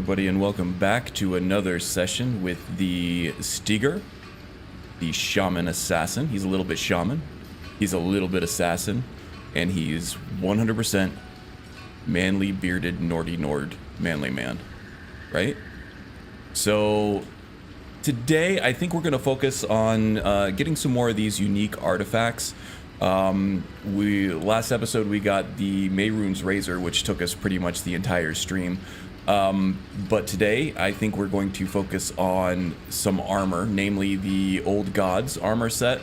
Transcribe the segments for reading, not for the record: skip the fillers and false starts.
everybody, and welcome back to another session with the Stiger, the shaman assassin. He's a little bit shaman, he's a little bit assassin, and he's 100% manly, bearded, Nordy Nord, manly man, right? So today, I think we're going to focus on getting some more of these unique artifacts. Last episode we got the Mehrunes Razor, which took us pretty much the entire stream. But today I think we're going to focus on some armor, namely the Old Gods armor set.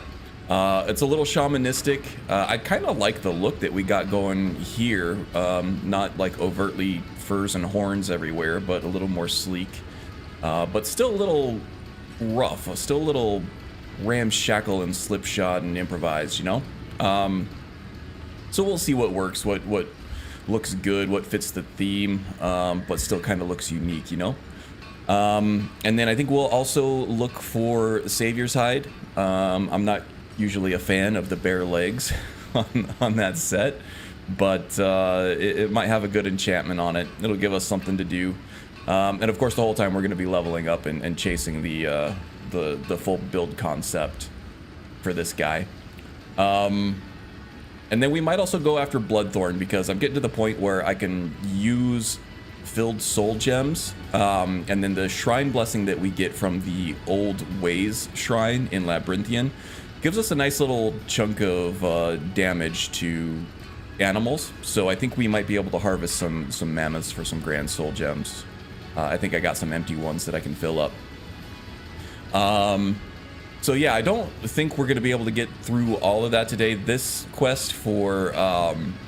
It's a little shamanistic. I kind of like the look that we got going here. Not like overtly furs and horns everywhere, but a little more sleek. But still a little rough, still a little ramshackle and slipshod and improvised, you know? So we'll see what works, what looks good, what fits the theme, but still kind of looks unique, you know? And then I think we'll also look for Savior's Hide. I'm not usually a fan of the bare legs on that set, but it might have a good enchantment on it. It'll give us something to do. And of course the whole time we're going to be leveling up and chasing the full build concept for this guy. And then we might also go after Bloodthorn, because I'm getting to the point where I can use filled soul gems, and then the shrine blessing that we get from the Old Ways shrine in Labyrinthian gives us a nice little chunk of damage to animals. So I think we might be able to harvest some mammoths for some grand soul gems. I think I got some empty ones that I can fill up. So yeah, I don't think we're going to be able to get through all of that today. This quest for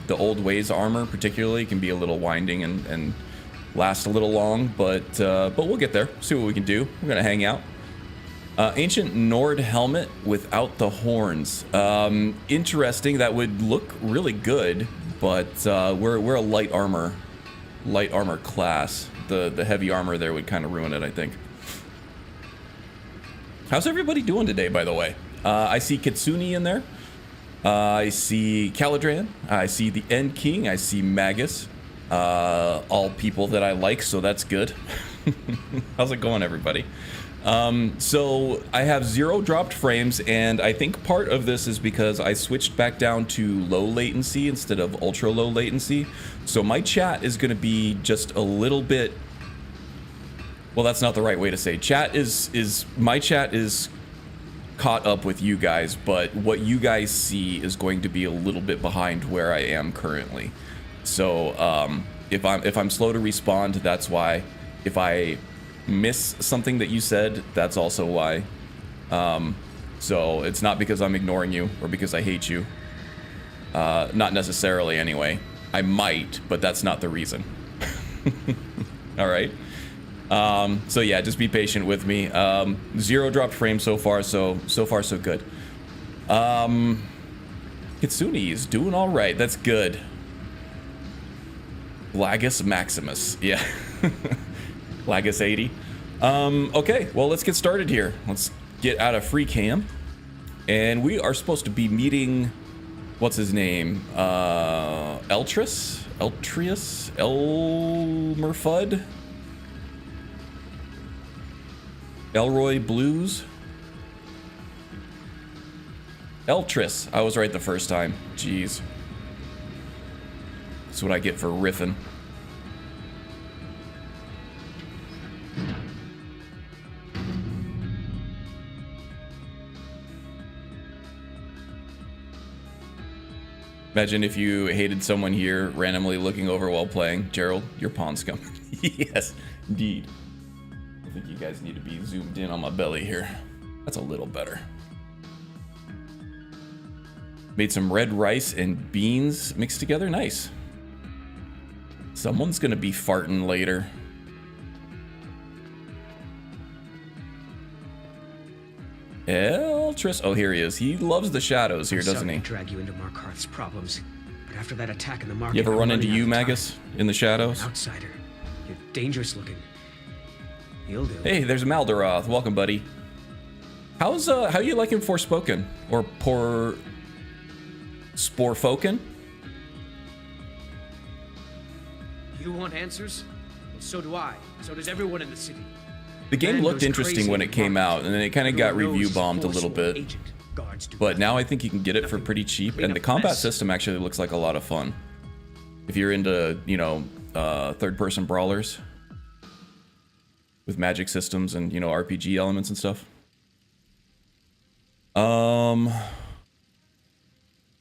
the Old Ways armor particularly can be a little winding and last a little long, but we'll get there, see what we can do. We're going to hang out. Ancient Nord helmet without the horns. Interesting, that would look really good, but we're a light armor class. The heavy armor there would kind of ruin it, I think. How's everybody doing today, by the way? I see Kitsune in there. I see Caladran. I see the End King. I see Magus. All people that I like, so that's good. How's it going, everybody? So I have 0 dropped frames, and I think part of this is because I switched back down to low latency instead of ultra low latency. So my chat is going to be just a little bit... Well, that's not the right way to say. My chat is caught up with you guys, but what you guys see is going to be a little bit behind where I am currently. So if I'm slow to respond, that's why. If I miss something that you said, that's also why. So it's not because I'm ignoring you or because I hate you. Not necessarily, anyway. I might, but that's not the reason. All right. So yeah, just be patient with me. 0 dropped frames so far so good. Kitsune is doing all right. That's good. Lagus Maximus. Yeah. Lagus 80. Okay, well, let's get started here. Let's get out of free cam. And we are supposed to be meeting, what's his name? Eltrius? Elmerfud? Elroy Blues? Eltrius. I was right the first time. Jeez. That's what I get for riffing. Imagine if you hated someone here randomly looking over while playing. Gerald, you're pawn scum. Yes, indeed. I think you guys need to be zoomed in on my belly here. That's a little better. Made some red rice and beans mixed together. Nice. Someone's gonna be farting later. Eltrius. Oh, here he is. He loves the shadows here, doesn't he? Drag you into Markarth's problems, but after that attack in the market, you ever run into you, Magus, in the shadows? Outsider, you're dangerous looking. You'll do. Hey, there's Maldaroth. Welcome, buddy. How you liking Forspoken or Sporfoken? You want answers? So do I. So does everyone in the city. The game And looked those interesting crazy when it came out, and then it kind of got Everyone knows review he's bombed a little Forsworn bit. agent. Guards do But nothing. now I think you can get it for pretty cheap, Clean and up the the combat mess. system actually looks like a lot of fun. If you're into, you know, third-person brawlers with magic systems and, you know, RPG elements and stuff.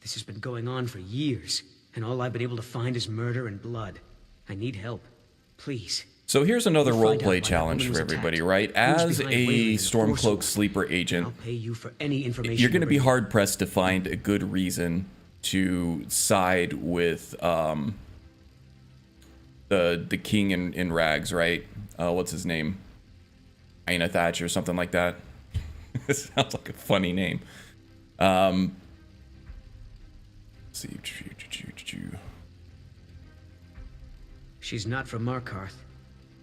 This has been going on for years, and all I've been able to find is murder and blood. I need help. Please. So here's another We'll find out roleplay why that challenge woman for was everybody, attacked. right? Who's As behind a Wayland, the Stormcloak Forsworn. sleeper agent, I'll pay you for any information. you're going to be bring. hard-pressed to find a good reason to side with the king in rags, right? What's his name? Aina Thatch or something like that. It sounds like a funny name. Let's see. She's not from Markarth.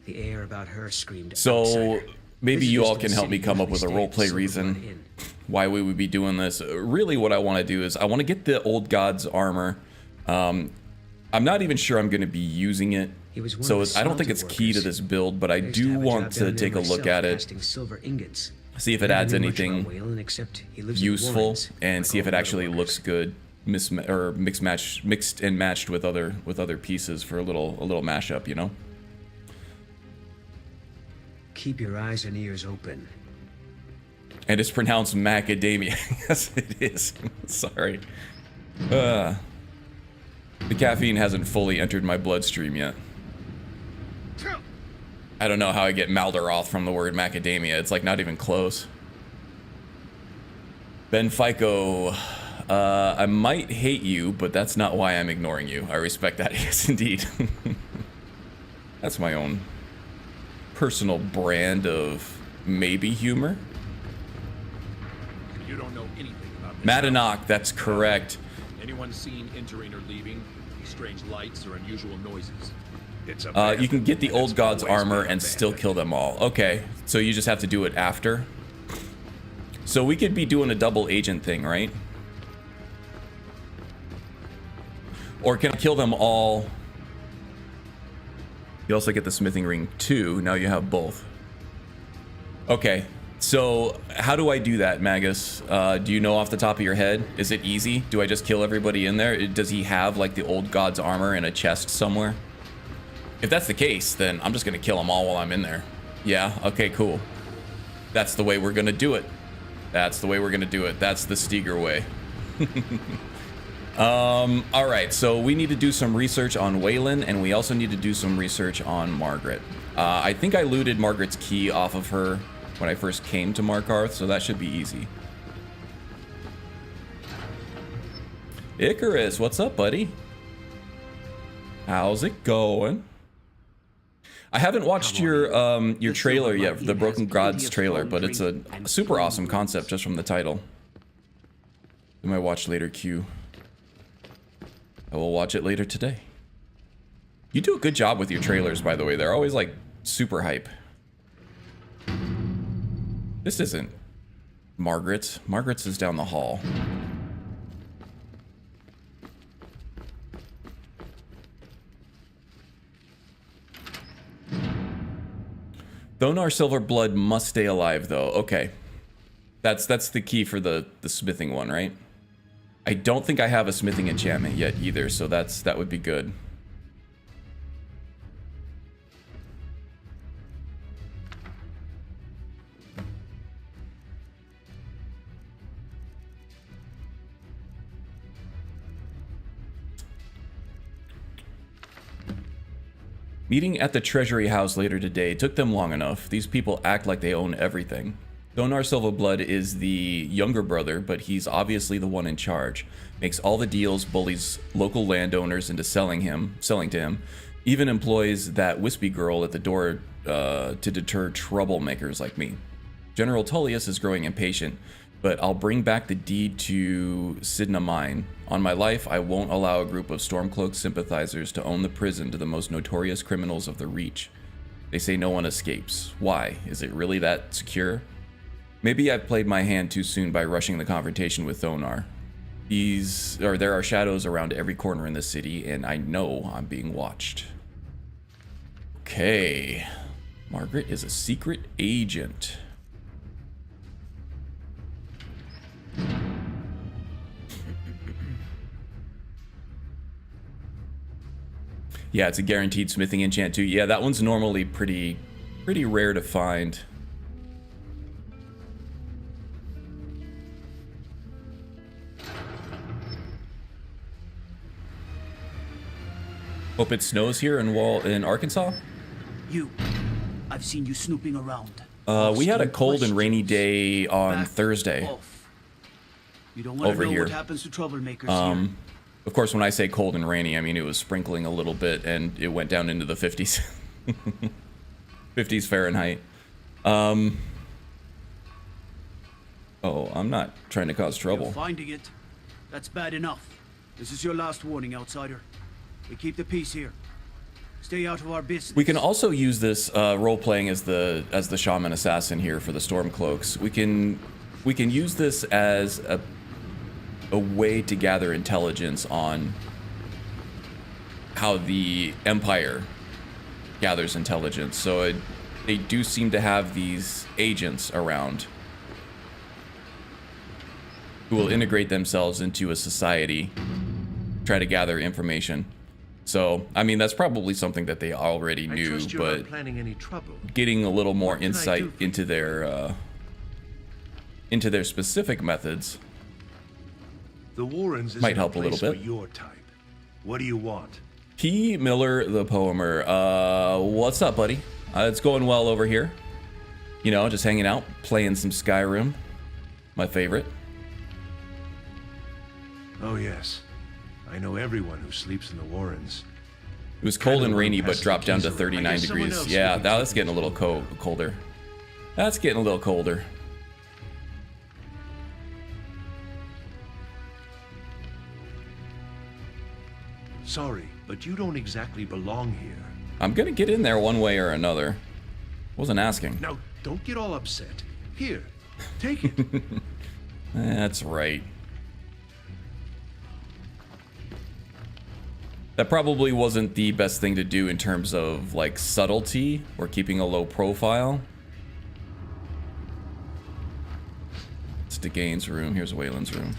The air about her screamed So outsider. maybe This you is all just can the help me city come up usually with a stay at roleplay Silverblood reason Inn. why we would be doing this. Really what I want to do is I want to get the old god's armor. I'm not even sure I'm going to be using it. He was one So of the I don't think it's smelter key to workers. this build, but I used to do have a want job to down there take a look myself, at it, casting silver ingots. see if it Never adds knew much about anything Wayland, except he lives in useful, Warrens, and like see if all it the actually other looks workers. good, mixed and matched with other pieces for a little mashup, you know. Keep your eyes and ears open. And it's pronounced macadamia. Yes, it is. Sorry. The caffeine hasn't fully entered my bloodstream yet. I don't know how I get Maldaroth from the word macadamia. It's like not even close. Ben Fico, I might hate you, but that's not why I'm ignoring you. I respect that. Yes, indeed. That's my own personal brand of maybe humor. You don't know anything about this. Madanach, that's correct. Anyone seen entering or leaving? Strange lights or unusual noises? It's You can get the and old it's god's always armor been and still abandoned. kill them all. Okay, so you just have to do it after. So we could be doing a double agent thing, right? Or can I kill them all? You also get the smithing ring too. Now you have both. Okay, so how do I do that, Magus? Do you know off the top of your head? Is it easy? Do I just kill everybody in there? Does he have like the old god's armor in a chest somewhere? If that's the case, then I'm just gonna kill them all while I'm in there. Yeah, okay, cool. That's the way we're gonna do it. That's the way we're gonna do it. That's the Steger way. All right, so we need to do some research on Wayland, and we also need to do some research on Margaret. I think I looted Margaret's key off of her when I first came to Markarth, so that should be easy. Icarus, what's up, buddy? How's it going? I haven't watched your trailer yet, the Broken Gods trailer, but it's a super awesome concept just from the title. In my watch later queue. I will watch it later today. You do a good job with your trailers, by the way. They're always like super hype. This isn't Margaret's. Margaret's is down the hall. Thonar Silverblood must stay alive, though. Okay. That's the key for the smithing one, right? I don't think I have a smithing enchantment yet either, so that would be good. Meeting at the Treasury House later today took them long enough. These people act like they own everything. Thonar Silverblood is the younger brother, but he's obviously the one in charge. Makes all the deals, bullies local landowners into selling to him. Even employs that wispy girl at the door to deter troublemakers like me. General Tullius is growing impatient, but I'll bring back the deed to Sidna Mine. On my life, I won't allow a group of Stormcloak sympathizers to own the prison to the most notorious criminals of the Reach. They say no one escapes. Why? Is it really that secure? Maybe I've played my hand too soon by rushing the confrontation with Thonar. There are shadows around every corner in the city, and I know I'm being watched. Okay. Margaret is a secret agent. Yeah, it's a guaranteed smithing enchant too. Yeah, that one's normally pretty rare to find. Hope it snows here in Arkansas. I've seen you snooping around. We had a cold and rainy day on Thursday. You don't want over to know here. what happens to troublemakers here. Of course, when I say cold and rainy, I mean it was sprinkling a little bit, and it went down into the 50s. 50s Fahrenheit. Oh, I'm not trying to cause trouble. You're finding it. That's bad enough. This is your last warning, outsider. We keep the peace here. Stay out of our business. We can also use this role-playing as the shaman assassin here for the Stormcloaks. We can use this as a way to gather intelligence on how the Empire gathers intelligence. So they do seem to have these agents around who will integrate themselves into a society, try to gather information. So, I mean, that's probably something that they already knew, but planning any trouble. Getting a little more insight into their specific methods The Warrens might help a little bit. For your type. What do you want? P. Miller, the poemer. What's up, buddy? It's going well over here. You know, just hanging out, playing some Skyrim. My favorite. Oh, yes. I know everyone who sleeps in the Warrens. It was cold and rainy, but Passing dropped down to keys around. 39 I guess someone degrees. else Yeah, can that's keep getting a little colder. That's getting a little colder. Sorry, but you don't exactly belong here. I'm gonna get in there one way or another. Wasn't asking. Now, don't get all upset. Here, take it. That's right. That probably wasn't the best thing to do in terms of, like, subtlety or keeping a low profile. It's DeGain's room. Here's Waylon's room.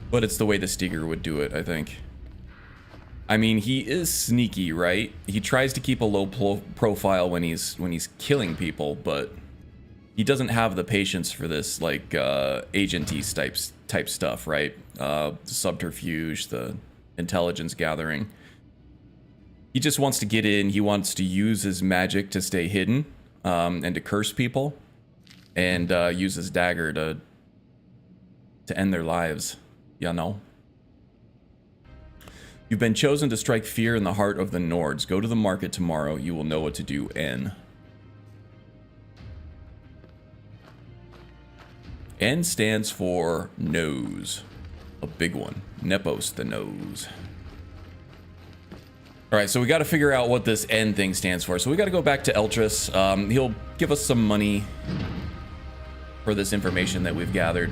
But it's the way the Steger would do it, I think. I mean, he is sneaky, right? He tries to keep a low profile when he's killing people, but he doesn't have the patience for this, like, agenty type stuff, right? The subterfuge, the intelligence gathering. He just wants to get in. He wants to use his magic to stay hidden, and to curse people, and use his dagger to end their lives. You know? You've been chosen to strike fear in the heart of the Nords. Go to the market tomorrow. You will know what to do. N. N stands for nose. A big one. Nepos the nose. Alright, so we got to figure out what this N thing stands for. So we got to go back to Eltrus. He'll give us some money for this information that we've gathered.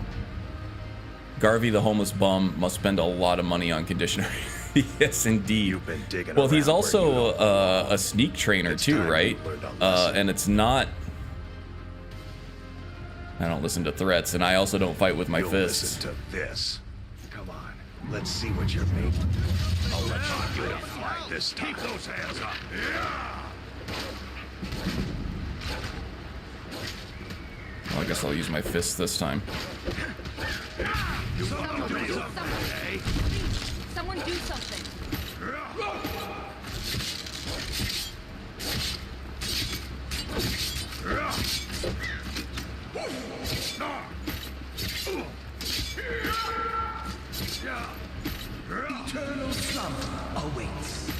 Garvey, the homeless bum, must spend a lot of money on conditioner. Yes, indeed. You've been digging well, he's around also where you a sneak trainer It's too, time you right? learned a lesson. And it's not... I don't listen to threats, and I also don't fight with my You'll fists. listen to this. Come on, let's see what you're made. I'll let you get a fly this time. Keep those hands up. Well, I guess I'll use my fists this time. Someone do something. Eternal slumber awaits.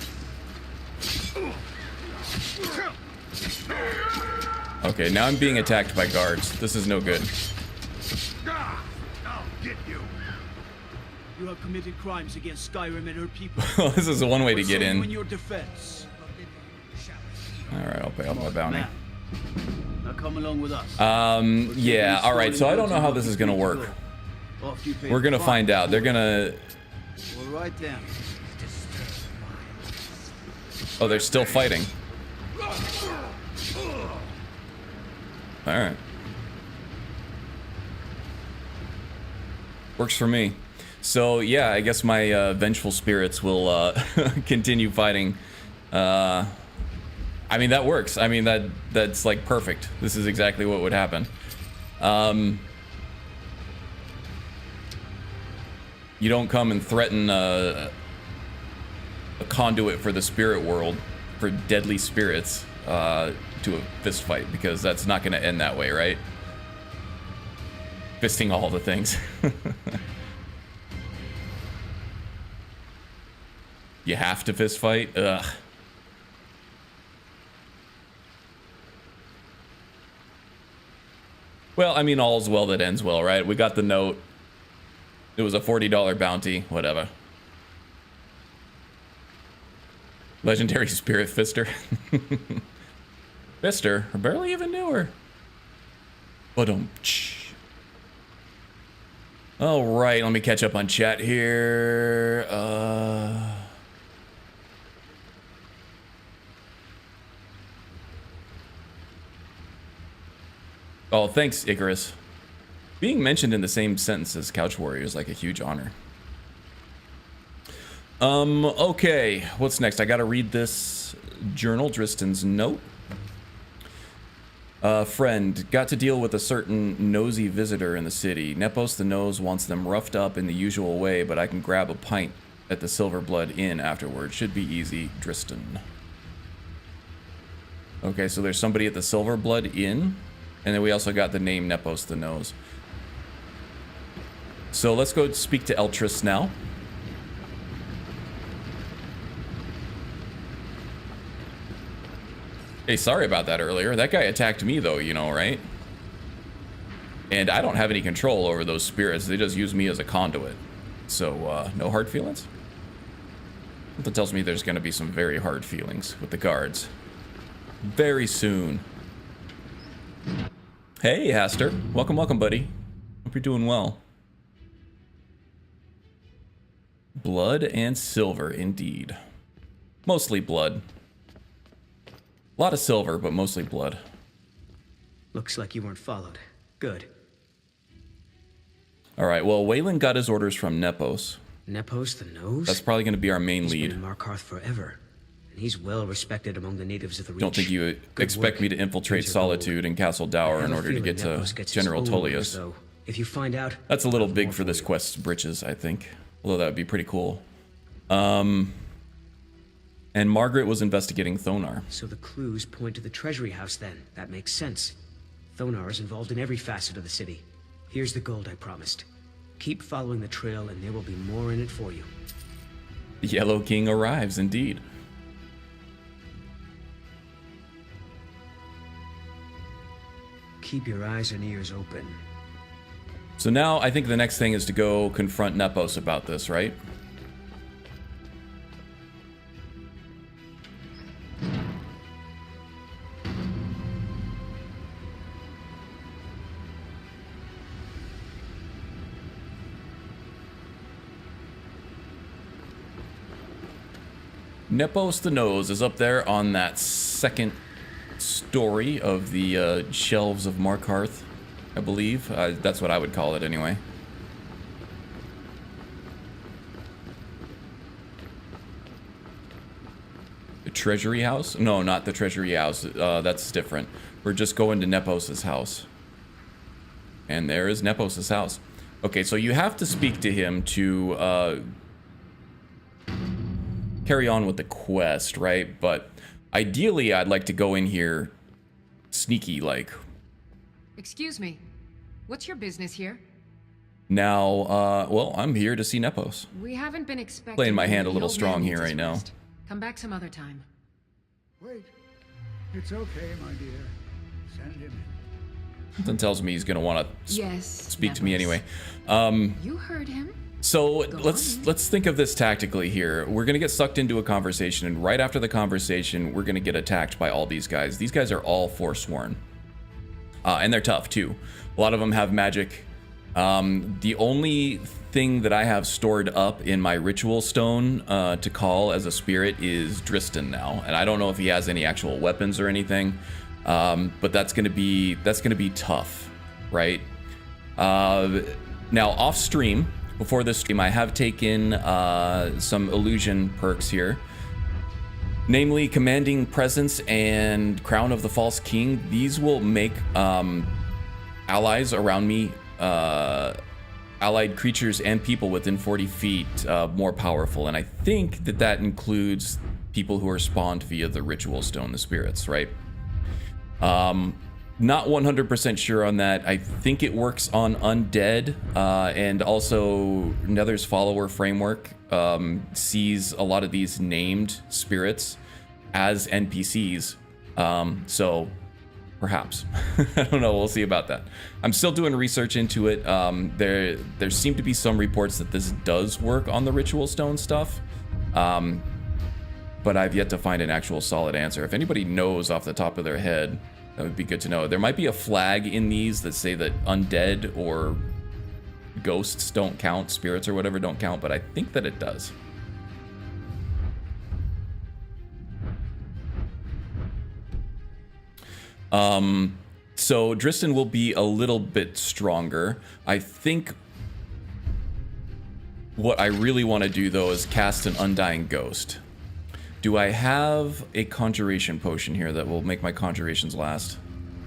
Okay, now I'm being attacked by guards. This is no good. I'll get you. You have committed crimes against Skyrim and her people. This is one way to get in. In your defense. Alright, I'll pay off my bounty. Now come along with us. Yeah, alright, so I don't know how this is gonna work. We're gonna find out. They're gonna... All right then. Oh, they're still fighting. All right. Works for me. So yeah, I guess my vengeful spirits will continue fighting. I mean, that works. I mean, that's like perfect. This is exactly what would happen. You don't come and threaten a conduit for the spirit world, for deadly spirits, to a fist fight, because that's not going to end that way, right? Fisting all the things. You have to fist fight? Ugh. Well, I mean, all's well that ends well, right? We got the note. It was a $40 bounty, whatever. Legendary Spirit Fister. Fister? I barely even knew her. All right, let me catch up on chat here. Oh, thanks, Icarus. Being mentioned in the same sentence as Couch Warrior is like a huge honor. Okay, what's next? I gotta read this journal, Dristan's note. Friend, got to deal with a certain nosy visitor in the city. Nepos the Nose wants them roughed up in the usual way, but I can grab a pint at the Silverblood Inn afterward. Should be easy, Dristan. Okay, so there's somebody at the Silverblood Inn, and then we also got the name Nepos the Nose. So let's go speak to Eltris now. Hey, sorry about that earlier. That guy attacked me though, you know, right? And I don't have any control over those spirits. They just use me as a conduit. So, no hard feelings? Something tells me there's going to be some very hard feelings with the guards. Very soon. Hey, Haster. Welcome, welcome, buddy. Hope you're doing well. Blood and silver, indeed. Mostly blood. A lot of silver, but mostly blood. Looks like you weren't followed. Good. Alright, well, Waylon got his orders from Nepos. Nepos the Nose? That's probably going to be our main He's lead. been in Markarth forever, and he's well respected among the natives of the Reach. Don't think you Good expect work. me to infiltrate Here's your gold. Solitude and Castle Dower I in have a order to feeling get to Nepos gets his General own Tullius. orders, though. If you find out, That's a little I'll have big more for this you. quest's britches, I think. Although that would be pretty cool. And Margaret was investigating Thonar. So the clues point to the treasury house then. That makes sense. Thonar is involved in every facet of the city. Here's the gold I promised. Keep following the trail and there will be more in it for you. The Yellow King arrives, indeed. Keep your eyes and ears open. So now I think the next thing is to go confront Nepos about this, right? Nepos the Nose is up there on that second story of the shelves of Markarth, I believe. That's what I would call it anyway. The Treasury House? No, not the Treasury House. That's different. We're just going to Nepos's house. And there is Nepos's house. Okay, so you have to speak to him to carry on with the quest, right? But ideally, I'd like to go in here sneaky-like. Excuse me. What's your business here? Now, well, I'm here to see Nepos. We haven't been expecting... Playing my hand a the little old strong man here needs right his now. rest. Come back some other time. Wait. It's okay, my dear. Send him in. Something tells me he's gonna want to Yes, speak to me Nepos. anyway. You heard him. So Go let's on. let's think of this tactically here. We're gonna get sucked into a conversation, and right after the conversation, we're gonna get attacked by all these guys. These guys are all Forsworn, and they're tough too. A lot of them have magic. The only thing that I have stored up in my ritual stone to call as a spirit is Dristan now, and I don't know if he has any actual weapons or anything, but that's gonna be tough, right? Now off stream, before this stream, I have taken some illusion perks here, namely Commanding Presence and Crown of the False King. These will make allies around me, allied creatures and people within 40 feet more powerful, and I think that includes people who are spawned via the ritual stone, the spirits, right? Not 100% sure on that. I think it works on undead, and also Nether's follower framework sees a lot of these named spirits as NPCs, so perhaps. I don't know, we'll see about that. I'm still doing research into it. There seem to be some reports that this does work on the ritual stone stuff, but I've yet to find an actual solid answer. If anybody knows off the top of their head, that would be good to know. There might be a flag in these that say that undead or ghosts don't count, spirits or whatever don't count, but I think that it does. So Dristan will be a little bit stronger. I think what I really want to do though is cast an Undying Ghost. Do I have a conjuration potion here that will make my conjurations last?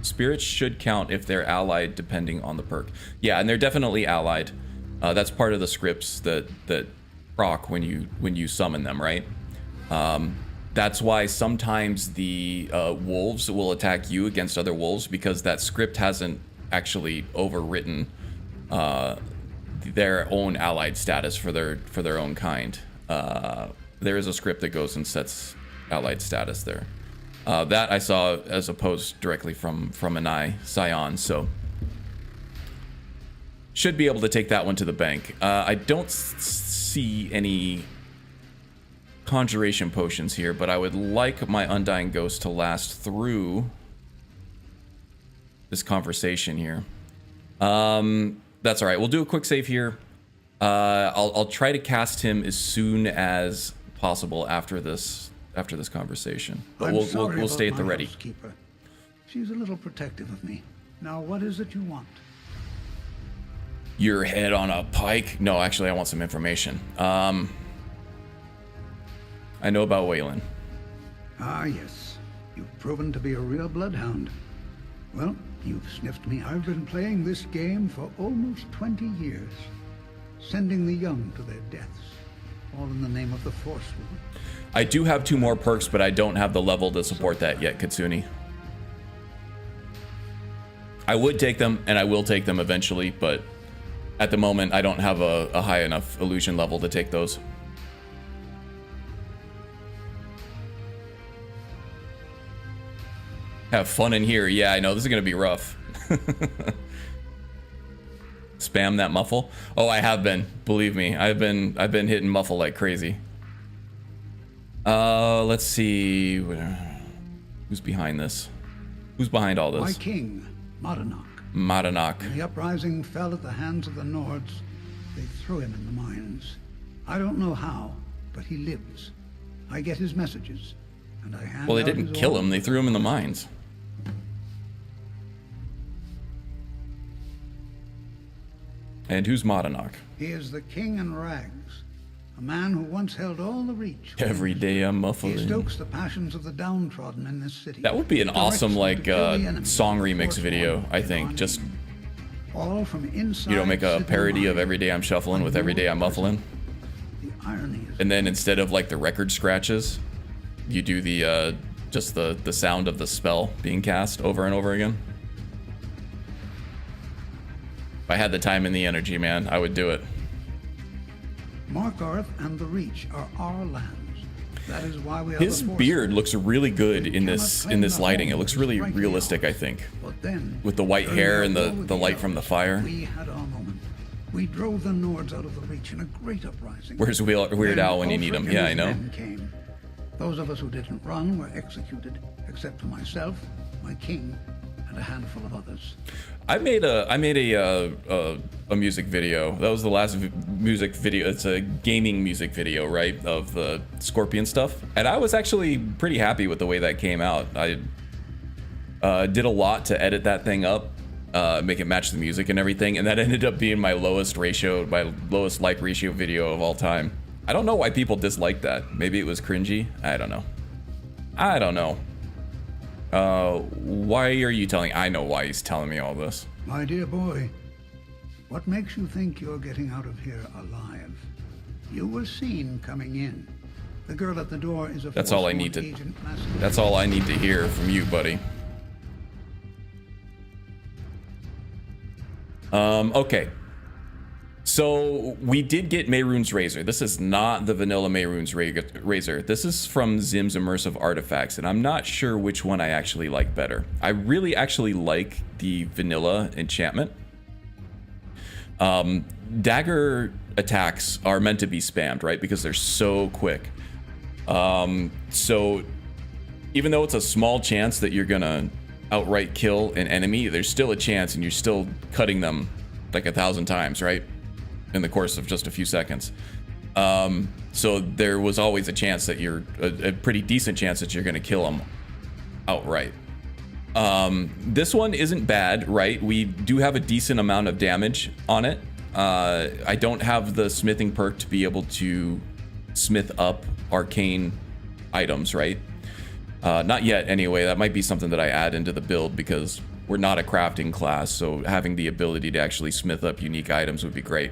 Spirits should count if they're allied depending on the perk. Yeah, and they're definitely allied. That's part of the scripts that proc when you summon them, right? That's why sometimes the wolves will attack you against other wolves, because that script hasn't actually overwritten their own allied status for their own kind. There is a script that goes and sets allied status there. That I saw as opposed directly from an Scion, so should be able to take that one to the bank. I don't see any conjuration potions here, but I would like my Undying Ghost to last through this conversation here. That's all right. We'll do a quick save here. I'll try to cast him as soon as possible after this conversation, but we'll stay at the ready. Housekeeper. She's a little protective of me. Now, what is it you want? Your head on a pike? No, actually, I want some information. I know about Waylon. Ah, yes. You've proven to be a real bloodhound. Well, you've sniffed me. I've been playing this game for almost 20 years, sending the young to their deaths, all in the name of the Force. I do have 2 more perks, but I don't have the level to support that yet, Katsuni. I would take them, and I will take them eventually, but at the moment, I don't have a high enough illusion level to take those. Have fun in here. Yeah, I know this is gonna be rough. Spam that muffle. Oh, I have been. Believe me, I've been hitting muffle like crazy. Let's see. Who's behind this? Who's behind all this? My king, Moderators. Moderators. When the uprising fell at the hands of the Nords, they threw him in the mines. I don't know how, but he lives. I get his messages, and I hand Well, they out didn't his kill him. orders. They threw him in the mines. And who's Moderators? He is the king in rags, a man who once held all the reach. Every day I'm He muffling. stokes the passions of the downtrodden in this city. That would be an Directs awesome them like to kill the enemy song with remix force video. one I in think our just name. All from inside. make a city parody of lines. Every Day I'm Shuffling with Every Day I'm Muffling. The irony is And then instead of like the record scratches, you do the just the sound of the spell being cast over and over again. If I had the time and the energy, man, I would do it. Markarth and the Reach are our lands. That is why we have His the Force. beard looks really good in this cannot claim the lighting. It home looks that is really rightly realistic, I ours. think. But then, With the white during hair our and war with the light from the Elves, fire. We had our moment. We drove the Nords out of the Reach in a great uprising. Where's Weird Al when you need him? Ulfric Yeah, and I his know. men came. Those of us who didn't run were executed, except for myself, my king, and and a handful of others. I made a music video. That was the last music video. It's a gaming music video, right, of the Scorpion stuff. And I was actually pretty happy with the way that came out. I did a lot to edit that thing up, make it match the music and everything, and that ended up being my lowest like ratio video of all time. I don't know why people disliked that. Maybe it was cringy. I don't know. Why are you telling? I know why he's telling me all this. My dear boy, what makes you think you're getting out of here alive? You were seen coming in. The girl at the door is a That's all I need to. agent masquerading. That's all I need to hear from you, buddy. Okay. So we did get Mehrunes Razor. This is not the vanilla Mehrunes Razor. This is from Zim's Immersive Artifacts, and I'm not sure which one I actually like better. I really actually like the vanilla enchantment. Dagger attacks are meant to be spammed, right? Because they're so quick. So even though it's a small chance that you're gonna outright kill an enemy, there's still a chance, and you're still cutting them like 1,000 times, right? In the course of just a few seconds. So there was always a chance that a pretty decent chance that you're going to kill them outright. This one isn't bad, right? We do have a decent amount of damage on it. I don't have the smithing perk to be able to smith up arcane items, right? Not yet, anyway. That might be something that I add into the build because we're not a crafting class, so having the ability to actually smith up unique items would be great.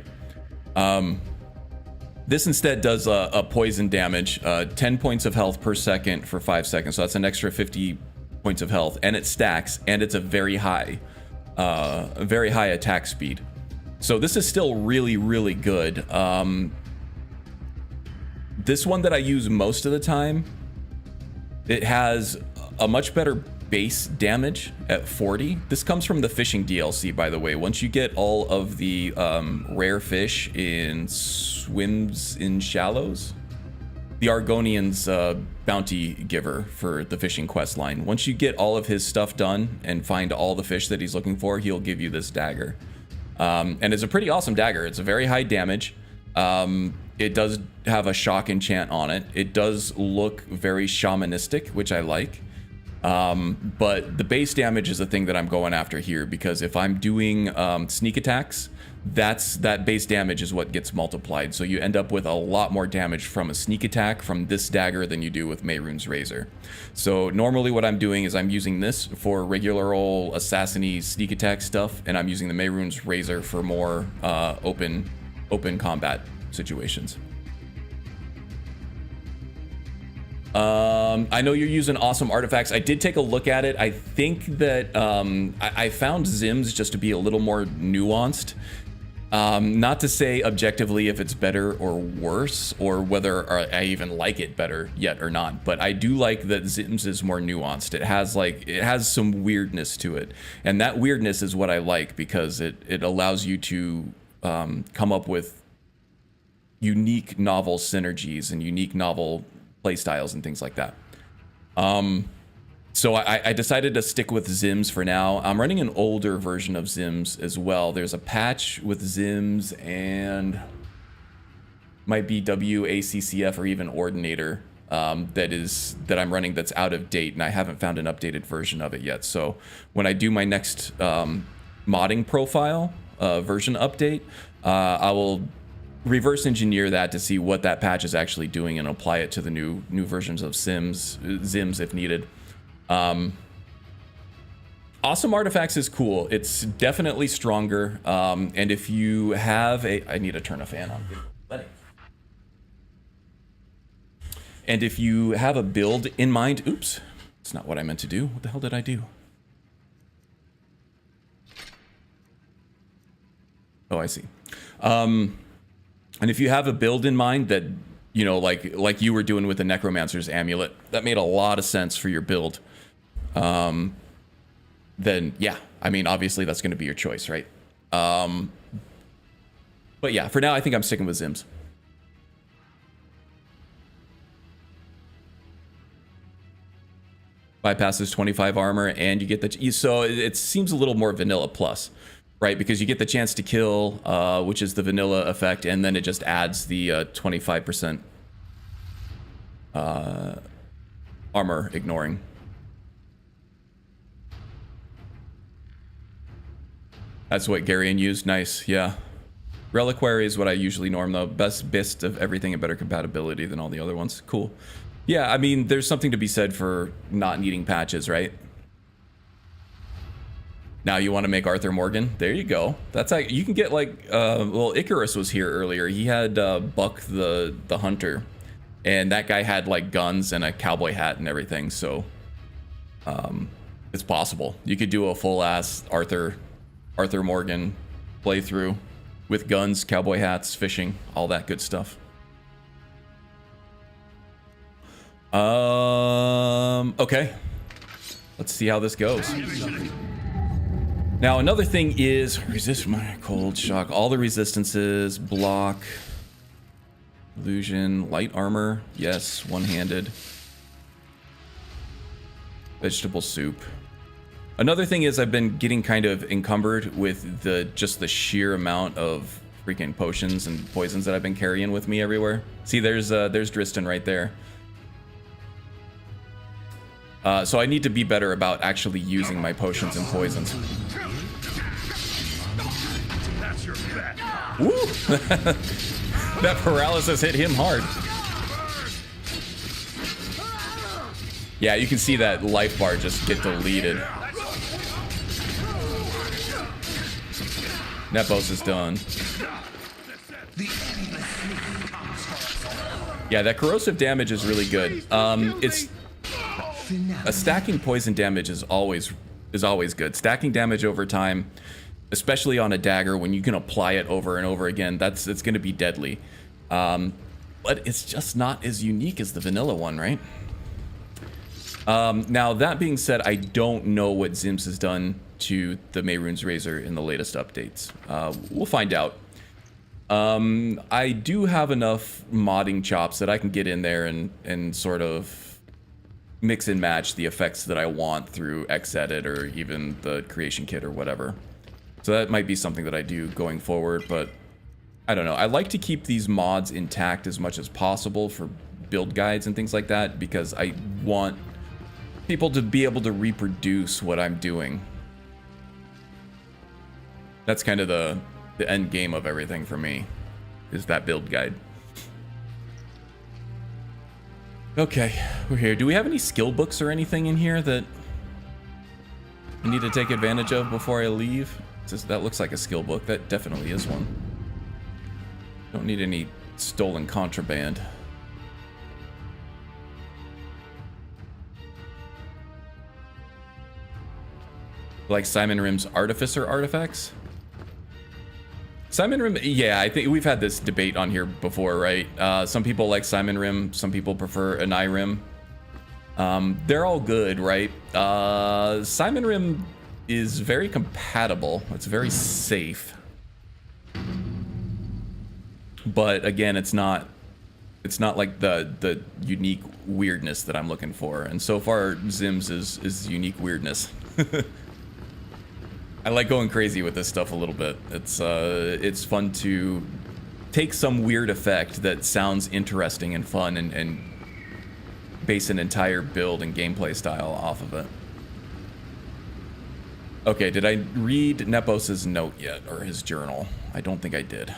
This instead does a poison damage, 10 points of health per second for 5 seconds. So that's an extra 50 points of health, and it stacks, and it's a very high attack speed. So this is still really, really good. This one that I use most of the time, it has a much better base damage at 40. This comes from the fishing DLC, by the way. Once you get all of the rare fish in Swims in Shallows, the Argonian's bounty giver for the fishing quest line, once you get all of his stuff done and find all the fish that he's looking for, he'll give you this dagger. And it's a pretty awesome dagger. It's a very high damage. It does have a shock enchant on it. It does look very shamanistic, which I like. But the base damage is the thing that I'm going after here, because if I'm doing sneak attacks, that base damage is what gets multiplied. So you end up with a lot more damage from a sneak attack from this dagger than you do with Mehrunes Razor. So normally what I'm doing is I'm using this for regular old assassin-y sneak attack stuff, and I'm using the Mehrunes Razor for more open combat situations. I know you're using awesome artifacts. I did take a look at it. I think that I found Zim's just to be a little more nuanced. Not to say objectively if it's better or worse, or whether I even like it better yet or not, but I do like that Zim's is more nuanced. It has some weirdness to it, and that weirdness is what I like, because it allows you to come up with unique novel synergies and unique novel play styles and things like that. So I decided to stick with Zim's for now. I'm running an older version of Zim's as well. There's a patch with Zim's and might be WACCF or even Ordinator that I'm running that's out of date, and I haven't found an updated version of it yet. So when I do my next modding profile version update, I will reverse engineer that to see what that patch is actually doing and apply it to the new versions of Zim's if needed. Awesome Artifacts is cool. It's definitely stronger. And if you have I need to turn a fan on. And if you have a build in mind, oops, it's not what I meant to do. What the hell did I do? Oh, I see. And if you have a build in mind that, you know, like you were doing with the Necromancer's Amulet, that made a lot of sense for your build, then yeah, I mean, obviously that's going to be your choice, right? But yeah, for now, I think I'm sticking with Zim's. bypasses 25 armor, and you get the so it seems a little more vanilla plus, right? Because you get the chance to kill, which is the vanilla effect, and then it just adds the 25% armor ignoring. That's what Garion used. Nice, yeah. Reliquary is what I usually norm though. Best of everything and better compatibility than all the other ones. Cool. Yeah, I mean, there's something to be said for not needing patches, right? Now you want to make Arthur Morgan? There you go. That's like, you can get like, well, Icarus was here earlier. He had Buck the Hunter, and that guy had like guns and a cowboy hat and everything. So, it's possible. You could do a full ass Arthur Morgan playthrough with guns, cowboy hats, fishing, all that good stuff. Okay. Let's see how this goes. Now, another thing is resist my cold shock. All the resistances, block, illusion, light armor. Yes, one-handed. Vegetable soup. Another thing is I've been getting kind of encumbered with just the sheer amount of freaking potions and poisons that I've been carrying with me everywhere. See, there's Dristan right there. So I need to be better about actually using my potions and poisons. That's your bet. Woo! That paralysis hit him hard. Yeah, you can see that life bar just get deleted. Nepos is done. Yeah, that corrosive damage is really good. It's stacking poison damage is always good. Stacking damage over time, especially on a dagger when you can apply it over and over again, it's going to be deadly. But it's just not as unique as the vanilla one, right? Now that being said, I don't know what Zims has done to the Mehrunes Razor in the latest updates. We'll find out. I do have enough modding chops that I can get in there and sort of mix and match the effects that I want through Xedit or even the creation kit or whatever. So that might be something that I do going forward, but I don't know. I like to keep these mods intact as much as possible for build guides and things like that, because I want people to be able to reproduce what I'm doing. That's kind of the end game of everything for me, is that build guide. Okay, we're here. Do we have any skill books or anything in here that I need to take advantage of before I leave? That looks like a skill book. That definitely is one. Don't need any stolen contraband. Like Simon Rim's Artificer artifacts? Simon Rim, yeah, I think we've had this debate on here before, right? Some people like Simon Rim, some people prefer Anai Rim. They're all good, right? Simon Rim is very compatible. It's very safe. But again, it's not like the unique weirdness that I'm looking for. And so far, Zims is unique weirdness. I like going crazy with this stuff a little bit. It's fun to take some weird effect that sounds interesting and fun and base an entire build and gameplay style off of it. Okay, did I read Nepos's note yet, or his journal? I don't think I did.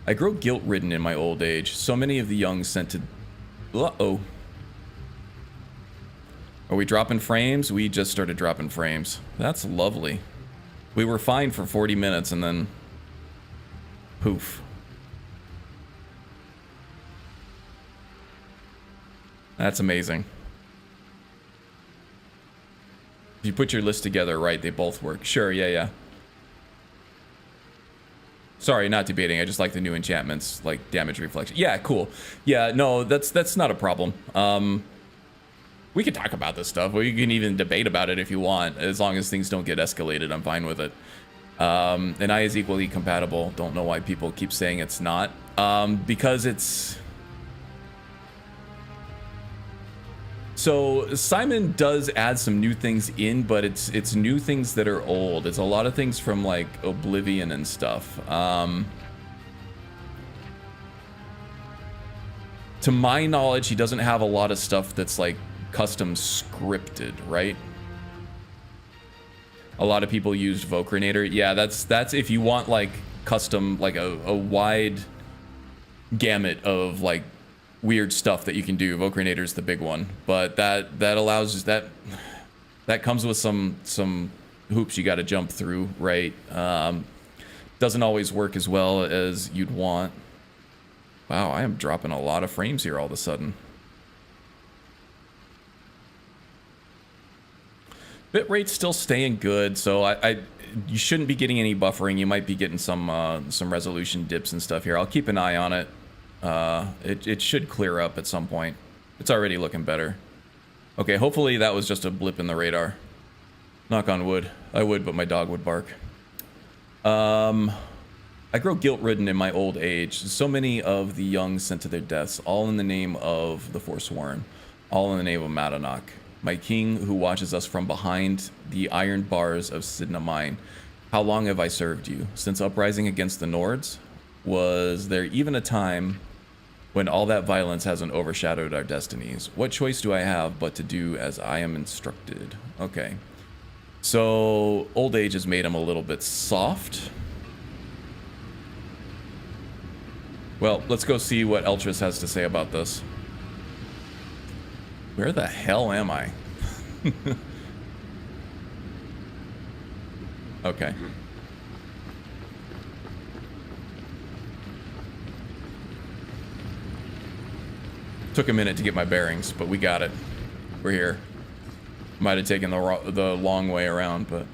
I grow guilt-ridden in my old age. So many of the young sent to... Uh-oh. Are we dropping frames? We just started dropping frames. That's lovely. We were fine for 40 minutes and then... poof. That's amazing. If you put your list together right, they both work. Sure, yeah. Sorry, not debating. I just like the new enchantments, like damage reflection. Yeah, cool. Yeah, no, that's not a problem. We can talk about this stuff. We can even debate about it if you want. As long as things don't get escalated, I'm fine with it. And I is equally compatible. Don't know why people keep saying it's not. Because it's... So Simon does add some new things in, but it's new things that are old. It's a lot of things from like Oblivion and stuff. To my knowledge, he doesn't have a lot of stuff that's like custom scripted, right? A lot of people used Vocrinator. Yeah, that's if you want like custom, like a wide gamut of like weird stuff that you can do. Vocrinator's the big one, but that allows that comes with some hoops you got to jump through, right? Doesn't always work as well as you'd want. Wow, I am dropping a lot of frames here all of a sudden. Bitrate's still staying good, so you shouldn't be getting any buffering. You might be getting some resolution dips and stuff here. I'll keep an eye on it. It should clear up at some point. It's already looking better. Okay, hopefully that was just a blip in the radar. Knock on wood. I would, but my dog would bark. I grow guilt-ridden in my old age. So many of the young sent to their deaths, all in the name of the Forsworn, all in the name of Madanach, my king who watches us from behind the iron bars of Sidna Mine. How long have I served you? Since uprising against the Nords? Was there even a time when all that violence hasn't overshadowed our destinies? What choice do I have but to do as I am instructed? Okay. So, old age has made him a little bit soft. Well, let's go see what Eltrys has to say about this. Where the hell am I? Okay. Took a minute to get my bearings, but we got it. We're here. Might have taken the long way around, but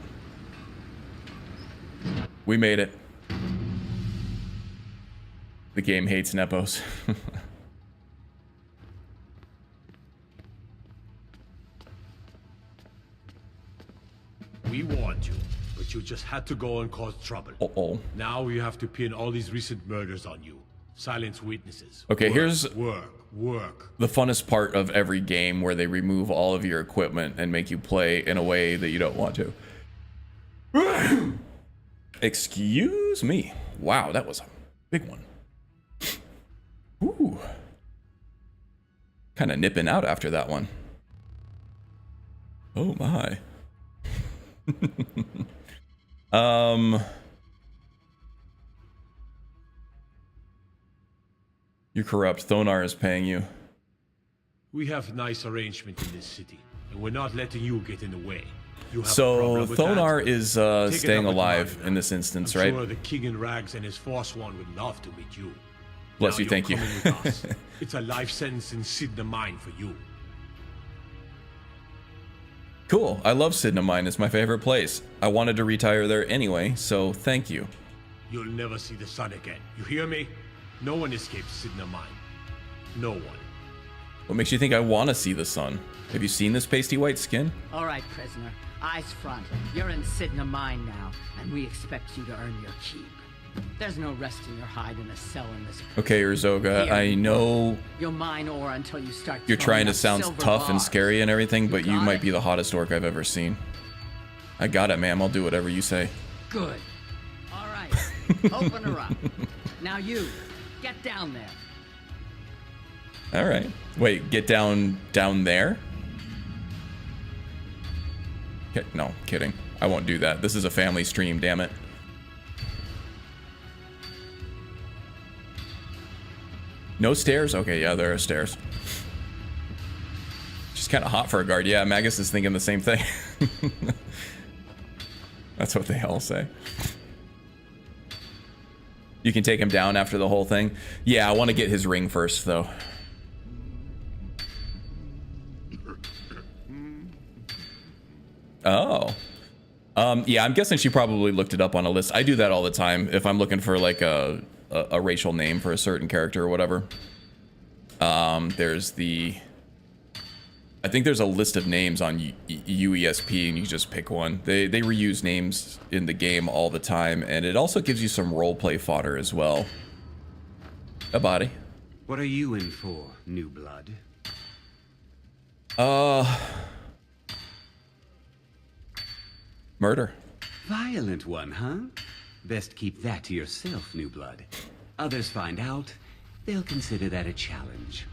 we made it. The game hates Nepos. We warned you, but you just had to go and cause trouble. Uh-oh. Now we have to pin all these recent murders on you. Silence witnesses. Okay, work, here's work. The funnest part of every game where they remove all of your equipment and make you play in a way that you don't want to. Excuse me. Wow, that was a big one. Ooh. Kind of nipping out after that one. Oh my. You're corrupt. Thonar is paying you. We have nice arrangement in this city, and we're not letting you get in the way. You have a So problem with Thonar that? is Take it staying up with alive Martin. in this instance, I'm right? sure the king in rags and his Forsworn would love to meet you. Bless Now you, you're thank you. coming with us. It's a life sentence in Sidna Mine for you. Cool. I love Sidna Mine. It's my favorite place. I wanted to retire there anyway, so thank you. You'll never see the sun again. You hear me? No one escapes Sidna Mine. No one. What makes you think I want to see the sun? Have you seen this pasty white skin? All right, prisoner. Eyes front. You're in Sidna Mine now, and we expect you to earn your keep. There's no resting your hide in a cell in this prison. Okay, Urzoga, Here, I know you'll mine ore until you start you're trying throwing to up sound silver tough and bars. scary and everything, but you Got might it? be the hottest orc I've ever seen. I got it, ma'am. I'll do whatever you say. Good. All right. Open her up. Now you, get down there. All right. Wait, get down there? No, kidding. I won't do that. This is a family stream, damn it. No stairs? Okay, yeah, there are stairs. She's kind of hot for a guard. Yeah, Magus is thinking the same thing. That's what they all say. You can take him down after the whole thing. Yeah, I want to get his ring first, though. Oh. Yeah, I'm guessing she probably looked it up on a list. I do that all the time if I'm looking for like a racial name for a certain character or whatever. There's I think there's a list of names on UESP and you just pick one. They reuse names in the game all the time, and it also gives you some roleplay fodder as well. A body. What are you in for, new blood? Murder. Violent one, huh? Best keep that to yourself, new blood. Others find out, they'll consider that a challenge.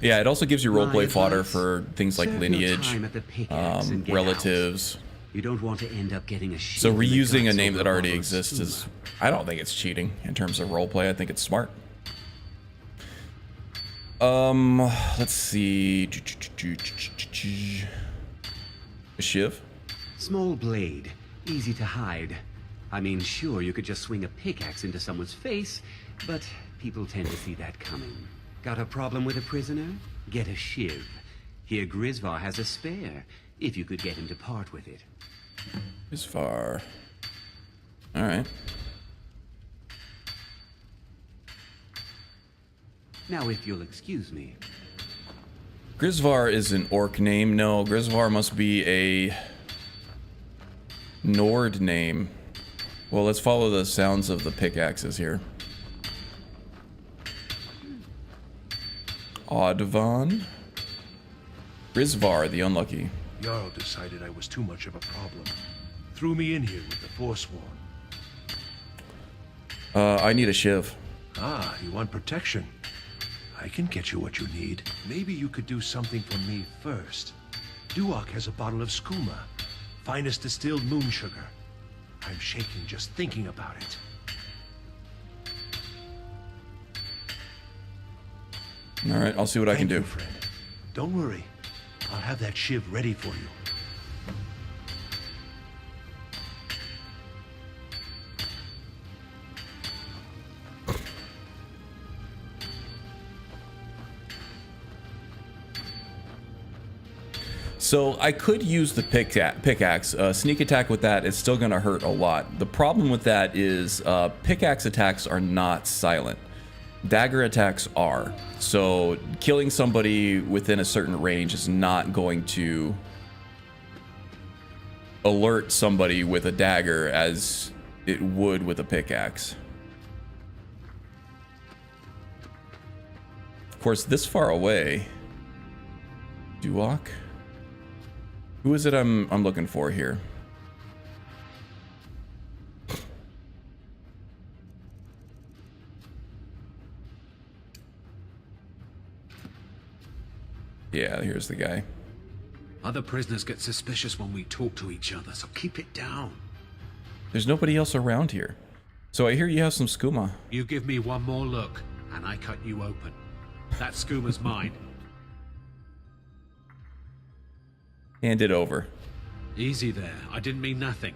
Yeah, it also gives you roleplay My fodder advice, for things like serve your lineage, time at the pickaxe and get relatives. out. You don't want to end up getting a So shield in the reusing a guts name over that already bottle of exists is, skooma. I don't think it's cheating in terms of roleplay. I think it's smart. Let's see. A shiv. Small blade, easy to hide. I mean, sure, you could just swing a pickaxe into someone's face, but people tend to see that coming. Got a problem with a prisoner? Get a shiv. Here Grisvar has a spare, if you could get him to part with it. Grisvar. Alright. Now, if you'll excuse me. Grisvar is an orc name. No, Grisvar must be a Nord name. Well, let's follow the sounds of the pickaxes here. Oddvan. Grisvar, the unlucky. Jarl decided I was too much of a problem. Threw me in here with the Forsworn. I need a shiv. Ah, you want protection? I can get you what you need. Maybe you could do something for me first. Duak has a bottle of skooma, finest distilled moon sugar. I'm shaking just thinking about it. All right, I'll see what I can Thank you, do. friend. Don't worry. I'll have that shiv ready for you. So I could use the pickaxe. Sneak attack with that is still going to hurt a lot. The problem with that is pickaxe attacks are not silent. Dagger attacks are. So killing somebody within a certain range is not going to alert somebody with a dagger as it would with a pickaxe. Of course, this far away. Duak? Who is it I'm looking for here? Yeah, here's the guy. Other prisoners get suspicious when we talk to each other, so keep it down. There's nobody else around here. So I hear you have some skooma. You give me one more look, and I cut you open. That skooma's mine. Hand it over. Easy there. I didn't mean nothing.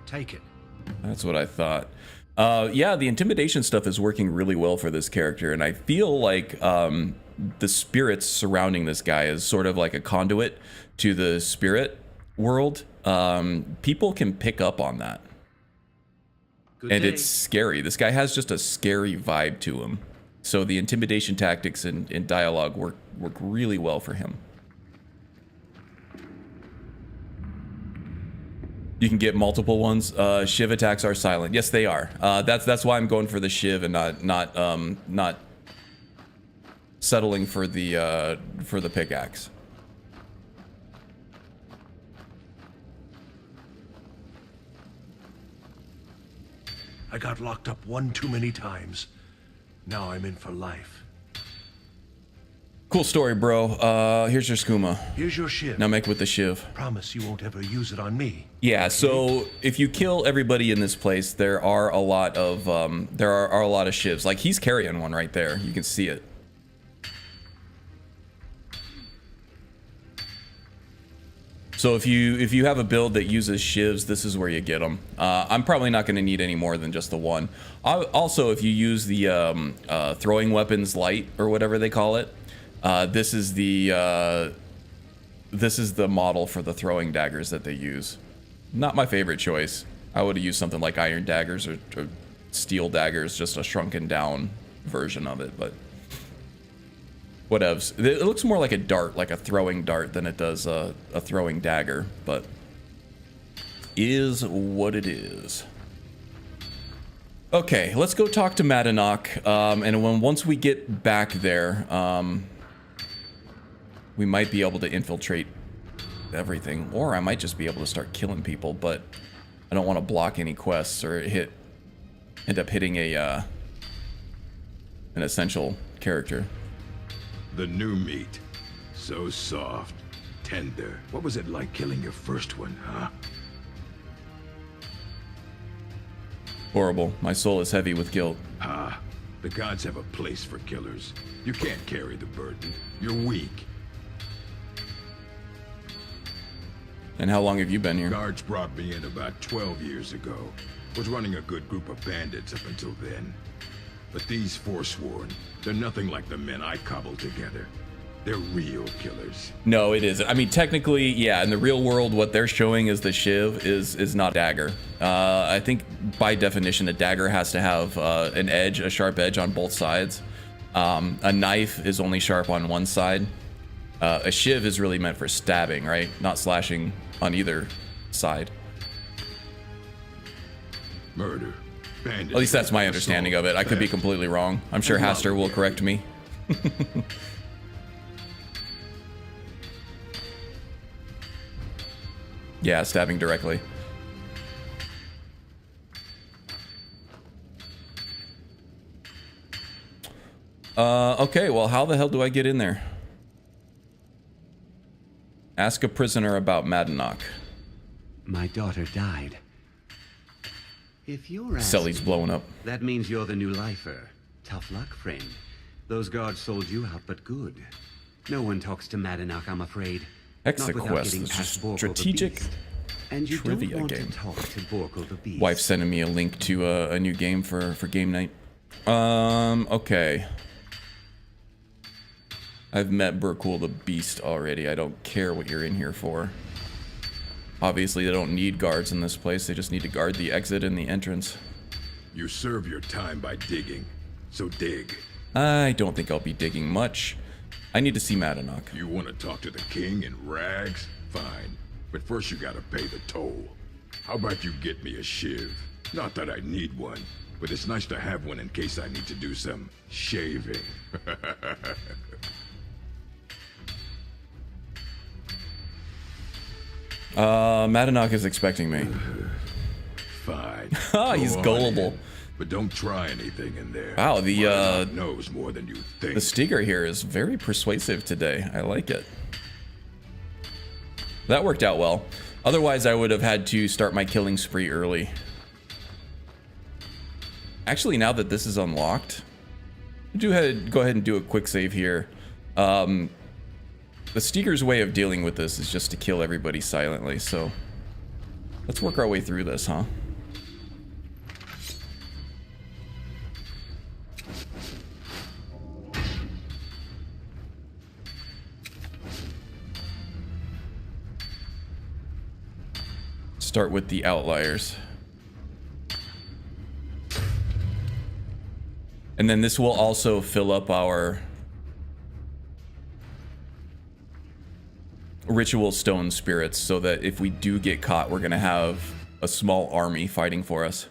Take it. That's what I thought. Yeah, the intimidation stuff is working really well for this character, and I feel like the spirits surrounding this guy is sort of like a conduit to the spirit world. People can pick up on that. Good And day. it's scary. This guy has just a scary vibe to him. So the intimidation tactics and dialogue work really well for him. You can get multiple ones. Shiv attacks are silent. Yes, they are. That's why I'm going for the shiv and not settling for the pickaxe. I got locked up one too many times. Now I'm in for life. Cool story, bro. Here's your skooma. Here's your shiv. Now make with the shiv. Promise you won't ever use it on me. Yeah, so if you kill everybody in this place, there are a lot of shivs. Like he's carrying one right there. You can see it. So if you have a build that uses shivs, this is where you get them. I'm probably not going to need any more than just the one. Also, if you use the throwing weapons light or whatever they call it, this is the model for the throwing daggers that they use. Not my favorite choice. I would have used something like iron daggers or steel daggers, just a shrunken down version of it, but whatevs. It looks more like a dart, like a throwing dart, than it does a throwing dagger, but is what it is. Okay, let's go talk to Madanach, and once we get back there, we might be able to infiltrate everything, or I might just be able to start killing people, but I don't want to block any quests or end up hitting a an essential character. The new meat. So soft, tender. What was it like killing your first one, huh? Horrible. My soul is heavy with guilt. Ah, the gods have a place for killers. You can't carry the burden. You're weak. And how long have you been here? Guards brought me in about 12 years ago. Was running a good group of bandits up until then. But these Forsworn, they're nothing like the men I cobbled together. They're real killers. No, it isn't. I mean, technically, yeah, in the real world, what they're showing as the shiv is not dagger. I think by definition, a dagger has to have an edge, a sharp edge on both sides. A knife is only sharp on one side. A shiv is really meant for stabbing, right? Not slashing on either side. Murder. Bandits. At least that's my understanding of it. I could be completely wrong. I'm sure Haster will correct me. Yeah, stabbing directly. Okay, well, how the hell do I get in there? Ask a prisoner about Madanach. My daughter died. If you're Sully's blowing up. That means you're the new lifer. Tough luck, friend. Those guards sold you out, but good. No one talks to Madanach, I'm afraid. Exequest, this is strategic and you trivia don't want game. to talk to Borkle the Beast. Wife sending me a link to a new game for game night. Okay. I've met Burkul the Beast already. I don't care what you're in here for. Obviously, they don't need guards in this place. They just need to guard the exit and the entrance. You serve your time by digging, so dig. I don't think I'll be digging much. I need to see Madanach. You want to talk to the king in rags? Fine. But first you gotta pay the toll. How about you get me a shiv? Not that I need one, but it's nice to have one in case I need to do some shaving. Madanach is expecting me. Fine. He's gullible. In, but don't try anything in there. Wow, the knows more than you think. The Stiger here is very persuasive today. I like it. That worked out well. Otherwise, I would have had to start my killing spree early. Actually, now that this is unlocked, go ahead and do a quick save here. The Stiger's way of dealing with this is just to kill everybody silently, so let's work our way through this, huh? Start with the outliers. And then this will also fill up our ritual stone spirits so that if we do get caught, we're gonna have a small army fighting for us.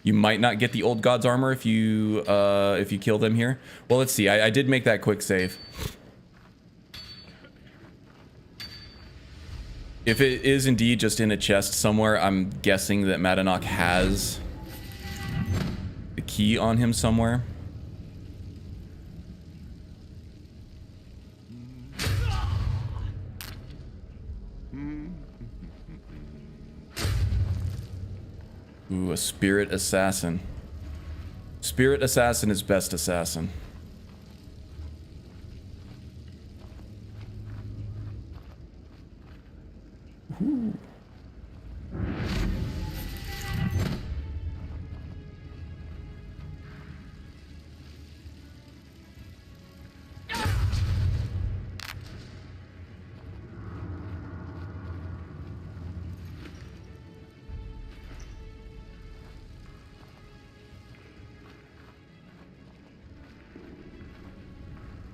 You might not get the old god's armor if you kill them here. Well, let's see. I did make that quick save. If it is indeed just in a chest somewhere, I'm guessing that Madanach has the key on him somewhere. Ooh, a spirit assassin. Spirit assassin is best assassin. Ooh.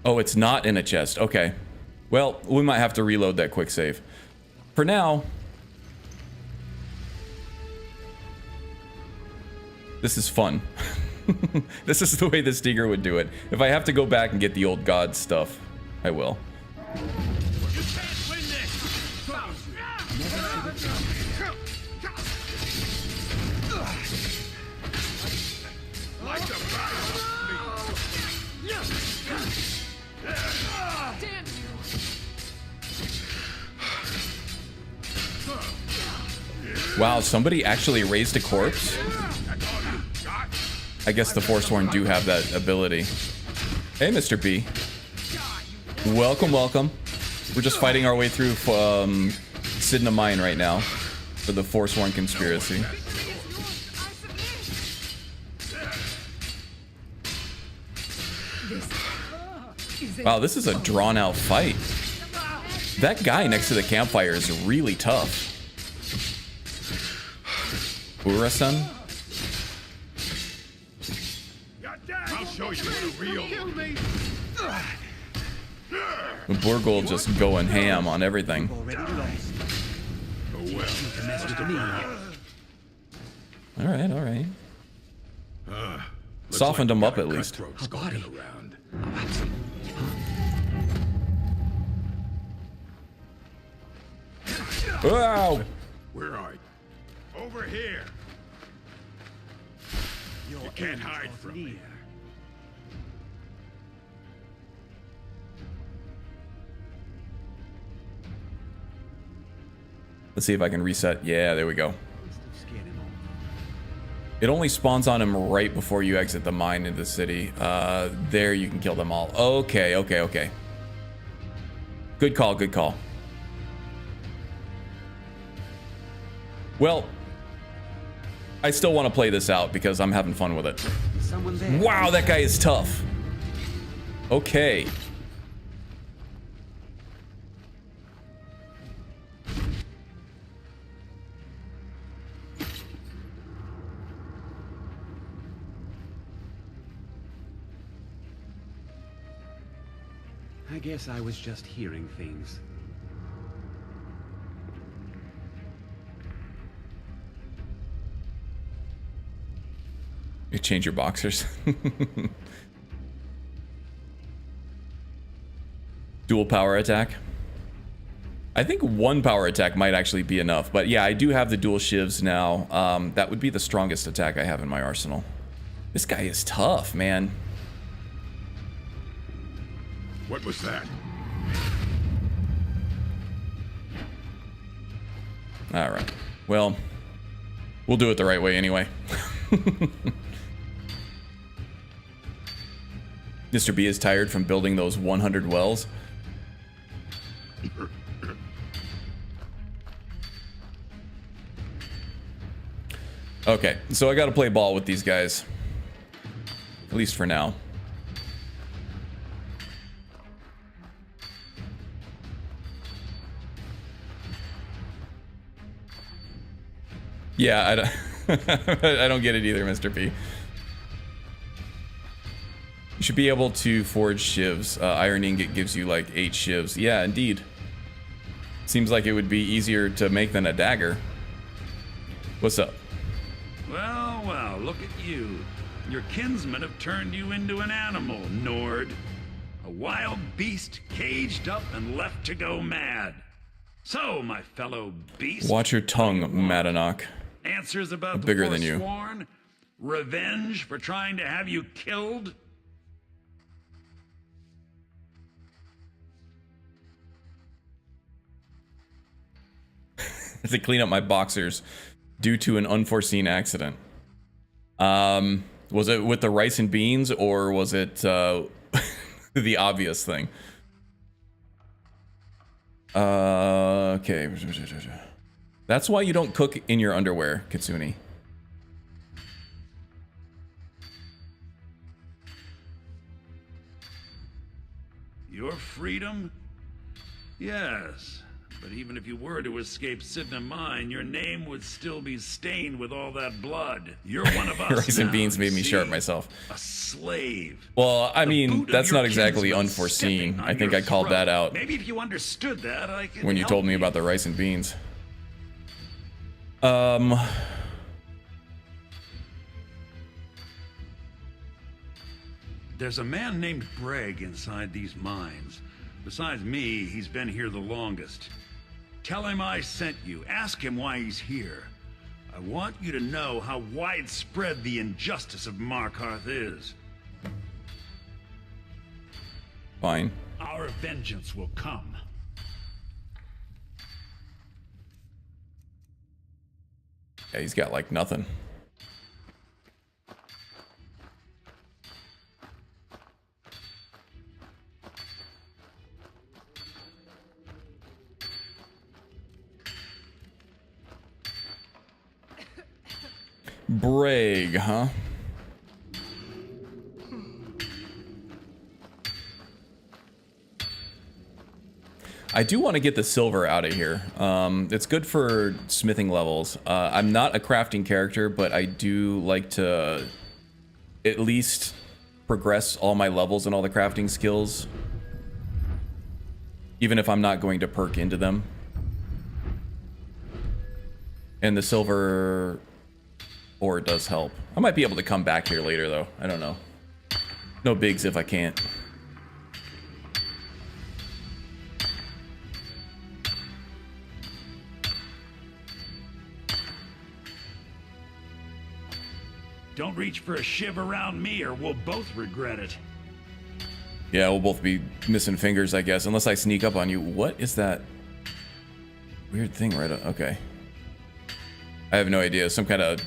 Oh, it's not in a chest. Okay. Well, we might have to reload that quick save. For now, this is fun. This is the way the Stinger would do it. If I have to go back and get the old god stuff, I will. You can't win this! Like the Damn you! Wow, somebody actually raised a corpse? I guess the Forsworn do have that ability. Hey, Mr. B. Welcome, welcome. We're just fighting our way through Sidna Mine right now for the Forsworn conspiracy. Wow, this is a drawn-out fight. That guy next to the campfire is really tough. Ura-san? I'll show you what a real... Borgol just going ham on everything. Alright, alright. Softened him up at least. Wow! Where are you? Over here. You can't hide from me. Let's see if I can reset. Yeah, there we go. It only spawns on him right before you exit the mine into the city. There you can kill them all. Okay, okay, okay. Good call, good call. Well, I still want to play this out because I'm having fun with it. Wow, that guy is tough. Okay. I guess I was just hearing things. You change your boxers. Dual power attack. I think one power attack might actually be enough, but yeah, I do have the dual shivs now. That would be the strongest attack I have in my arsenal. This guy is tough, man. What was that? All right. Well, we'll do it the right way anyway. Mr. B is tired from building those 100 wells. Okay, so I gotta play ball with these guys. At least for now. Yeah, I don't, I don't get it either, Mr. P. You should be able to forge shivs. Iron ingot gives you like 8 shivs. Yeah, indeed. Seems like it would be easier to make than a dagger. What's up? Well, well, look at you. Your kinsmen have turned you into an animal, Nord. A wild beast caged up and left to go mad. So, my fellow beast... Watch your tongue, Madanok. Answers about the bigger than you. Forsworn? Revenge for trying to have you killed? To clean up my boxers due to an unforeseen accident. Was it with the rice and beans, or was it the obvious thing? Okay. That's why you don't cook in your underwear, Kitsune. Your freedom? Yes. But even if you were to escape Sidna Mine, your name would still be stained with all that blood. You're one of us. Rice and now, beans made me see? sharp myself. A slave. Well, I mean, boot of that's your not exactly kinsman unforeseen. stepping on I think your I called throat. that out Maybe if you understood that, I could when you help told me about the rice and beans. There's a man named Breg inside these mines. Besides me, he's been here the longest. Tell him I sent you. Ask him why he's here. I want you to know how widespread the injustice of Markarth is. Fine. Our vengeance will come. Yeah, he's got like nothing. Breg, huh? I do want to get the silver out of here. It's good for smithing levels. I'm not a crafting character, but I do like to at least progress all my levels and all the crafting skills, even if I'm not going to perk into them. And the silver ore does help. I might be able to come back here later, though. I don't know. No bigs if I can't. Don't reach for a shiv around me or we'll both regret it. Yeah, we'll both be missing fingers, I guess, unless I sneak up on you. What is that weird thing right up? Okay. I have no idea. Some kind of...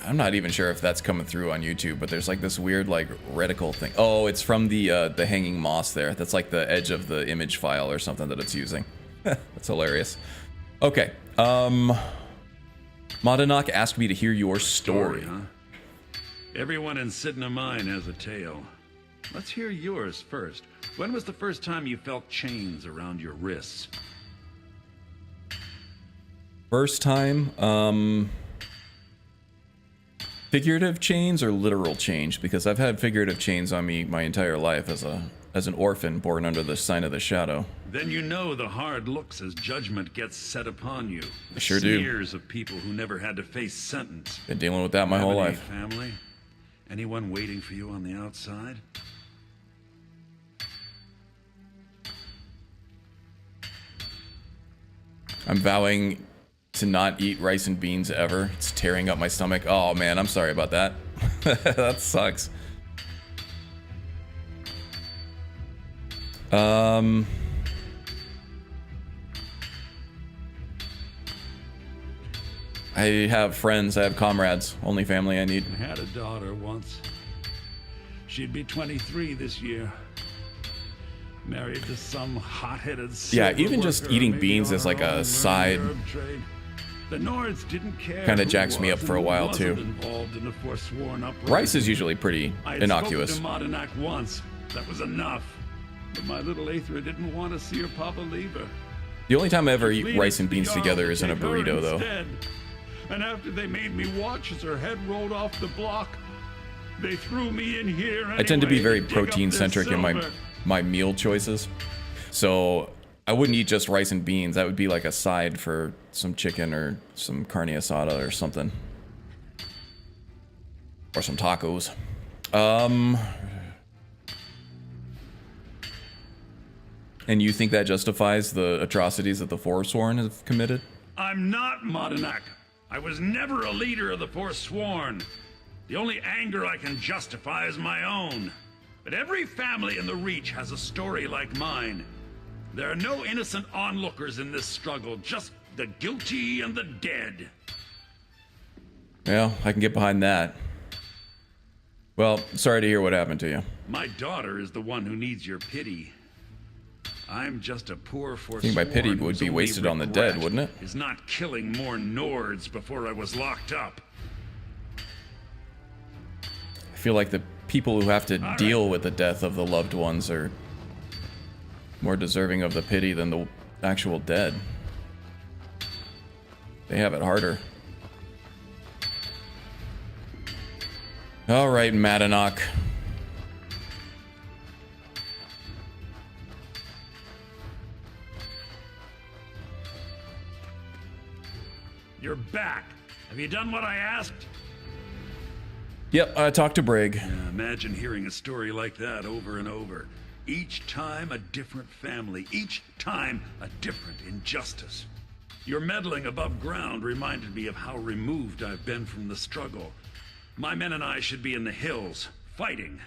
I'm not even sure if that's coming through on YouTube, but there's like this weird like reticle thing. Oh, it's from the hanging moss there. That's like the edge of the image file or something that it's using. That's hilarious. Okay. Modanok asked me to hear your story. Huh? Everyone in Sidna Mine has a tale. Let's hear yours first. When was the first time you felt chains around your wrists? First time, figurative chains or literal chains? Because I've had figurative chains on me my entire life as an orphan born under the sign of the shadow. Then you know the hard looks as judgment gets set upon you. I sure do. Sneers of people who never had to face sentence. Been dealing with that my whole life. Family? Anyone waiting for you on the outside? I'm vowing to not eat rice and beans ever. It's tearing up my stomach. Oh man, I'm sorry about that. That sucks. I have friends, I have comrades, only family I need. I had a daughter once. She'd be 23 this year. Married to some hot-headed yeah, even just eating beans as like a side the Nords didn't care. kind of jacks me up for a while too. In a rice is usually pretty innocuous. I spoke to Modanak once. That was enough. But my little Aethra didn't want to see her papa leave her. The only time I ever eat rice and beans together is in a burrito, though. And after they made me watch as her head rolled off the block, they threw me in here anyway. I tend to be very protein-centric in my meal choices. So I wouldn't eat just rice and beans. That would be like a side for some chicken or some carne asada or something. Or some tacos. And you think that justifies the atrocities that the Forsworn have committed? I'm not Modanak. I was never a leader of the Forsworn. The only anger I can justify is my own. But every family in the Reach has a story like mine. There are no innocent onlookers in this struggle, just the guilty and the dead. Well, I can get behind that. Well, sorry to hear what happened to you. My daughter is the one who needs your pity. I'm just a poor Forsworn. I think my pity would be wasted on the dead, wouldn't it? Is not killing more Nords before I was locked up. I feel like the people who have to deal with the death of the loved ones are more deserving of the pity than the actual dead. They have it harder. All right, Modanok. You're back. Have you done what I asked? Yep, I talked to Brig. Imagine hearing a story like that over and over. Each time a different family, each time a different injustice. Your meddling above ground reminded me of how removed I've been from the struggle. My men and I should be in the hills, fighting.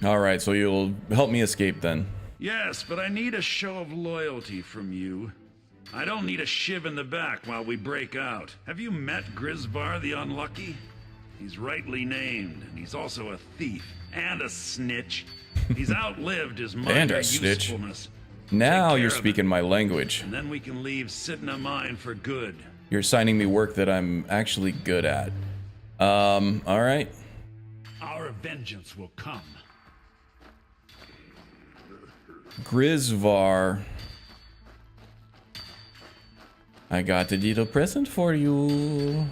Alright, so you'll help me escape then. Yes, but I need a show of loyalty from you. I don't need a shiv in the back while we break out. Have you met Grisvar the Unlucky? He's rightly named, and he's also a thief and a snitch. He's outlived his minor usefulness. Now you're speaking my language. And then we can leave Sidna Mine for good. You're assigning me work that I'm actually good at. Alright. Our vengeance will come. Grisvar. I got a little present for you.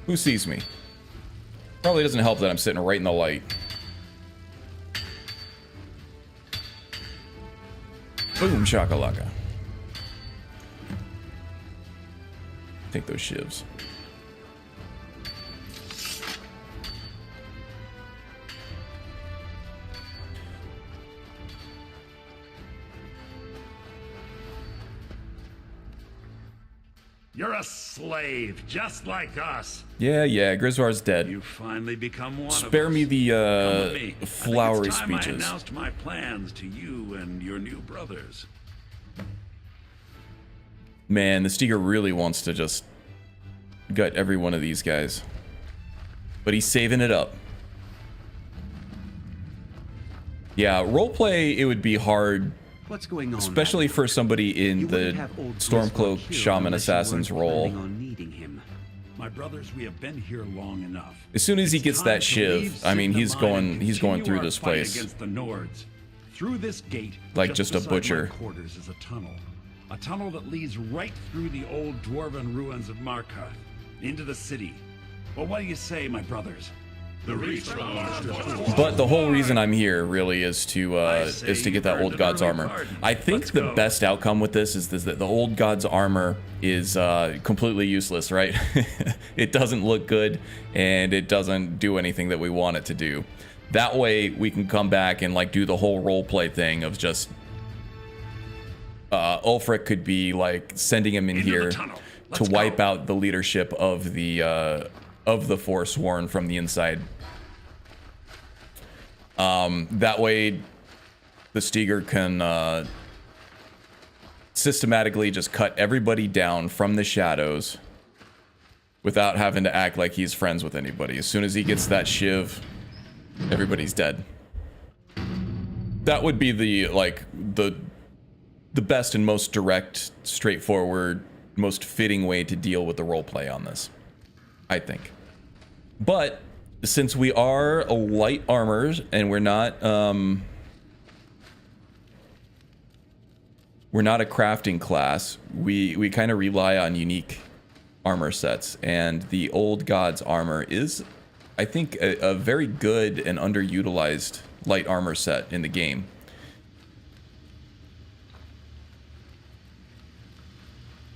Who sees me? Probably doesn't help that I'm sitting right in the light. Boom shakalaka. Take those shivs. You're a slave, just like us. Yeah, Grisvar's dead. You finally become one Spare of us. me the flowery I think it's time speeches. I announced my plans to you and your new brothers. Man, the Steger really wants to just gut every one of these guys. But he's saving it up. Yeah, roleplay, it would be hard. What's going on? Especially for somebody in the Stormcloak Shaman Assassin's role. My brothers, we have been here long enough. As soon as he gets that shiv, I mean, he's going through this place against the Nords. Through this gate, like just a beside butcher. my quarters is a tunnel that leads right through the old dwarven ruins of Markarth into the city. Well, what do you say, my brothers? But the whole reason I'm here really is to get that old god's armor. I think the best outcome with this is that the old god's armor is completely useless, right? It doesn't look good and it doesn't do anything that we want it to do. That way we can come back and like do the whole roleplay thing of just Ulfric could be like sending him in here to wipe out the leadership of the Forsworn from the inside. That way the Steger can systematically just cut everybody down from the shadows without having to act like he's friends with anybody. As soon as he gets that shiv, everybody's dead. That would be the best and most direct, straightforward, most fitting way to deal with the roleplay on this, I think. But since we are a light armors and we're not a crafting class, we kind of rely on unique armor sets, and the old god's armor is, I think, a very good and underutilized light armor set in the game.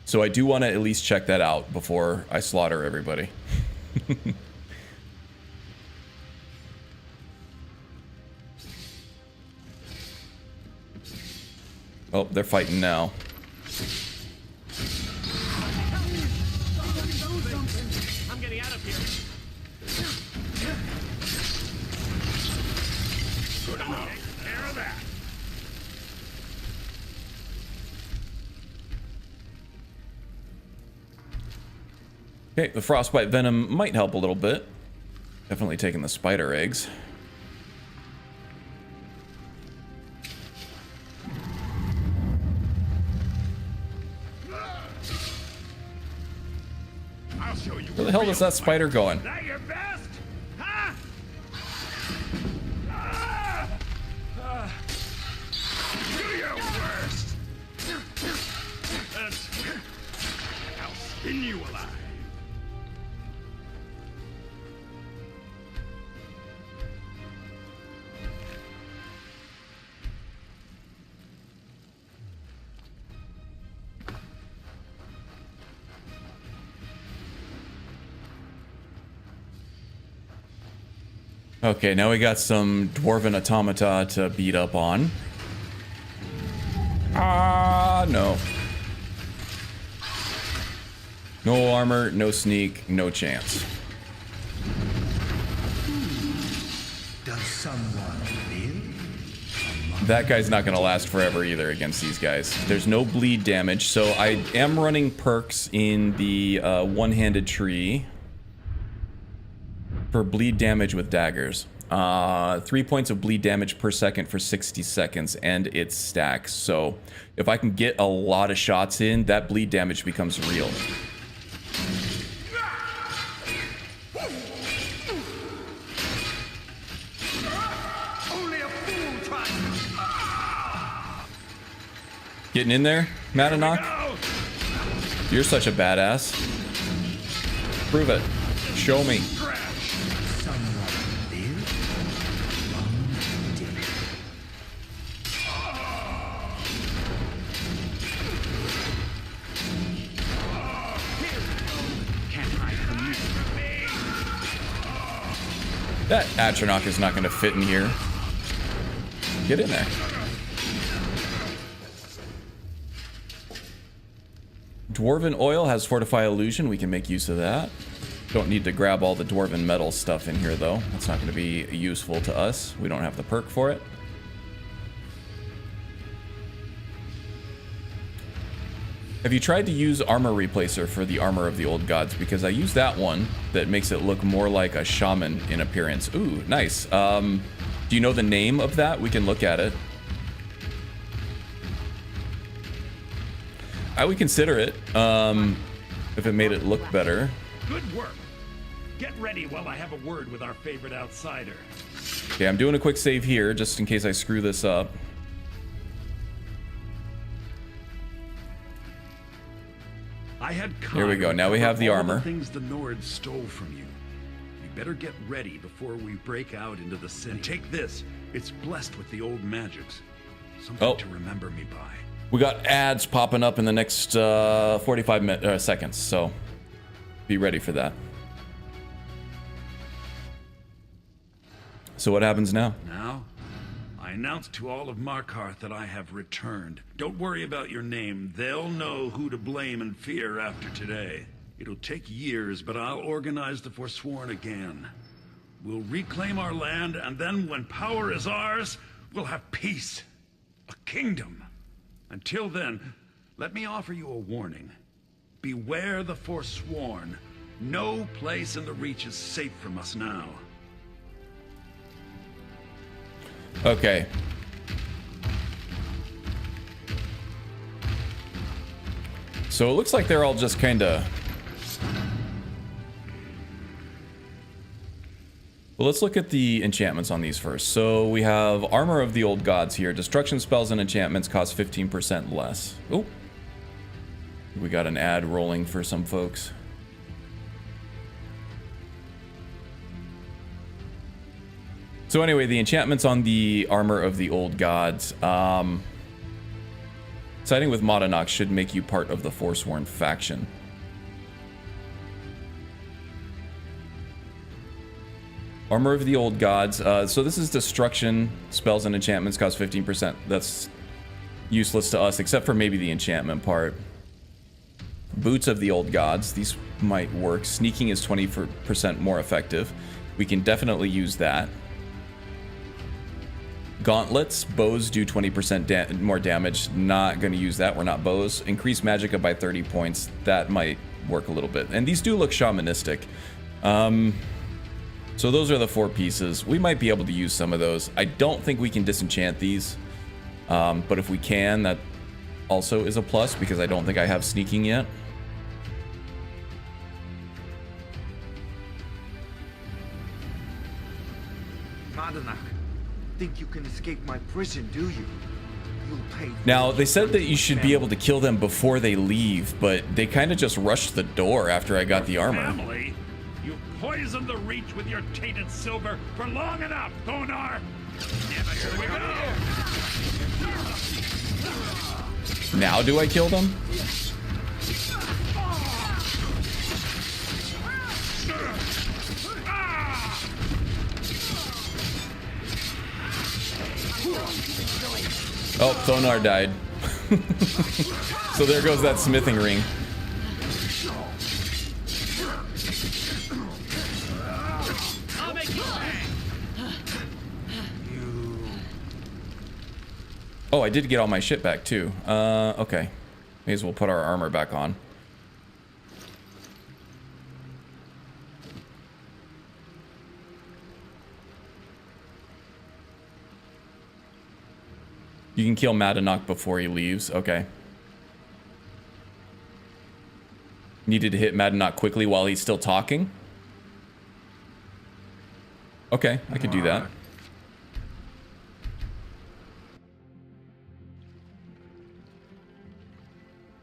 So I do want to at least check that out before I slaughter everybody. Oh, they're fighting now. I'm getting out of here. Good enough. Take care of that. Okay, the frostbite venom might help a little bit. Definitely taking the spider eggs. Where the hell is that spider going? Is that your best? Huh? Do your worst. I'll skin you alive. Okay, now we got some dwarven automata to beat up on. No. No armor, no sneak, no chance. Does someone live? That guy's not going to last forever either against these guys. There's no bleed damage, so I am running perks in the one-handed tree for bleed damage with daggers. 3 points of bleed damage per second for 60 seconds, and it stacks. So if I can get a lot of shots in, that bleed damage becomes real. Getting in there, Madanok? You're such a badass. Prove it. Show me. That Atronach is not going to fit in here. Get in there. Dwarven oil has fortify illusion. We can make use of that. Don't need to grab all the dwarven metal stuff in here though. That's not going to be useful to us. We don't have the perk for it. Have you tried to use armor replacer for the armor of the old gods? Because I use that one that makes it look more like a shaman in appearance. Ooh, nice. Do you know the name of that? We can look at it. I would consider it, if it made it look better. Good work. Get ready while I have a word with our favorite outsider. Okay, I'm doing a quick save here, just in case I screw this up. I had Here we go. Now we have the armor. The things the Nords stole from you. You better get ready before we break out into the city. And take this. It's blessed with the old magics. Something to remember me by. We got ads popping up in the next 45 seconds, so be ready for that. So what happens now? Now, I announce to all of Markarth that I have returned. Don't worry about your name. They'll know who to blame and fear after today. It'll take years, but I'll organize the Forsworn again. We'll reclaim our land, and then when power is ours, we'll have peace. A kingdom. Until then, let me offer you a warning. Beware the Forsworn. No place in the Reach is safe from us now. Okay. So it looks like they're all just kind of... Well, let's look at the enchantments on these first. So we have Armor of the Old Gods here. Destruction spells and enchantments cost 15% less. Oh. We got an ad rolling for some folks. So anyway, the enchantments on the Armor of the Old Gods. Siding with Madanok should make you part of the Forsworn faction. Armor of the Old Gods. So this is destruction. Spells and enchantments cost 15%. That's useless to us, except for maybe the enchantment part. Boots of the Old Gods. These might work. Sneaking is 20% more effective. We can definitely use that. Gauntlets. Bows do 20% more damage. Not going to use that. We're not bows. Increase magicka by 30 points. That might work a little bit. And these do look shamanistic. So those are the 4 pieces. We might be able to use some of those. I don't think we can disenchant these. But if we can, that also is a plus because I don't think I have sneaking yet. Madanok, think you can escape my prison, do you? You'll pay. Now, they said that you should be able to kill them before they leave, but they kind of just rushed the door after I got the armor. Family? You poisoned the Reach with your tainted silver for long enough, Thonar! Never we go! Now do I kill them? Oh, Thonar died. So there goes that smithing ring. I'll make you pay. Oh, I did get all my shit back too. Okay. May as well put our armor back on. You can kill Madanach before he leaves. Okay. Needed to hit Madanach quickly while he's still talking. Okay, I could do that.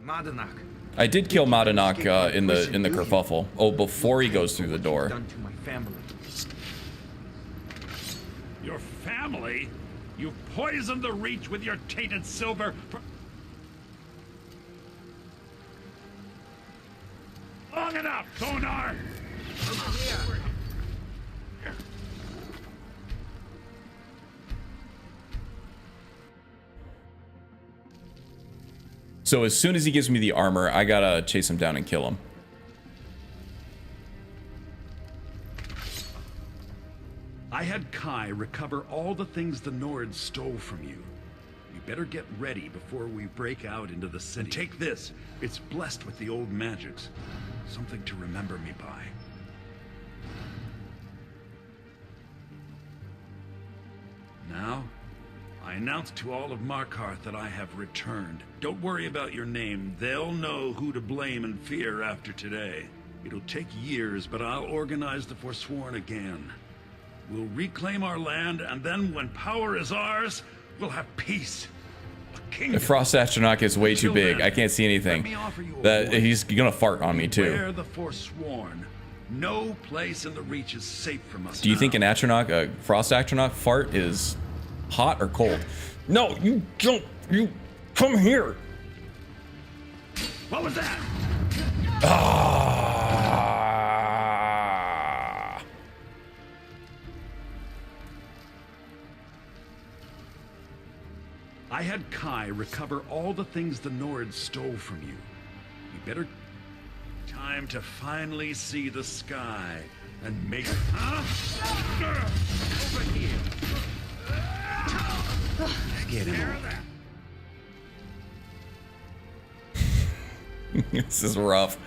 Madanach. I did kill Madanach in the kerfuffle. Oh, before he goes through the door. Done to my family. Your family? You poisoned the Reach with your tainted silver for... Long enough, Thonar! So as soon as he gives me the armor, I gotta chase him down and kill him. I had Kai recover all the things the Nords stole from you. You better get ready before we break out into the city. And take this. It's blessed with the old magics. Something to remember me by. Now, I announce to all of Markarth that I have returned. Don't worry about your name. They'll know who to blame and fear after today. It'll take years, but I'll organize the Forsworn again. We'll reclaim our land, and then when power is ours, we'll have peace. The Frost Astronaut is way too big. I can't see anything. He's gonna fart on me too. Beware the Forsworn. No place in the Reach is safe from us. Do you think an astronaut, a Frost Astronaut fart is hot or cold? No, you don't. You come here. What was that? I had Kai recover all the things the Nords stole from you. You better... Time to finally see the sky and make... Huh? Over here. Get him. This is rough.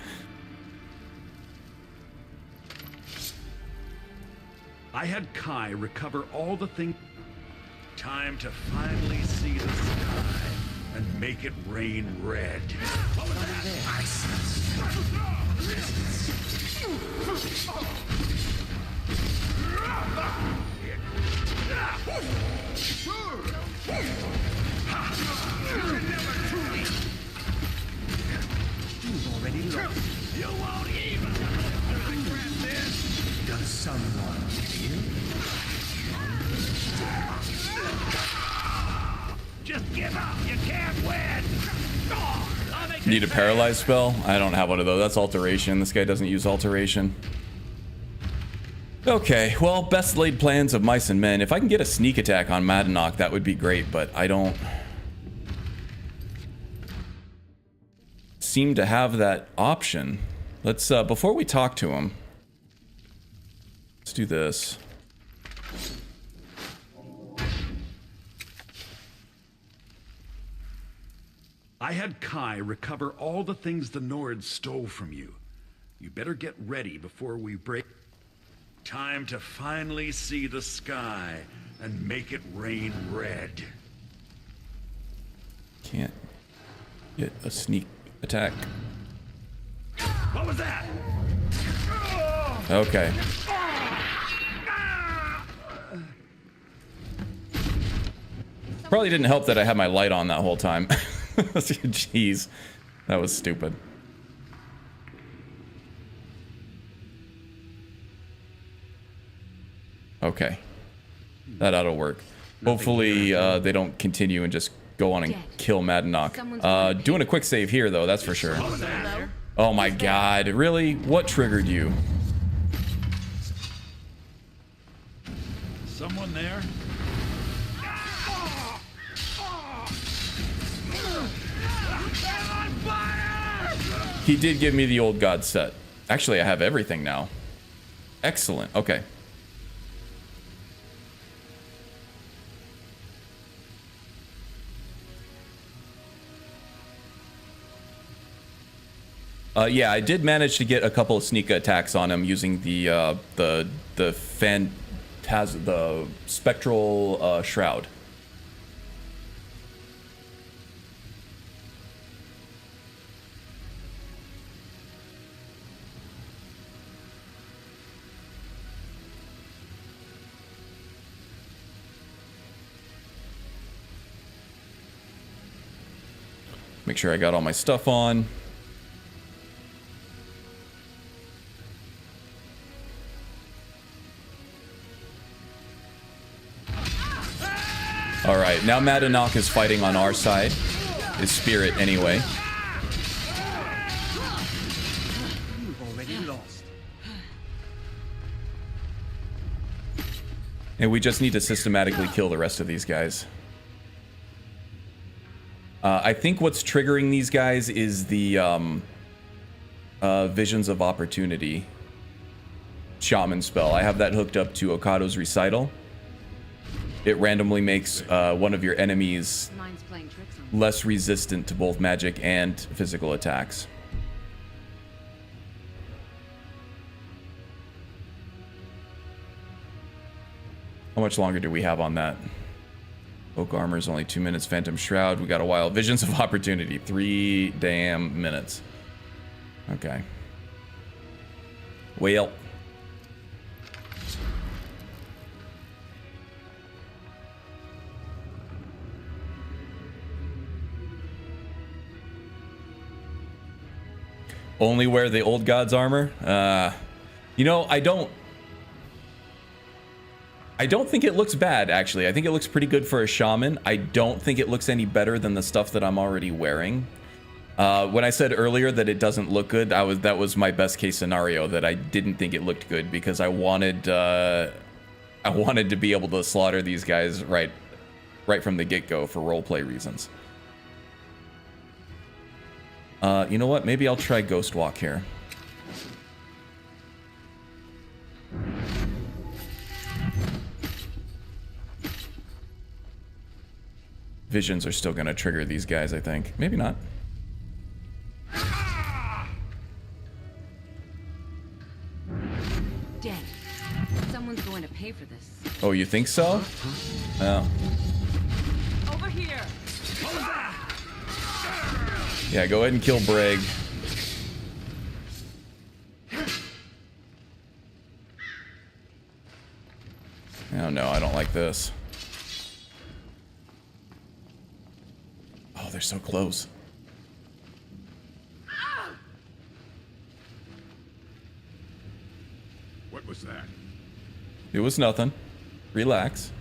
I had Kai recover all the things... Time to finally see the sky and make it rain red. What was that? You've already lost. You won't even grab this. Does someone hear? Just give up. You can't win. Need a paralyze spell? I don't have one of those. That's alteration. This guy doesn't use alteration. Okay, well, best laid plans of mice and men. If I can get a sneak attack on Madanach, that would be great, but I don't seem to have that option. Let's, before we talk to him, let's do this. I had Kai recover all the things the Nords stole from you. You better get ready before we break... Time to finally see the sky and make it rain red. Can't get a sneak attack. What was that? Okay. Probably didn't help that I had my light on that whole time. Jeez, that was stupid. Okay, that ought to work. Hopefully they don't continue and just go on and kill Madanach. Doing a quick save here though, that's for sure. Oh my god, really? What triggered you? Someone there? He did give me the old god set. Actually, I have everything now. Excellent. Okay. Yeah, I did manage to get a couple of sneak attacks on him using the spectral shroud. Make sure I got all my stuff on. All right, now Madanach is fighting on our side. His spirit, anyway. You've already lost. And we just need to systematically kill the rest of these guys. I think what's triggering these guys is the Visions of Opportunity shaman spell. I have that hooked up to Okado's Recital. It randomly makes one of your enemies less resistant to both magic and physical attacks. How much longer do we have on that? Oak armor is only 2 minutes. Phantom Shroud, we got a while. Visions of Opportunity, 3 damn minutes. Okay. Well. Only wear the old god's armor? You know, I don't think it looks bad, actually. I think it looks pretty good for a shaman. I don't think it looks any better than the stuff that I'm already wearing. When I said earlier that it doesn't look good, that was my best case scenario, that I didn't think it looked good because I wanted to be able to slaughter these guys right from the get-go for roleplay reasons. You know what? Maybe I'll try Ghost Walk here. Visions are still going to trigger these guys, I think. Maybe not. Dead. Someone's going to pay for this. Oh, you think so? Oh. Over here. Yeah, go ahead and kill Bragg. Oh no, I don't like this. Oh, they're so close. What was that? It was nothing. Relax.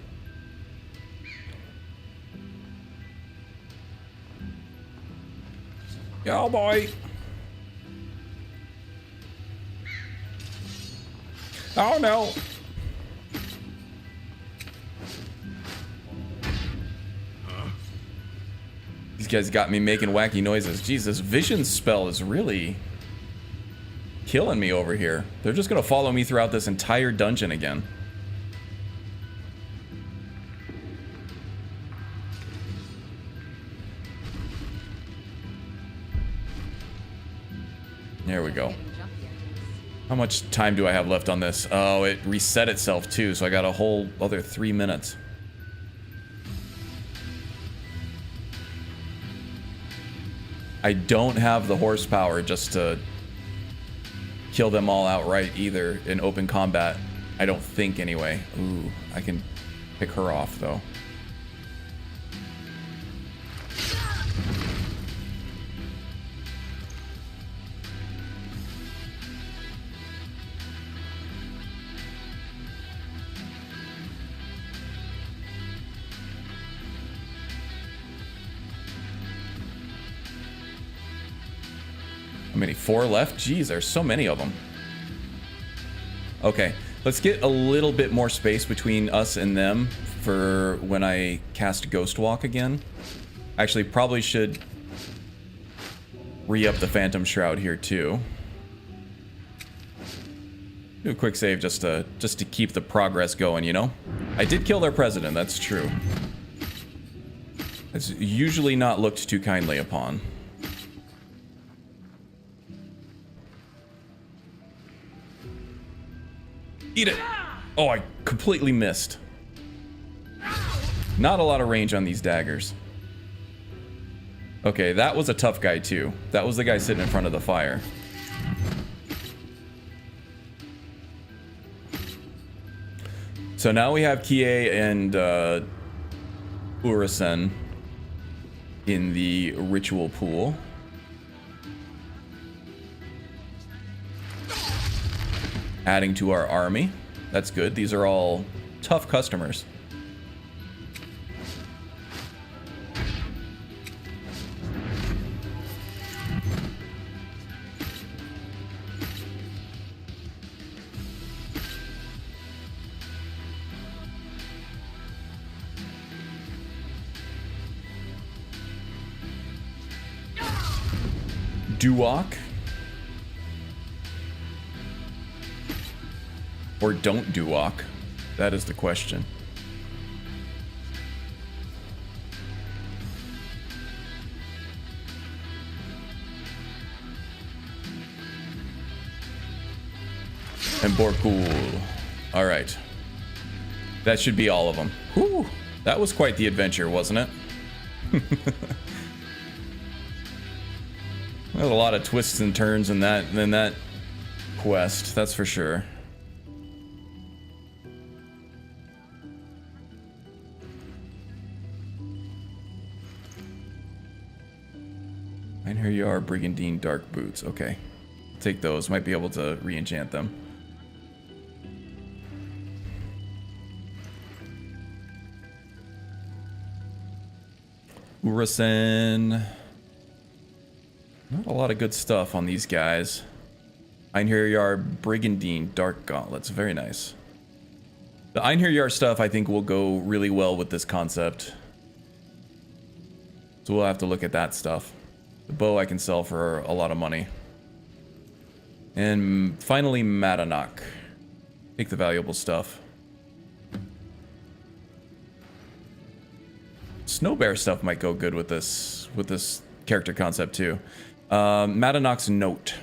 Oh boy. Oh no. These guys got me making wacky noises. Jesus, vision spell is really killing me over here. They're just gonna follow me throughout this entire dungeon again. There we go. How much time do I have left on this? Oh, it reset itself too, so I got a whole other 3 minutes. I don't have the horsepower just to kill them all outright either in open combat. I don't think anyway. Ooh, I can pick her off though. How many? 4 left? Jeez, there's so many of them. Okay, let's get a little bit more space between us and them for when I cast Ghost Walk again. Actually, probably should re-up the Phantom Shroud here too. Do a quick save just to keep the progress going, you know? I did kill their president, that's true. It's usually not looked too kindly upon. Eat it! Oh, I completely missed. Not a lot of range on these daggers. Okay, that was a tough guy too. That was the guy sitting in front of the fire. So now we have Kie and Urasen in the ritual pool. Adding to our army. That's good. These are all tough customers. Duok. Or don't Duok? That is the question. And Borkul. Alright. That should be all of them. Whew. That was quite the adventure, wasn't it? There's a lot of twists and turns in that quest, that's for sure. And here you are, Brigandine Dark Boots. Okay. Take those. Might be able to re-enchant them. Urasen. Not a lot of good stuff on these guys. Einherjar Brigandine Dark Gauntlets. Very nice. The Einherjar stuff I think will go really well with this concept. So we'll have to look at that stuff. The bow I can sell for a lot of money. And finally Madanak. Take the valuable stuff. Snow Bear stuff might go good with this character concept too. Madanak's Note.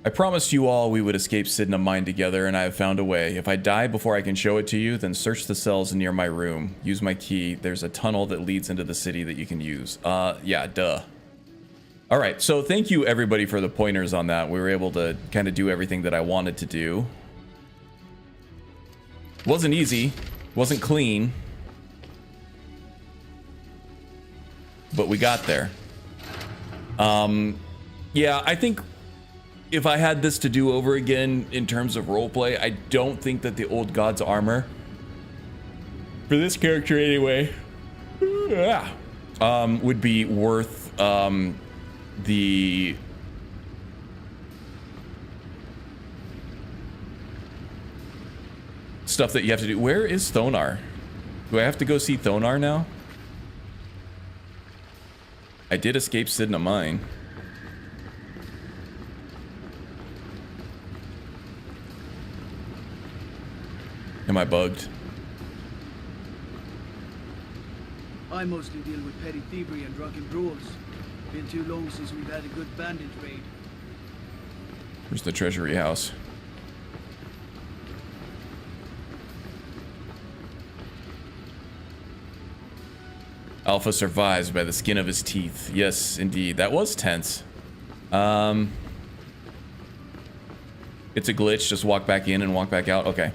I promised you all we would escape Sidna Mine together, and I have found a way. If I die before I can show it to you, then search the cells near my room. Use my key. There's a tunnel that leads into the city that you can use. Yeah, duh. Alright, so thank you everybody for the pointers on that. We were able to kind of do everything that I wanted to do. Wasn't easy. Wasn't clean. But we got there. Yeah, I think if I had this to do over again in terms of roleplay, I don't think that the old god's armor, for this character anyway, would be worth the stuff that you have to do. Where is Thonar? Do I have to go see Thonar now? I did escape Sidna Mine. Am I bugged? I mostly deal with petty thievery and drunken brawls. Been too long since we've had a good bandit raid. Where's the treasury house? Alpha survives by the skin of his teeth. Yes, indeed. That was tense. It's a glitch. Just walk back in and walk back out. Okay.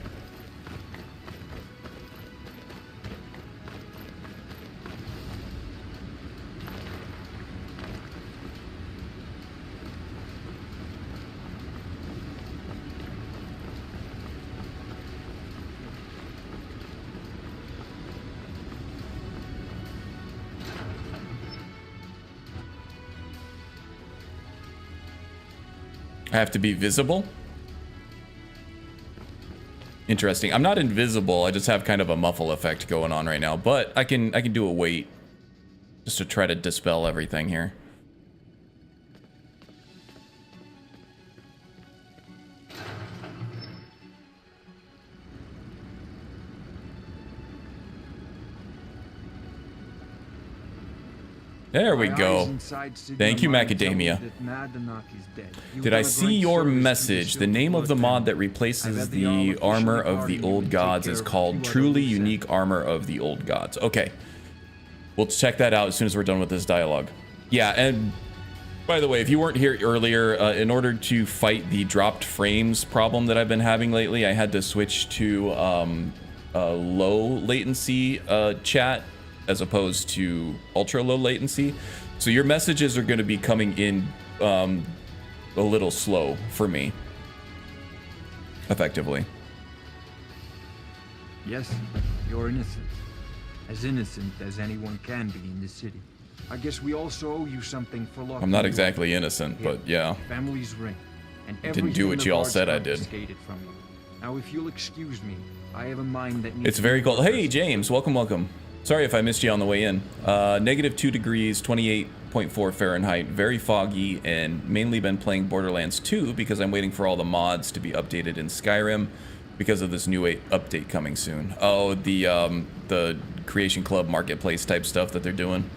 I have to be visible? interesting. I'm not invisible. I just have kind of a muffle effect going on right now, but I can do a wait just to try to dispel everything here. There we go. Thank you, Macadamia. Did I see your message? The name of the mod that replaces the armor of the old gods is called Truly Unique Armor of the Old Gods. Okay. We'll check that out as soon as we're done with this dialogue. Yeah, and by the way, if you weren't here earlier, in order to fight the dropped frames problem that I've been having lately, I had to switch to low latency chat as opposed to ultra low latency. So your messages are going to be coming in a little slow for me, effectively. Yes, you're innocent. As innocent as anyone can be in the city. I guess we also owe you something for locking I'm not you exactly up. innocent, Here, but yeah. Family's ring. And Didn't do what you all said I did. From you. Now, if you'll excuse me, I have a mind that needs It's very cold. Hey, James, welcome. Sorry if I missed you on the way in. -2 degrees, 28.4 Fahrenheit, very foggy, and mainly been playing Borderlands 2 because I'm waiting for all the mods to be updated in Skyrim because of this new update coming soon. Oh, the Creation Club Marketplace type stuff that they're doing.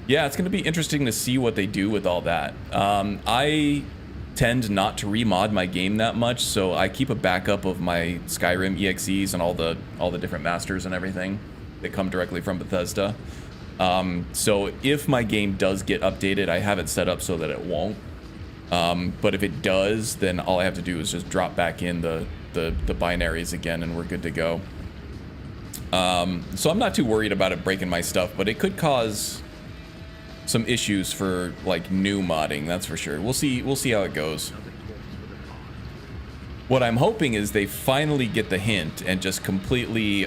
Yeah, it's going to be interesting to see what they do with all that. I tend not to remod my game that much, so I keep a backup of my Skyrim EXEs and all the different masters and everything that come directly from Bethesda. So if my game does get updated, I have it set up so that it won't. But if it does, then all I have to do is just drop back in the binaries again and we're good to go. So I'm not too worried about it breaking my stuff, but it could cause some issues for like new modding, that's for sure. We'll see how it goes. What I'm hoping is they finally get the hint and just completely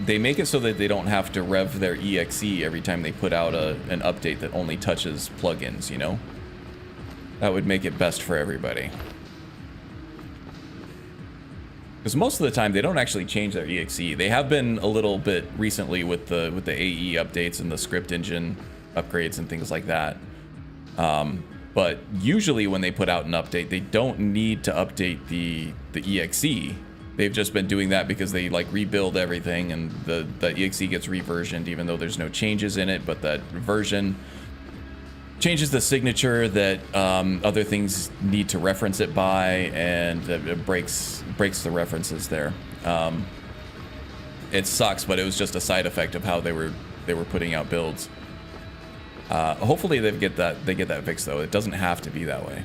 they make it so that they don't have to rev their EXE every time they put out an update that only touches plugins, you know? That would make it best for everybody. Because most of the time they don't actually change their EXE. They have been a little bit recently with the AE updates and the script engine upgrades and things like that. But usually when they put out an update, they don't need to update the EXE. They've just been doing that because they like rebuild everything and the EXE gets reversioned even though there's no changes in it, but that version changes the signature that other things need to reference it by, and it breaks the references there. It sucks, but it was just a side effect of how they were putting out builds. Hopefully they get that fixed though. It doesn't have to be that way.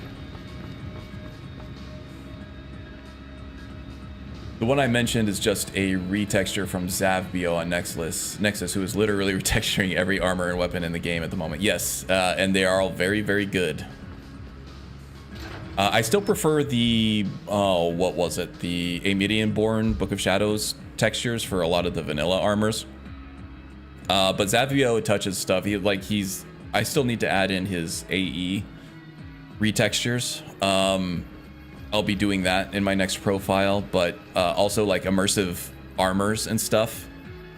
The one I mentioned is just a retexture from Zavbio on Nexus, who is literally retexturing every armor and weapon in the game at the moment. Yes, and they are all very, very good. I still prefer the, what was it? The Amidian-born Book of Shadows textures for a lot of the vanilla armors. But Zavbio touches stuff. I still need to add in his AE retextures. I'll be doing that in my next profile, but also like immersive armors and stuff.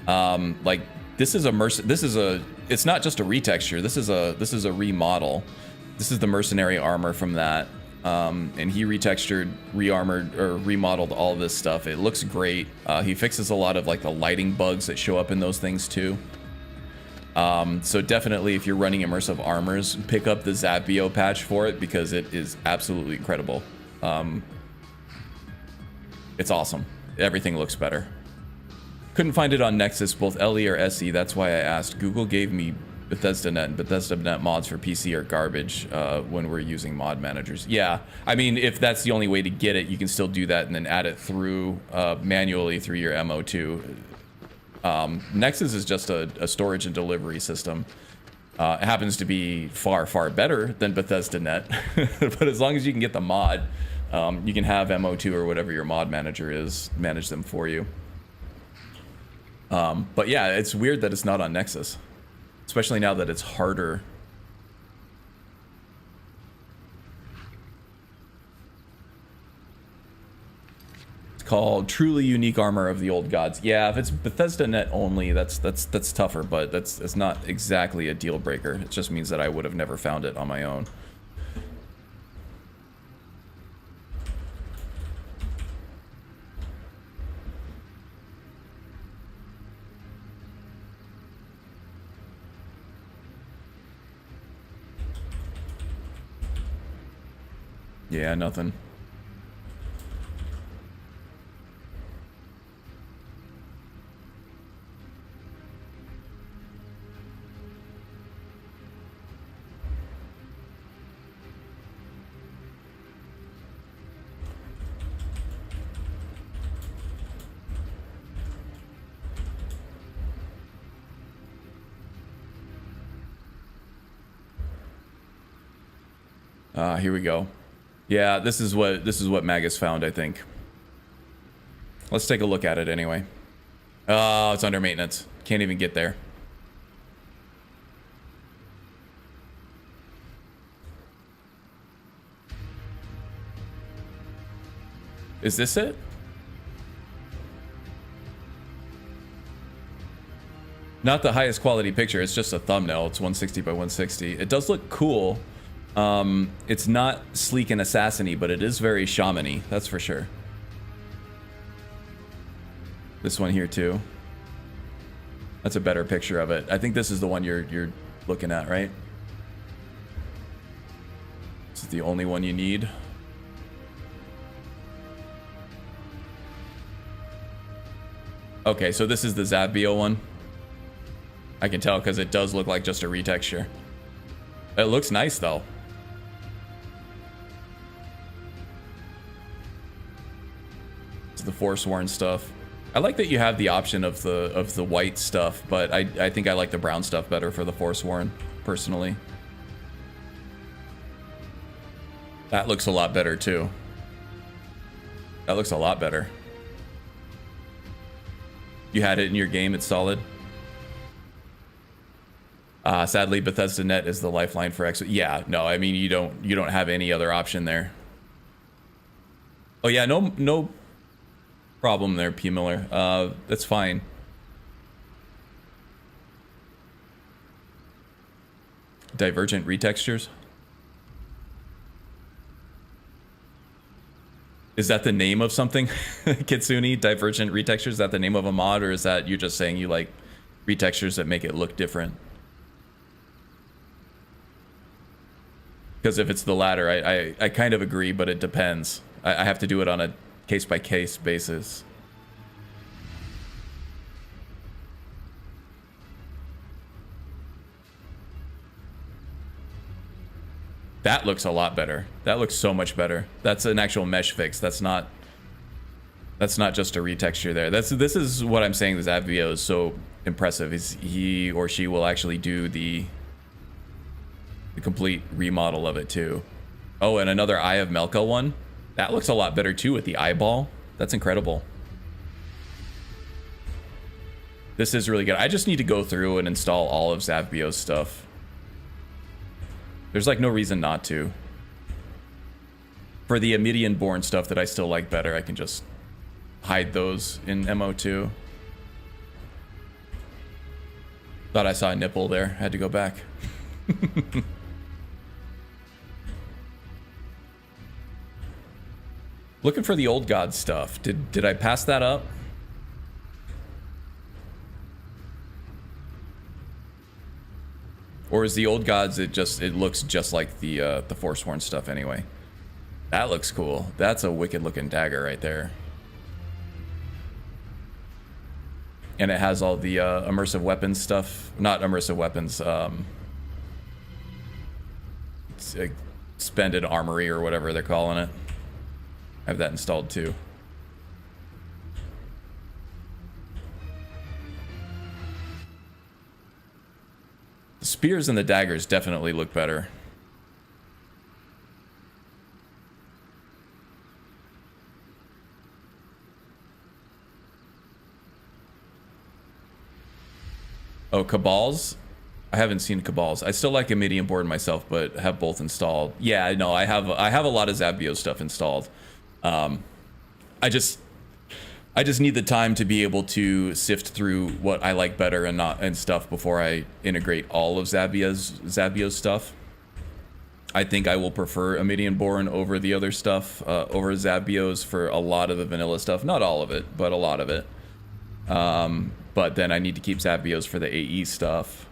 Like this is immersive. It's not just a retexture. This is a remodel. This is the mercenary armor from that. And he retextured, rearmored, or remodeled all this stuff. It looks great. He fixes a lot of like the lighting bugs that show up in those things too. So definitely if you're running immersive armors, pick up the Zavbio patch for it because it is absolutely incredible. It's awesome. Everything looks better. Couldn't find it on Nexus, both LE or SE. That's why I asked. Google gave me BethesdaNet, and BethesdaNet mods for PC are garbage when we're using mod managers. Yeah, I mean, if that's the only way to get it, you can still do that and then add it through manually through your MO2. Nexus is just a storage and delivery system. It happens to be far, far better than BethesdaNet, but as long as you can get the mod, you can have MO2 or whatever your mod manager is manage them for you. But yeah, it's weird that it's not on Nexus, especially now that it's harder. called Truly Unique Armor of the Old Gods. Yeah, if it's Bethesda Net only, that's tougher, but it's not exactly a deal breaker. It just means that I would have never found it on my own. Yeah, nothing. Here we go. Yeah, this is what Magus found, I think. Let's take a look at it anyway. Oh, it's under maintenance. Can't even get there. Is this it? Not the highest quality picture, it's just a thumbnail. It's 160 by 160. It does look cool. It's not sleek and assassin-y, but it is very shaman-y, that's for sure. This one here too. That's a better picture of it. I think this is the one you're looking at, right? This is the only one you need. Okay, so this is the Zabio one. I can tell because it does look like just a retexture. It looks nice though. The Forsworn stuff. I like that you have the option of the white stuff, but I think I like the brown stuff better for the Forsworn, personally. That looks a lot better too. That looks a lot better. You had it in your game, it's solid. Sadly, Bethesda Net is the lifeline for X. Yeah, no, I mean you don't have any other option there. Oh yeah, no problem there, P. Miller. That's fine. Divergent retextures. Is that the name of something? Kitsune, divergent retextures, is that the name of a mod, or is that you just saying you like retextures that make it look different? Because if it's the latter, I kind of agree, but it depends. I have to do it on a case-by-case basis. That looks a lot better. That looks so much better. That's an actual mesh fix. That's not just a retexture there. This is what I'm saying. This Zabio is so impressive. He or she will actually do the complete remodel of it too. Oh, and another Eye of Melka one. That looks a lot better too with the eyeball. That's incredible. This is really good. I just need to go through and install all of Zabio's stuff. There's like no reason not to. For the Amidian born stuff that I still like better, I can just hide those in MO2. Thought I saw a nipple there. Had to go back. Looking for the old god stuff. Did I pass that up? Or is the old gods it looks just like the Forsworn stuff anyway? That looks cool. That's a wicked looking dagger right there. And it has all the immersive weapons stuff. Not immersive weapons. It's expended armory or whatever they're calling it. I have that installed too. The spears and the daggers definitely look better. Oh, Cabals? I haven't seen Cabals. I still like a medium board myself, but have both installed. Yeah, no, I have a lot of Zabio stuff installed. I just need the time to be able to sift through what I like better and stuff before I integrate all of Zabio's stuff. I think I will prefer Amidian Born over the other stuff, over Zabio's for a lot of the vanilla stuff. Not all of it, but a lot of it. But then I need to keep Zabio's for the AE stuff.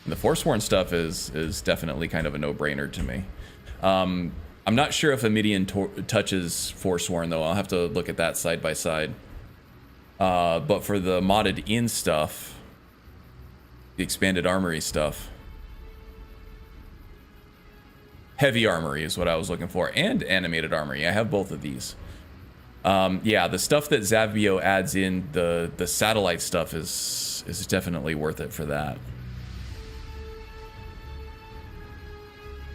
And the Forsworn stuff is definitely kind of a no-brainer to me. I'm not sure if Amidian touches Forsworn, though. I'll have to look at that side by side. But for the modded in stuff, the expanded armory stuff, heavy armory is what I was looking for, and animated armory. I have both of these. Yeah, the stuff that Zabio adds in, the satellite stuff is definitely worth it for that.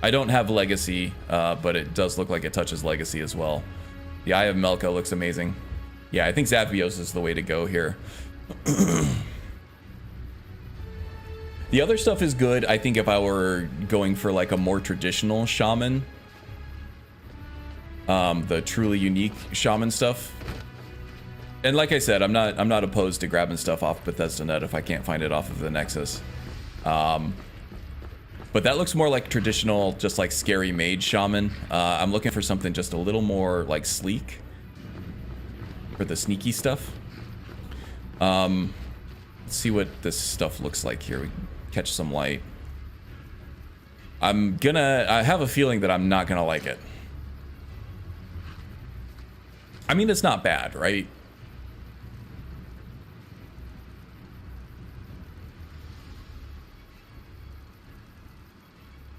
I don't have Legacy, but it does look like it touches Legacy as well. The Eye of Melka looks amazing. Yeah, I think Zabio's is the way to go here. The other stuff is good. I think if I were going for like a more traditional shaman, the truly unique shaman stuff. And like I said, I'm not opposed to grabbing stuff off Bethesda.net if I can't find it off of the Nexus. But that looks more like traditional, just like scary mage shaman. I'm looking for something just a little more like sleek for the sneaky stuff. Let's see what this stuff looks like here. We can catch some light. I have a feeling that I'm not gonna like it. I mean, it's not bad, right?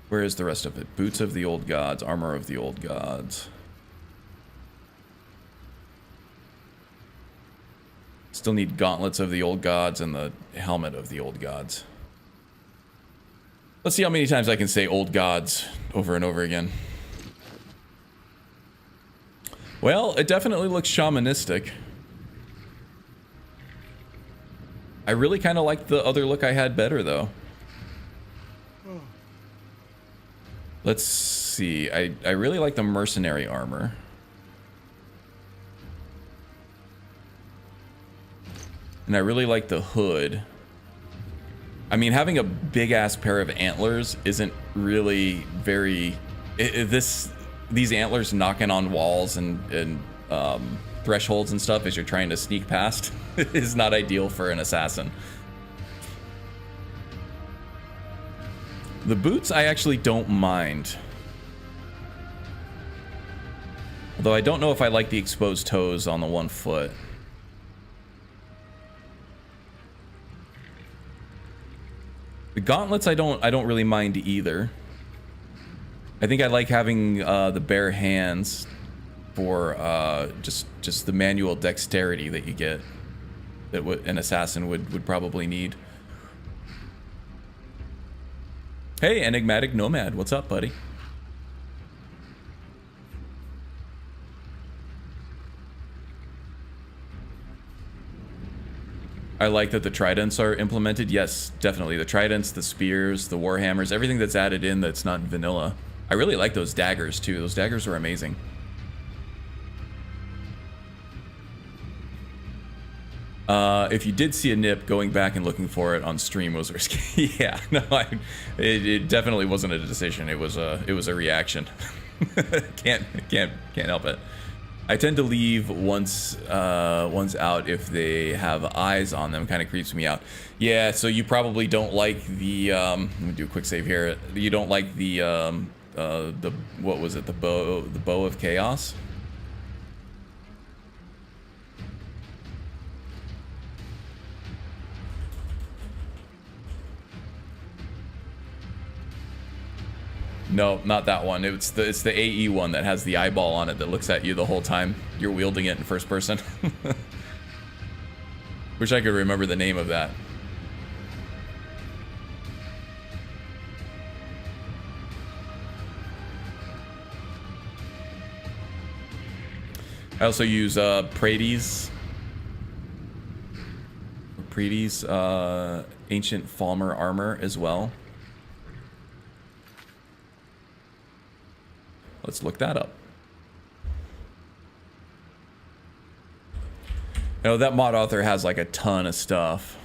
Where is the rest of it? Boots of the old gods, armor of the old gods. Still need gauntlets of the old gods and the helmet of the old gods. Let's see how many times I can say old gods over and over again. Well, it definitely looks shamanistic. I really kind of like the other look I had better, though. Let's see. I really like the mercenary armor. And I really like the hood. I mean, having a big-ass pair of antlers isn't really very... These antlers knocking on walls and thresholds and stuff as you're trying to sneak past is not ideal for an assassin. The boots I actually don't mind. Although I don't know if I like the exposed toes on the one foot. The gauntlets I don't really mind either. I think I like having the bare hands for just the manual dexterity that you get that an assassin would probably need. Hey, Enigmatic Nomad, what's up, buddy? I like that the tridents are implemented. Yes, definitely. The tridents, the spears, the warhammers, everything that's added in that's not vanilla. I really like those daggers, too. Those daggers are amazing. If you did see a nip, going back and looking for it on stream was risky. Yeah, no, it definitely wasn't a decision. It was a reaction. can't help it. I tend to leave ones out if they have eyes on them. Kind of creeps me out. Yeah, so you probably don't like the. Let me do a quick save here. You don't like the what was it? The bow of chaos. No, not that one. It's the AE one that has the eyeball on it that looks at you the whole time you're wielding it in first person. Wish I could remember the name of that. I also use Praedy's ancient Falmer armor as well. Let's look that up. You know, that mod author has like a ton of stuff.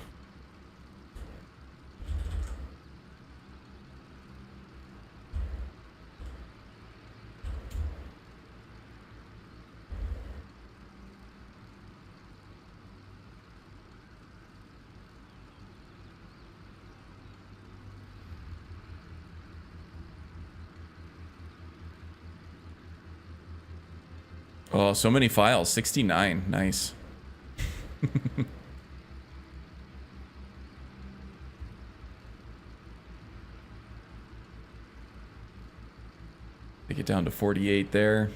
Oh, so many files. 69. Nice. Take it down to 48 there.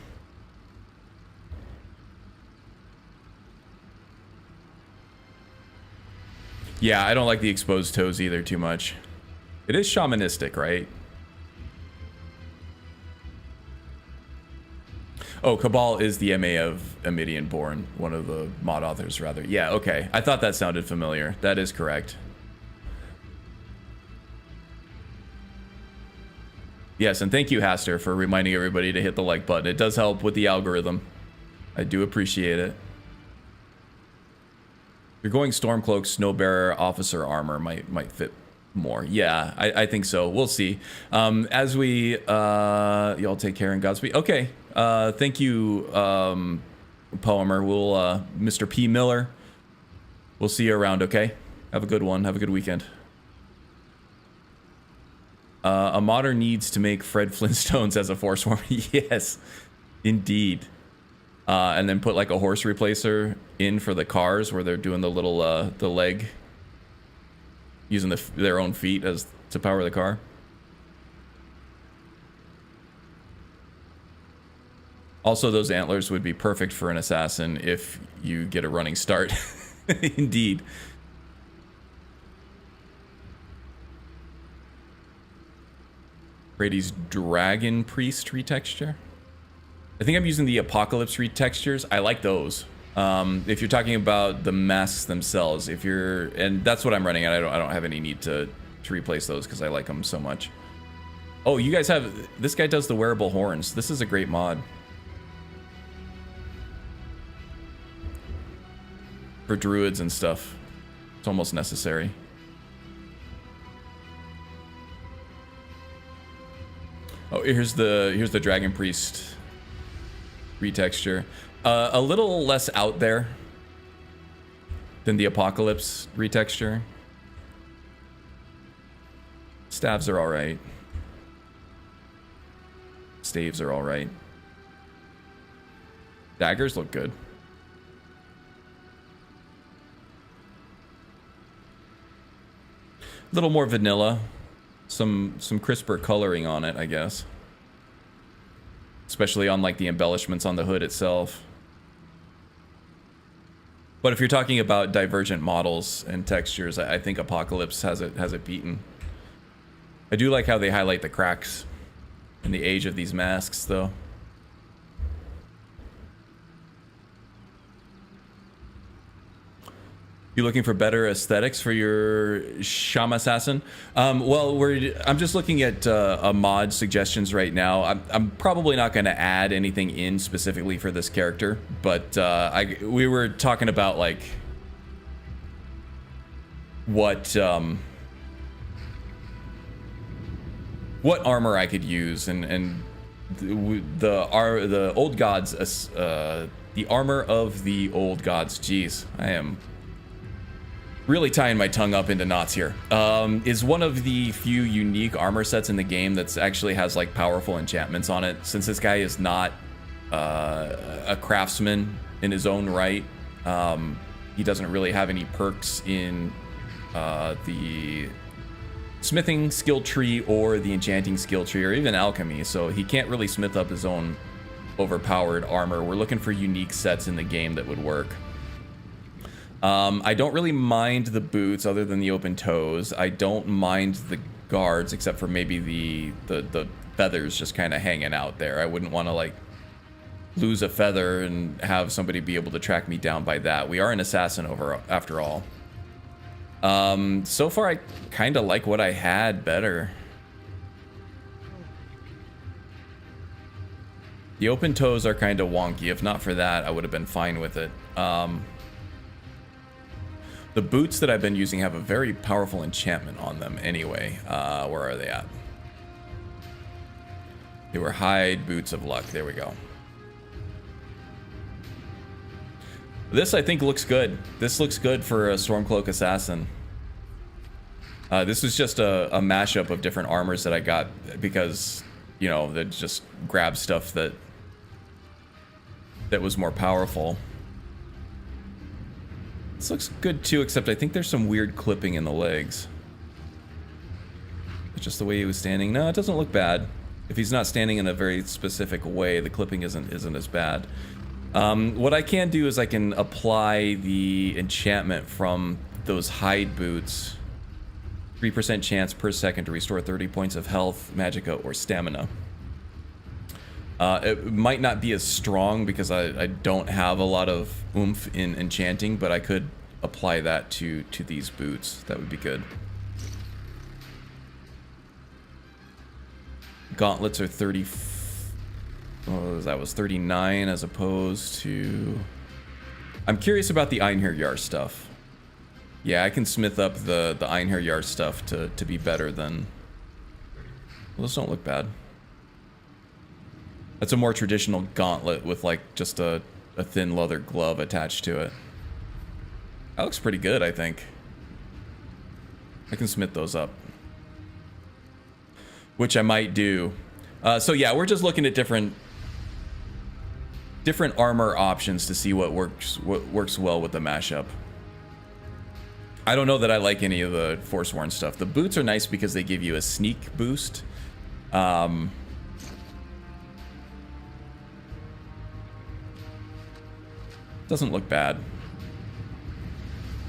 Yeah, I don't like the exposed toes either too much. It is shamanistic, right? Oh, Cabal is the MA of Amidian Born, one of the mod authors, rather. Yeah, okay. I thought that sounded familiar. That is correct. Yes, and thank you, Haster, for reminding everybody to hit the like button. It does help with the algorithm. I do appreciate it. You're going Stormcloak, Snowbearer, Officer Armor might fit more. Yeah, I think so. We'll see. As we y'all take care and Godspeed. Okay. Thank you, Poemer. We'll Mr. P. Miller. We'll see you around, okay? Have a good one. Have a good weekend. A modder needs to make Fred Flintstones as a force warmer. Yes, indeed. And then put like a horse replacer in for the cars where they're doing the little the leg, using their own feet as to power the car. Also, those antlers would be perfect for an assassin if you get a running start. Indeed. Brady's Dragon Priest retexture. I think I'm using the Apocalypse retextures. I like those. If you're talking about the masks themselves, and that's what I'm running at. I don't have any need to replace those because I like them so much. Oh, you guys have, this guy does the wearable horns. This is a great mod. For druids and stuff. It's almost necessary. Oh, here's the Dragon Priest retexture. A little less out there than the Apocalypse retexture. Staves are alright. Staves are alright. Daggers look good. A little more vanilla. Some crisper coloring on it, I guess. Especially on like the embellishments on the hood itself. But if you're talking about divergent models and textures, I think Apocalypse has it beaten. I do like how they highlight the cracks and the age of these masks, though. You looking for better aesthetics for your shamassin? Well, I'm just looking at a mod suggestions right now. I'm probably not going to add anything in specifically for this character, but we were talking about like what armor I could use, and the old gods, the armor of the old gods. Jeez, I am really tying my tongue up into knots here. Is one of the few unique armor sets in the game that's actually has like powerful enchantments on it. Since this guy is not a craftsman in his own right, he doesn't really have any perks in the smithing skill tree or the enchanting skill tree or even alchemy, so he can't really smith up his own overpowered armor. We're looking for unique sets in the game that would work. I don't really mind the boots other than the open toes. I don't mind the guards except for maybe the feathers just kind of hanging out there. I wouldn't want to like lose a feather and have somebody be able to track me down by that. We are an assassin after all. So far I kind of like what I had better. The open toes are kind of wonky. If not for that, I would have been fine with it. The boots that I've been using have a very powerful enchantment on them anyway. Where are they at? They were hide boots of luck. There we go. This, I think, looks good. This looks good for a Stormcloak Assassin. This is just a mashup of different armors that I got because, you know, that just grab stuff that was more powerful. This looks good too, except I think there's some weird clipping in the legs. It's just the way he was standing. No, it doesn't look bad. If he's not standing in a very specific way, the clipping isn't as bad. What I can do is I can apply the enchantment from those hide boots. 3% chance per second to restore 30 points of health, magicka, or stamina. It might not be as strong because I don't have a lot of oomph in enchanting, but I could apply that to these boots. That would be good. Gauntlets are 30. Oh, that was 39 as opposed to. I'm curious about the Einherjar stuff. Yeah, I can smith up the Einherjar stuff to be better than. Well, those don't look bad. That's a more traditional gauntlet with like just a thin leather glove attached to it. That looks pretty good, I think. I can smith those up. Which I might do. So yeah, we're just looking at different armor options to see what works well with the mashup. I don't know that I like any of the Forsworn stuff. The boots are nice because they give you a sneak boost. Doesn't look bad.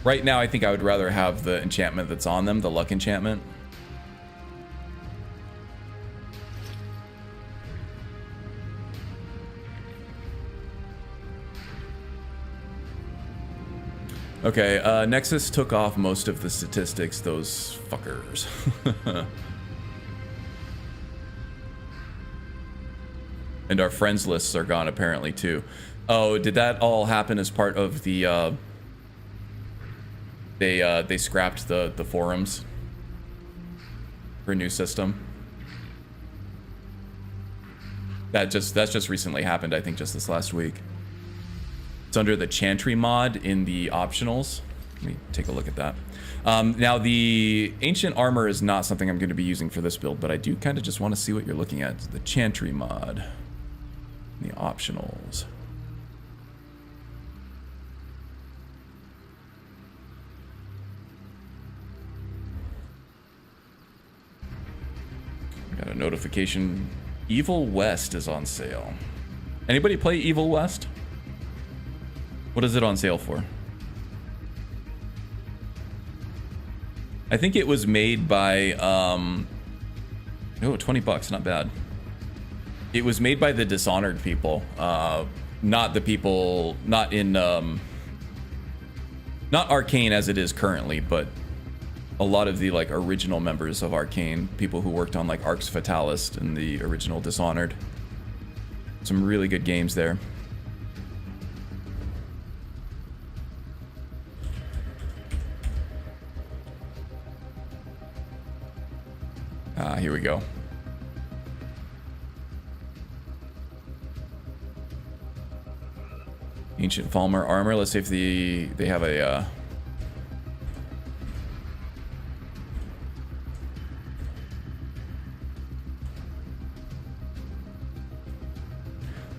Right now, I think I would rather have the enchantment that's on them, the luck enchantment. Okay, Nexus took off most of the statistics, those fuckers. And our friends lists are gone apparently too. Oh, did that all happen as part of the, they scrapped the forums for a new system? That's just recently happened, I think just this last week. It's under the Chantry mod in the optionals. Let me take a look at that. Now, the Ancient Armor is not something I'm going to be using for this build, but I do kind of just want to see what you're looking at. The Chantry mod. The optionals. Got a notification. Evil West is on sale. Anybody play Evil West? What is it on sale for? I think it was made by, oh, 20 bucks, not bad. It was made by the Dishonored people, not the people, not in, not Arcane as it is currently, but a lot of the, like, original members of Arcane, people who worked on, like, Arx Fatalis and the original Dishonored. Some really good games there. Here we go. Ancient Falmer armor. Let's see if they have a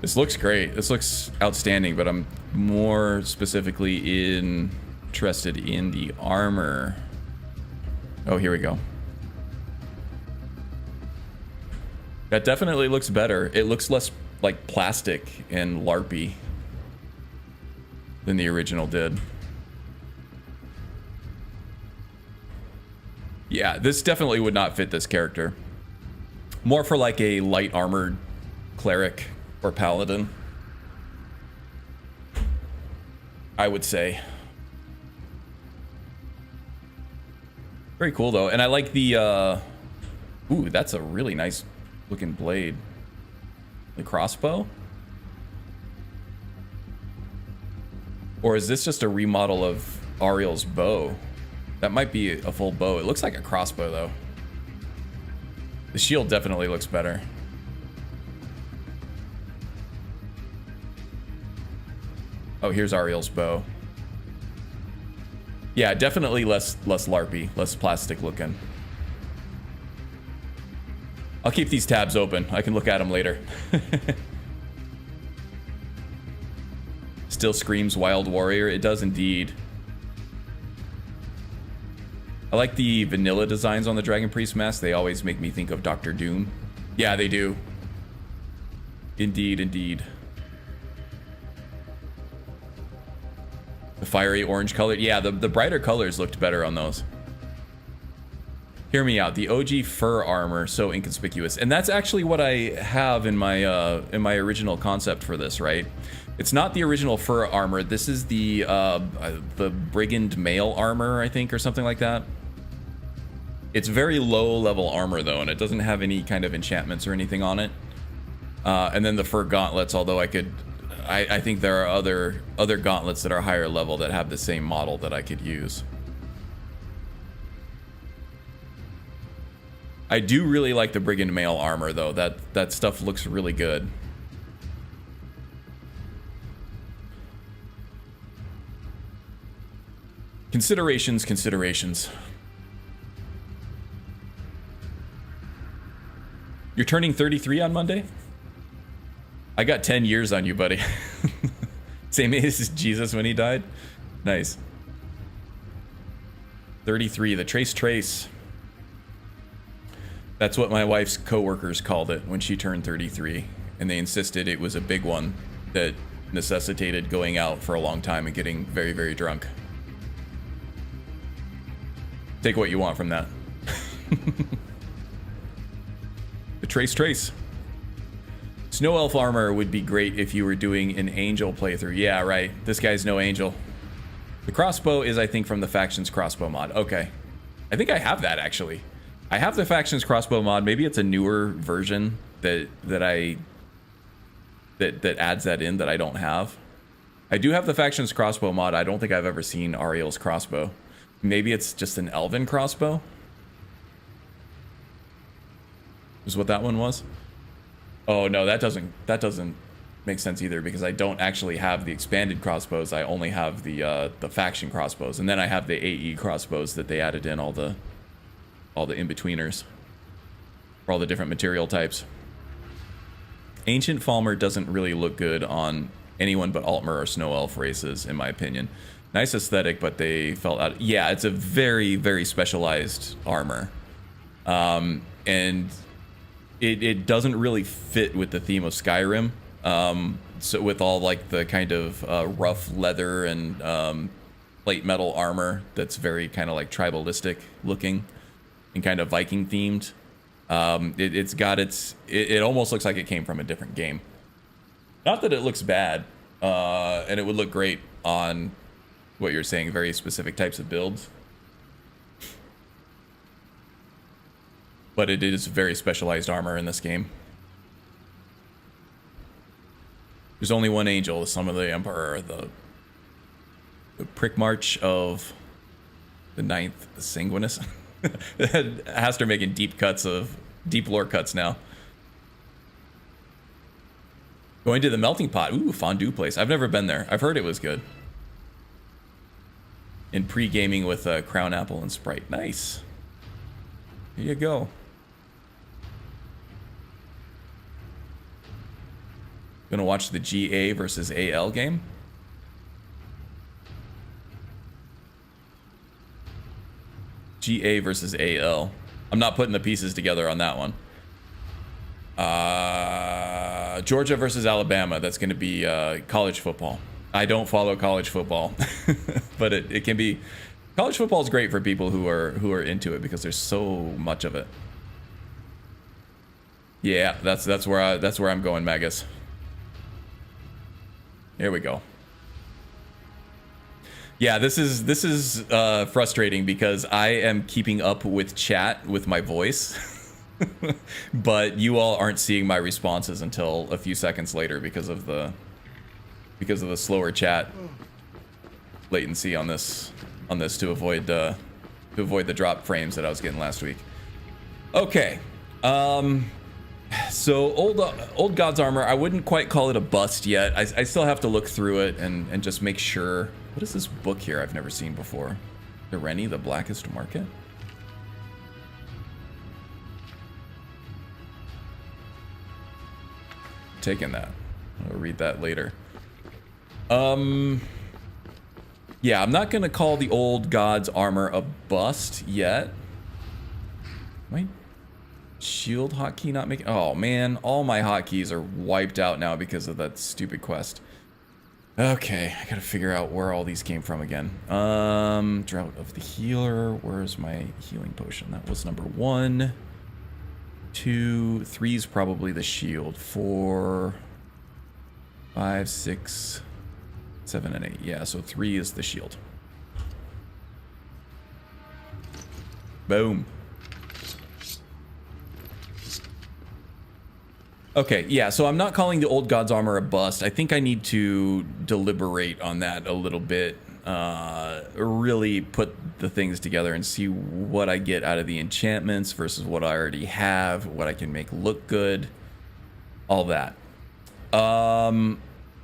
This looks great. This looks outstanding, but I'm more specifically interested in the armor. Oh, here we go. That definitely looks better. It looks less like plastic and LARPy than the original did. Yeah, this definitely would not fit this character. More for like a light armored cleric or paladin, I would say. Very cool though, and I like the ooh, that's a really nice looking blade. The crossbow? Or is this just a remodel of Ariel's bow. That might be a full bow. It looks like a crossbow, though. The shield definitely looks better. Oh, here's Ariel's bow. Yeah, definitely less LARPy, less plastic looking. I'll keep these tabs open. I can look at them later. Still screams Wild Warrior. It does indeed. I like the vanilla designs on the Dragon Priest mask. They always make me think of Doctor Doom. Yeah, they do. Indeed, indeed. The fiery orange color. Yeah, the brighter colors looked better on those. Hear me out. The OG fur armor, so inconspicuous. And that's actually what I have in my original concept for this, right? It's not the original fur armor. This is the brigand mail armor, I think, or something like that. It's very low level armor though, and it doesn't have any kind of enchantments or anything on it. And then the fur gauntlets, although I think there are other gauntlets that are higher level that have the same model that I could use. I do really like the brigand mail armor though. That stuff looks really good. Considerations. You're turning 33 on Monday? I got 10 years on you, buddy. Same age as Jesus when he died. Nice. 33, the trace. That's what my wife's coworkers called it when she turned 33. And they insisted it was a big one that necessitated going out for a long time and getting very, very drunk. Take what you want from that. The trace. Snow elf armor would be great if you were doing an angel playthrough. Yeah, right. This guy's no angel. The crossbow is, I think, from the Factions crossbow mod. Okay. I think I have that, actually. I have the Factions crossbow mod. Maybe it's a newer version that adds that in that I don't have. I do have the Factions crossbow mod. I don't think I've ever seen Ariel's crossbow. Maybe it's just an elven crossbow? Is what that one was? Oh no, that doesn't make sense either, because I don't actually have the expanded crossbows. I only have the faction crossbows, and then I have the AE crossbows that they added in all the in-betweeners for all the different material types. Ancient Falmer doesn't really look good on anyone but Altmer or Snow Elf races, in my opinion. Nice aesthetic, but they felt out. Yeah, it's a very, very specialized armor. And it doesn't really fit with the theme of Skyrim. So with all like the kind of rough leather and plate metal armor that's very kind of like tribalistic looking and kind of Viking themed. It almost looks like it came from a different game. Not that it looks bad, and it would look great on what you're saying, very specific types of builds. But it is very specialized armor in this game. There's only one angel, the Son of the Emperor, the prick march of the 9th Sanguinus. Haster making deep lore cuts now. Going to the melting pot. Ooh, fondue place. I've never been there. I've heard it was good. And pre-gaming with Crown Apple and Sprite. Nice. Here you go. Gonna watch the GA versus AL game. GA versus AL. I'm not putting the pieces together on that one. Georgia versus Alabama. That's gonna be college football. I don't follow college football, but it can be. College football is great for people who are into it because there's so much of it. Yeah, that's where I'm going, Magus. Here we go. Yeah, this is frustrating because I am keeping up with chat with my voice, but you all aren't seeing my responses until a few seconds later because of the slower chat. latency on this to avoid the drop frames that I was getting last week. Okay. So old God's armor, I wouldn't quite call it a bust yet. I still have to look through it and just make sure. What is this book here I've never seen before? Ireni, the Blackest Market? Taking that. I'll read that later. Yeah, I'm not gonna call the old God's armor a bust yet. Wait. Shield hotkey not making... Oh, man. All my hotkeys are wiped out now because of that stupid quest. Okay. I gotta figure out where all these came from again. Drought of the Healer. Where's my healing potion? That was number 1. 2. 3 is probably the shield. 4. 5, 6, 7, and 8. Yeah, so 3 is the shield. Boom. Okay, yeah, so I'm not calling the old God's armor a bust. I think I need to deliberate on that a little bit. Really put the things together and see what I get out of the enchantments versus what I already have, what I can make look good, all that.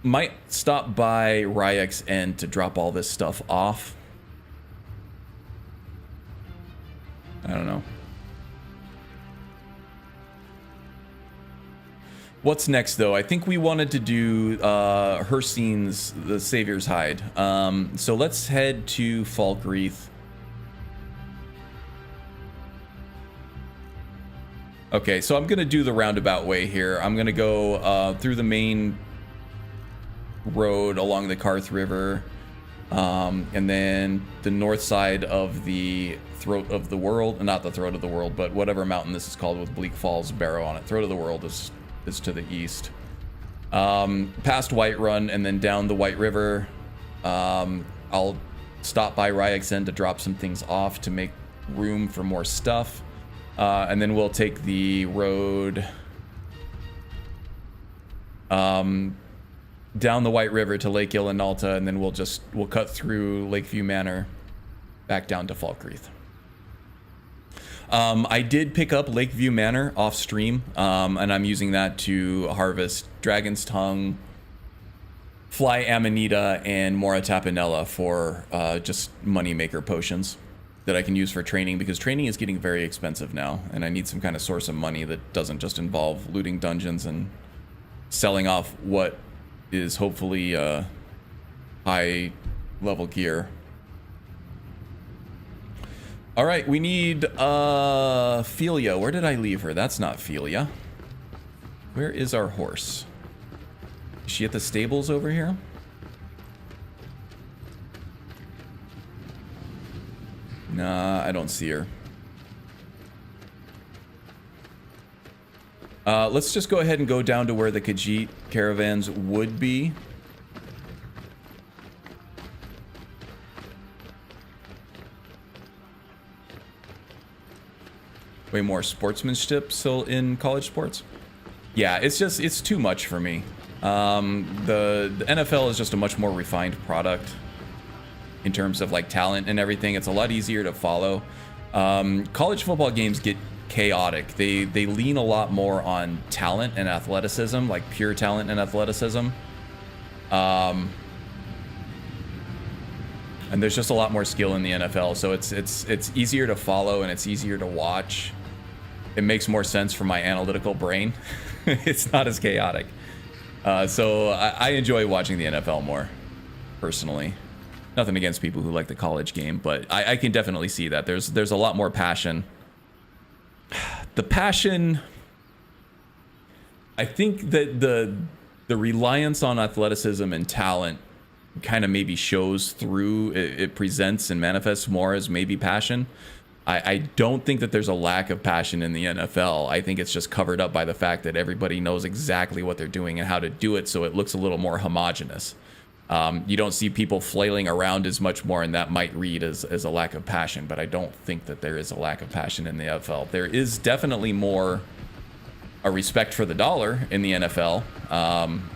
Might stop by Ryek's End to drop all this stuff off. I don't know. What's next, though? I think we wanted to do Hircine's the Savior's Hide. So let's head to Falkreath. Okay, so I'm going to do the roundabout way here. I'm going to go through the main road along the Karth River, and then the north side of the Throat of the World. Not the Throat of the World, but whatever mountain this is called with Bleak Falls Barrow on it. Throat of the World is to the east. Past Whiterun and then down the White River. I'll stop by Ryek's End to drop some things off to make room for more stuff. And then we'll take the road down the White River to Lake Ilinalta, and then we'll cut through Lakeview Manor back down to Falkreath. I did pick up Lakeview Manor off stream, and I'm using that to harvest Dragon's Tongue, Fly Amanita, and Mora Tapinella for just moneymaker potions that I can use for training, because training is getting very expensive now, and I need some kind of source of money that doesn't just involve looting dungeons and selling off what is hopefully high level gear. All right, we need Philia. Where did I leave her? That's not Philia. Where is our horse? Is she at the stables over here? Nah, I don't see her. Let's just go ahead and go down to where the Khajiit caravans would be. Way more sportsmanship still in college sports. Yeah, it's too much for me. The NFL is just a much more refined product in terms of like talent and everything. It's a lot easier to follow. College football games get chaotic. They lean a lot more on talent and athleticism, like pure talent and athleticism. And there's just a lot more skill in the NFL, so it's easier to follow and it's easier to watch. It makes more sense for my analytical brain. It's not as chaotic. So I enjoy watching the NFL more, personally. Nothing against people who like the college game, but I can definitely see that. There's a lot more passion. The passion... I think that the reliance on athleticism and talent kind of maybe shows through. It presents and manifests more as maybe passion. I don't think that there's a lack of passion in the NFL. I think it's just covered up by the fact that everybody knows exactly what they're doing and how to do it, so it looks a little more homogenous. You don't see people flailing around as much more, and that might read as a lack of passion, but I don't think that there is a lack of passion in the NFL. There is definitely more a respect for the dollar in the NFL,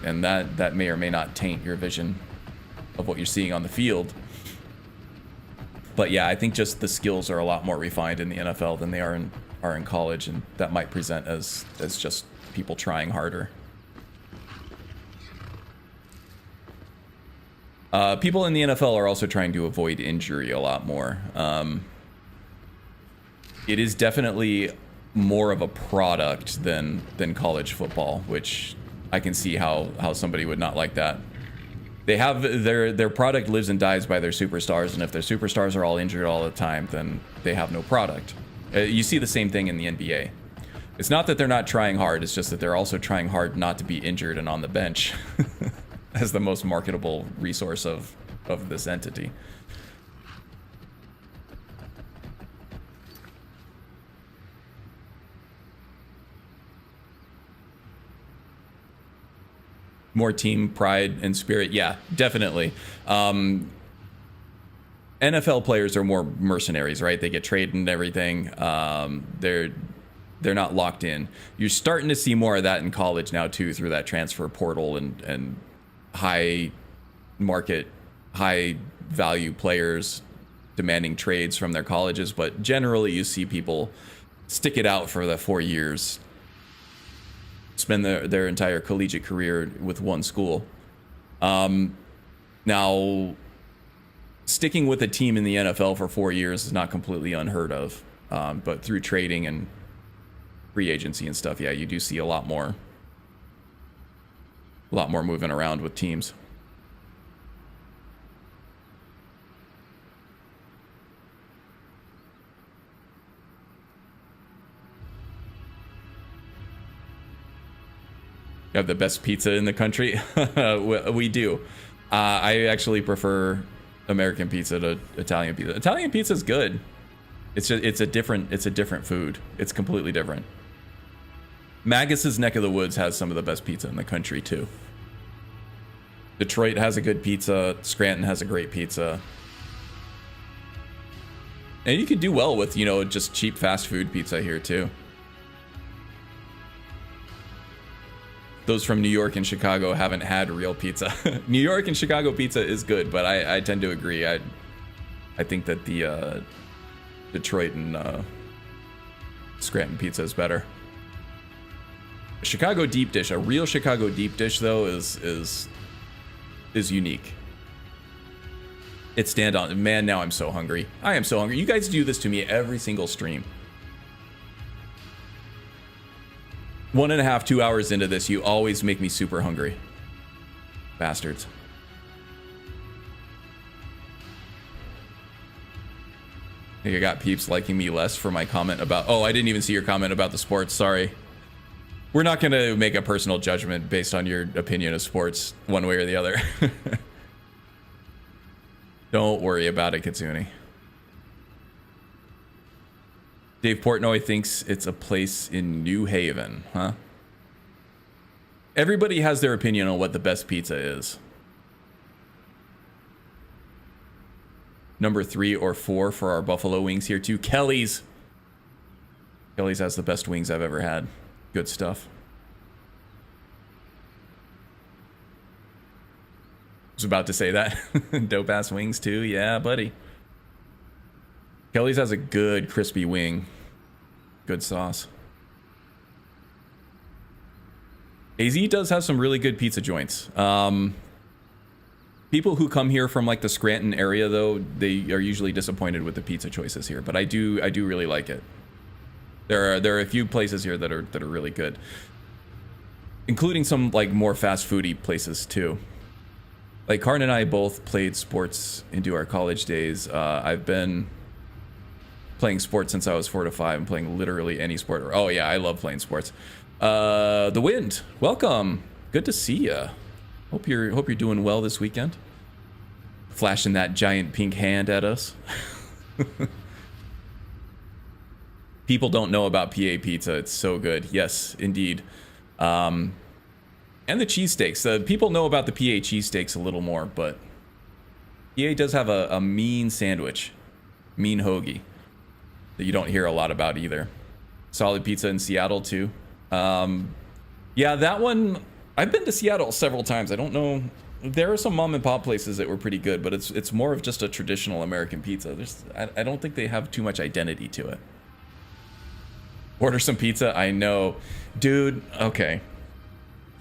and that may or may not taint your vision of what you're seeing on the field. But yeah, I think just the skills are a lot more refined in the NFL than they are in college, and that might present as just people trying harder. People in the NFL are also trying to avoid injury a lot more. It is definitely more of a product than college football, which I can see how somebody would not like that. They have their product lives and dies by their superstars, and if their superstars are all injured all the time, then they have no product. You see the same thing in the NBA. It's not that they're not trying hard, it's just that they're also trying hard not to be injured and on the bench as the most marketable resource of this entity. More team pride and spirit. Yeah, definitely. NFL players are more mercenaries, right? They get traded and everything. They're not locked in. You're starting to see more of that in college now too, through that transfer portal and high market, high value players demanding trades from their colleges. But generally you see people stick it out for the 4 years, spend their entire collegiate career with one school. Now, sticking with a team in the NFL for 4 years is not completely unheard of. But through trading and free agency and stuff, yeah, you do see a lot more moving around with teams. You have the best pizza in the country. We do. I actually prefer American pizza to Italian pizza. Italian pizza is good. It's a different food. It's completely different. Magus's neck of the woods has some of the best pizza in the country too. Detroit has a good pizza. Scranton has a great pizza. And you can do well with, just cheap fast food pizza here too. Those from New York and Chicago haven't had real pizza. New York and Chicago pizza is good, but I tend to agree. I think that the Detroit and Scranton pizza is better. A Chicago deep dish, a real Chicago deep dish though, is unique. It stand on. Man, now I'm so hungry. I am so hungry. You guys do this to me every single stream. 1.5, 2 hours into this, you always make me super hungry. Bastards. You got peeps liking me less for my comment about... Oh, I didn't even see your comment about the sports. Sorry. We're not going to make a personal judgment based on your opinion of sports one way or the other. Don't worry about it, Kitsune. Dave Portnoy thinks it's a place in New Haven, huh? Everybody has their opinion on what the best pizza is. Number 3 or 4 for our buffalo wings here too. Kelly's. Kelly's has the best wings I've ever had. Good stuff. I was about to say that. Dope ass wings too. Yeah, buddy. Kelly's has a good crispy wing. Good sauce. AZ does have some really good pizza joints. People who come here from like the Scranton area though, they are usually disappointed with the pizza choices here, but I do really like it. There are a few places here that are really good, including some like more fast foody places too. Like Karn and I both played sports into our college days. I've been playing sports since I was 4 to 5. I'm playing literally any sport. Oh yeah, I love playing sports. The Wind, welcome. Good to see ya. Hope you're doing well this weekend. Flashing that giant pink hand at us. People don't know about PA pizza. It's so good. Yes, indeed. And the cheesesteaks. People know about the PA cheesesteaks a little more, but PA does have a mean sandwich. Mean hoagie. That you don't hear a lot about either. Solid pizza in Seattle too. Yeah, that one, I've been to Seattle several times. I don't know there are some mom and pop places that were pretty good, but it's more of just a traditional American pizza. I don't think they have too much identity to it. Order some pizza? I know. Dude, okay.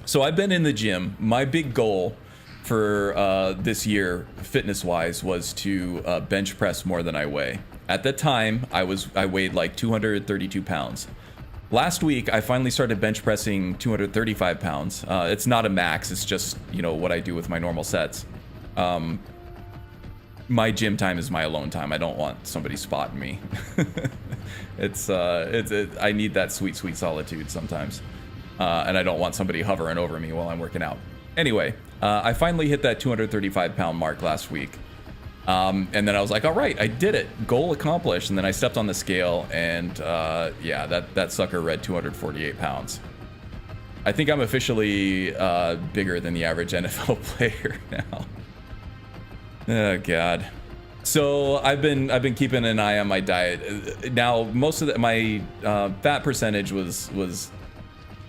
So I've been in the gym. My big goal for this year, fitness-wise, was to bench press more than I weigh. At the time, I weighed like 232 pounds. Last week, I finally started bench pressing 235 pounds. It's not a max, it's just, you know, what I do with my normal sets. My gym time is my alone time. I don't want somebody spotting me. I need that sweet, sweet solitude sometimes. And I don't want somebody hovering over me while I'm working out. Anyway, I finally hit that 235 pound mark last week. And then I was like, all right, I did it. Goal accomplished. And then I stepped on the scale and yeah, that sucker read 248 pounds. I think I'm officially bigger than the average NFL player now. Oh God. So I've been keeping an eye on my diet. Now most of my fat percentage was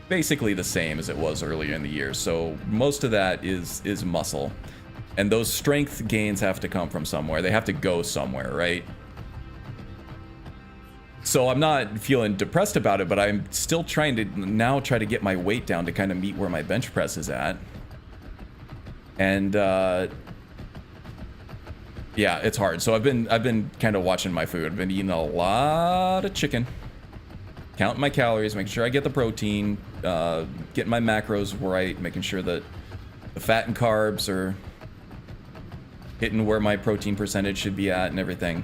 basically the same as it was earlier in the year. So most of that is muscle. And those strength gains have to come from somewhere. They have to go somewhere, right? So I'm not feeling depressed about it, but I'm still trying to now try to get my weight down to kind of meet where my bench press is at. And yeah, it's hard. So I've been kind of watching my food. I've been eating a lot of chicken, counting my calories, making sure I get the protein, getting my macros right, making sure that the fat and carbs are hitting where my protein percentage should be at and everything.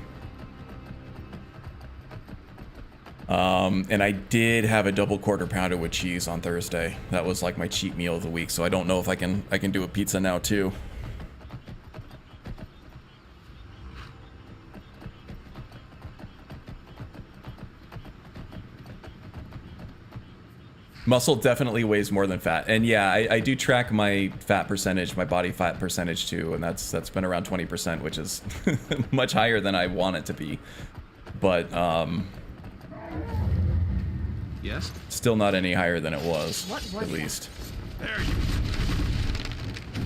And I did have a double quarter pounder with cheese on Thursday. That was like my cheat meal of the week. So I don't know if I can do a pizza now too. Muscle definitely weighs more than fat. And yeah, I do track my fat percentage, my body fat percentage too, and that's been around 20%, which is much higher than I want it to be. But yes, still not any higher than it was, at least. There you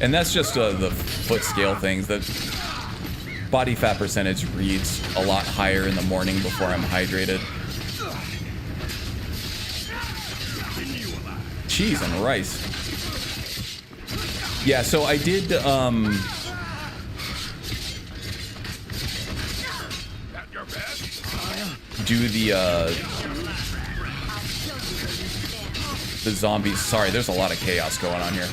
And that's just the foot scale things. That body fat percentage reads a lot higher in the morning before I'm hydrated. Cheese and rice. Yeah, so I did do the zombies. Sorry, there's a lot of chaos going on here.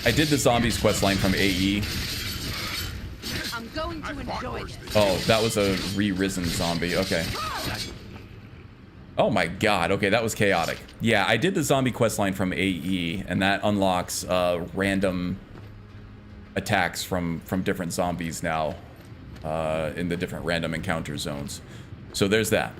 I did the zombies quest line from AE. I'm going to enjoy this. Oh, that was a re-risen zombie. Okay. Oh my god. Okay, that was chaotic. Yeah, I did the zombie quest line from AE, and that unlocks random attacks from different zombies now in the different random encounter zones. So there's that.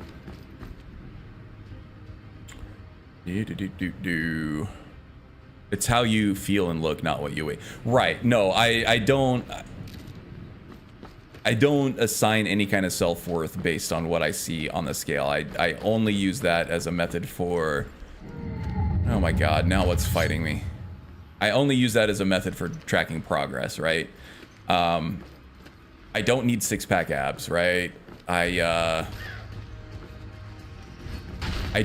It's how you feel and look, not what you weigh. Right. No, I don't assign any kind of self-worth based on what I see on the scale. I only use that as a method for... Oh my god, now what's fighting me? I only use that as a method for tracking progress, right? I don't need six-pack abs, right? I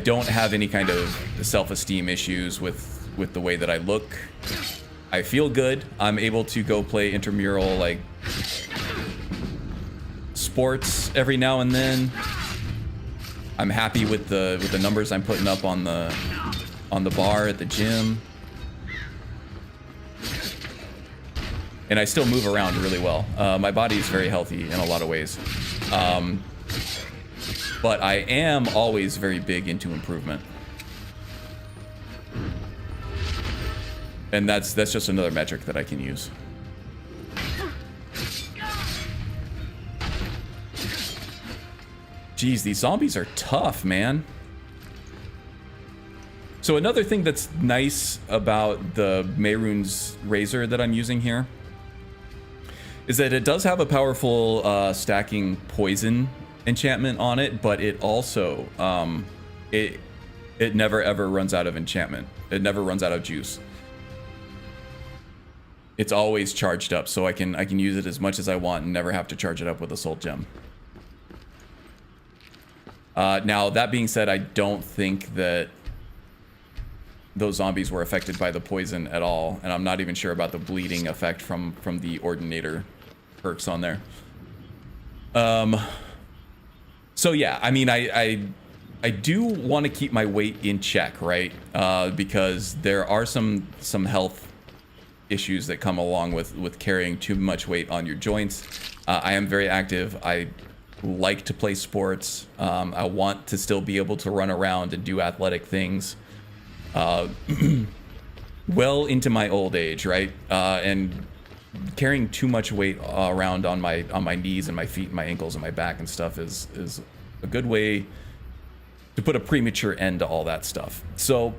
don't have any kind of self-esteem issues with the way that I look. I feel good. I'm able to go play intramural, like, sports every now and then. I'm happy with the numbers I'm putting up on the bar at the gym. And I still move around really well. My body is very healthy in a lot of ways. But I am always very big into improvement. And that's just another metric that I can use. Jeez, these zombies are tough, man. So another thing that's nice about the Mehrunes razor that I'm using here is that it does have a powerful stacking poison enchantment on it, but it also it never ever runs out of enchantment. It never runs out of juice. It's always charged up, so I can use it as much as I want and never have to charge it up with a soul gem. Now that being said, I don't think that those zombies were affected by the poison at all, and I'm not even sure about the bleeding effect from the Ordinator perks on there. So yeah, I mean, I do want to keep my weight in check, right? Because there are some health issues that come along with carrying too much weight on your joints. I am very active. I like to play sports. I want to still be able to run around and do athletic things. Well into my old age, right? And carrying too much weight around on my knees and my feet and my ankles and my back and stuff is a good way to put a premature end to all that stuff. So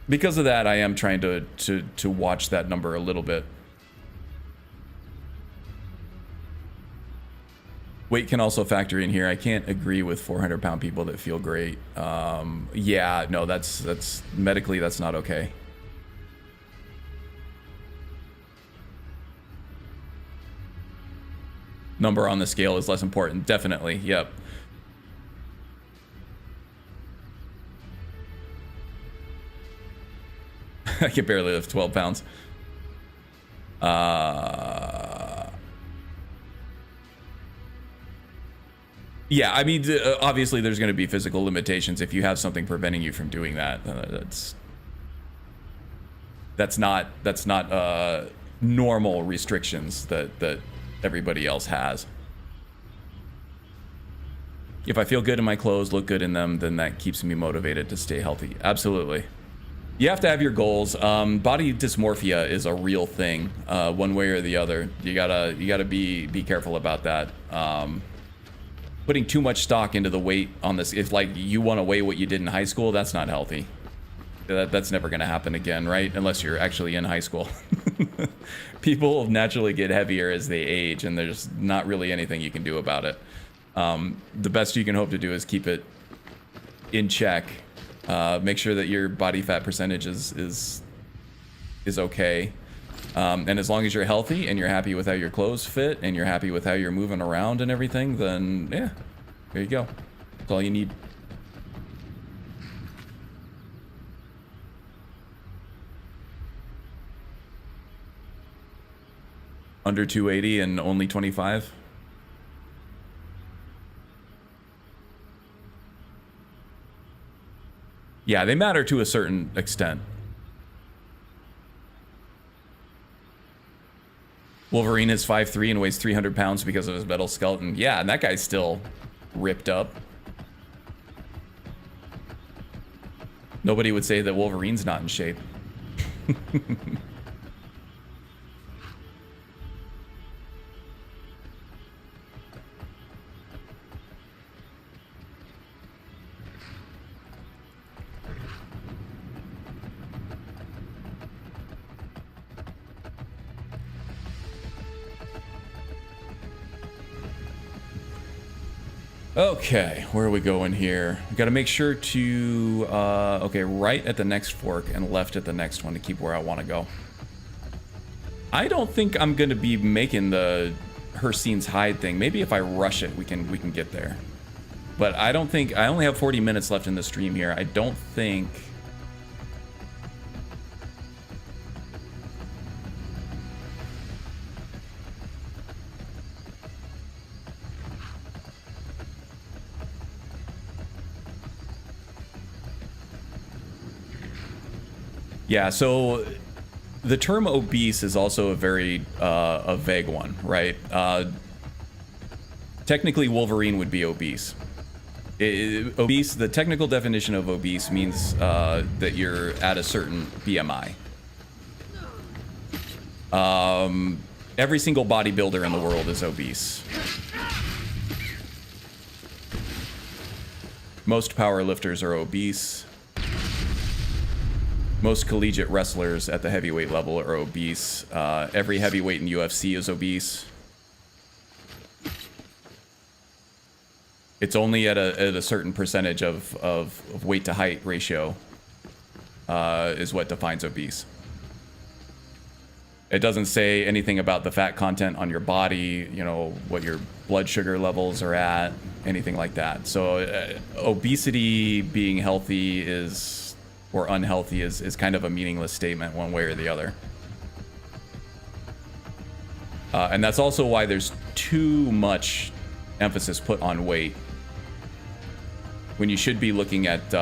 because of that, I am trying to watch that number a little bit. Weight can also factor in here. I can't agree with 400-pound people that feel great. Yeah, no, that's medically that's not okay. Number on the scale is less important. Definitely. Yep. I can barely lift 12 pounds. Yeah, I mean, obviously there's going to be physical limitations. If you have something preventing you from doing that, that's not normal restrictions that everybody else has. If I feel good in my clothes, look good in them, then that keeps me motivated to stay healthy. Absolutely. You have to have your goals. Body dysmorphia is a real thing, one way or the other. You gotta be careful about that. Putting too much stock into the weight on this, it's like you want to weigh what you did in high school. That's not healthy. That's never going to happen again, right? Unless you're actually in high school. People naturally get heavier as they age, and there's not really anything you can do about it. The best you can hope to do is keep it in check. Make sure that your body fat percentage is okay. And as long as you're healthy and you're happy with how your clothes fit and you're happy with how you're moving around and everything, then yeah, there you go. That's all you need. Under 280 and only 25? Yeah, they matter to a certain extent. Wolverine is 5'3" and weighs 300 pounds because of his metal skeleton. Yeah, and that guy's still ripped up. Nobody would say that Wolverine's not in shape. Okay, where are we going here? We got to make sure to, okay, right at the next fork and left at the next one to keep where I want to go. I don't think I'm going to be making the Hercine's hide thing. Maybe if I rush it, we can get there. But I don't think, I only have 40 minutes left in the stream here. I don't think... Yeah, so the term obese is also a very a vague one, right? Technically, Wolverine would be obese. Obese, the technical definition of obese means that you're at a certain BMI. Every single bodybuilder in the world is obese. Most power lifters are obese. Most collegiate wrestlers at the heavyweight level are obese. Every heavyweight in UFC is obese. It's only at a certain percentage of weight to height ratio is what defines obese. It doesn't say anything about the fat content on your body, you know, what your blood sugar levels are at, anything like that. So obesity being healthy is, or unhealthy is kind of a meaningless statement one way or the other. And that's also why there's too much emphasis put on weight, when you should be looking at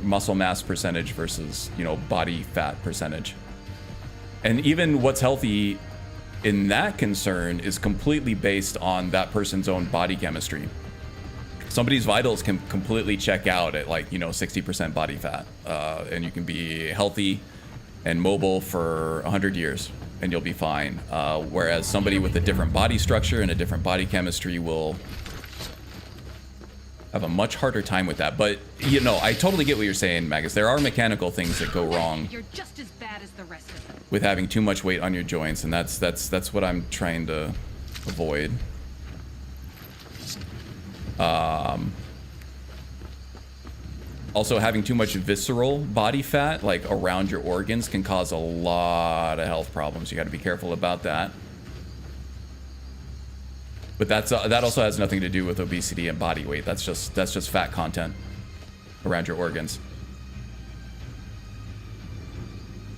muscle mass percentage versus, you know, body fat percentage. And even what's healthy in that concern is completely based on that person's own body chemistry. Somebody's vitals can completely check out at, like, you know, 60% body fat, and you can be healthy and mobile for 100 years and you'll be fine. Whereas somebody with a different body structure and a different body chemistry will have a much harder time with that. But, you know, I totally get what you're saying, Magus. There are mechanical things that go wrong. You're just as bad as the rest of them. With having too much weight on your joints, and that's what I'm trying to avoid. Also, having too much visceral body fat, like around your organs, can cause a lot of health problems. You got to be careful about that. But that also has nothing to do with obesity and body weight. That's just fat content around your organs.